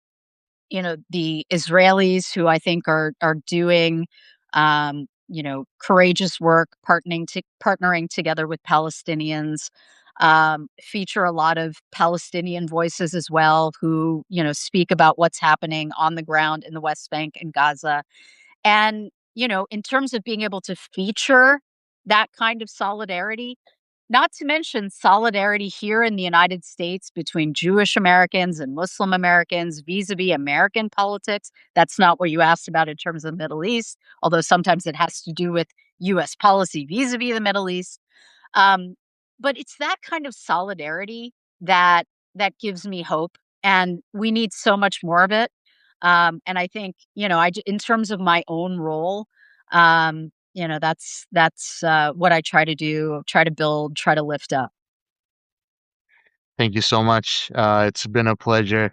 the Israelis who I think are doing courageous work, partnering together with Palestinians. Feature a lot of Palestinian voices as well who speak about what's happening on the ground in the West Bank and Gaza. And, in terms of being able to feature that kind of solidarity, not to mention solidarity here in the United States between Jewish Americans and Muslim Americans vis-a-vis American politics. That's not what you asked about in terms of the Middle East, although sometimes it has to do with US policy vis-a-vis the Middle East. Um, but it's that kind of solidarity that gives me hope, and we need so much more of it. And I think, in terms of my own role, that's what I try to do, try to build, try to lift up. Thank you so much. It's been a pleasure.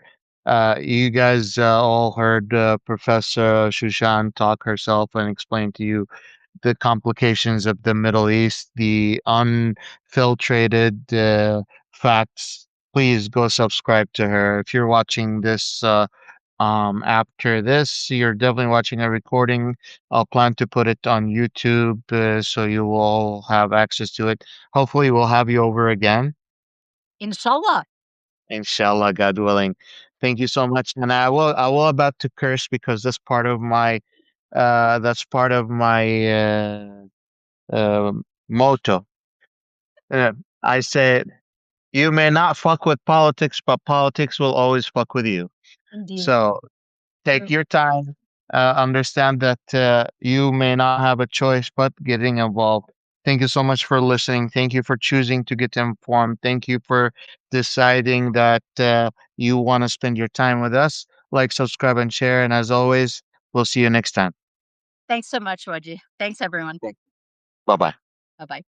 You guys all heard Professor Shushan talk herself and explain to you the complications of the Middle East, the unfiltrated facts. Please go subscribe to her. If you're watching this after this, you're definitely watching a recording. I'll plan to put it on YouTube so you will all have access to it. Hopefully, we'll have you over again. Inshallah. Inshallah, God willing. Thank you so much. And I will about to curse because that's part of my motto. Uh, I said you may not fuck with politics, but politics will always fuck with you. Indeed. So take True. your time. Understand that you may not have a choice but getting involved. Thank you so much for listening. Thank you for choosing to get informed. Thank you for deciding that you want to spend your time with us. Like, subscribe, and share. And as always, we'll see you next time. Thanks so much, Waji. Thanks, everyone. Bye bye. Bye bye.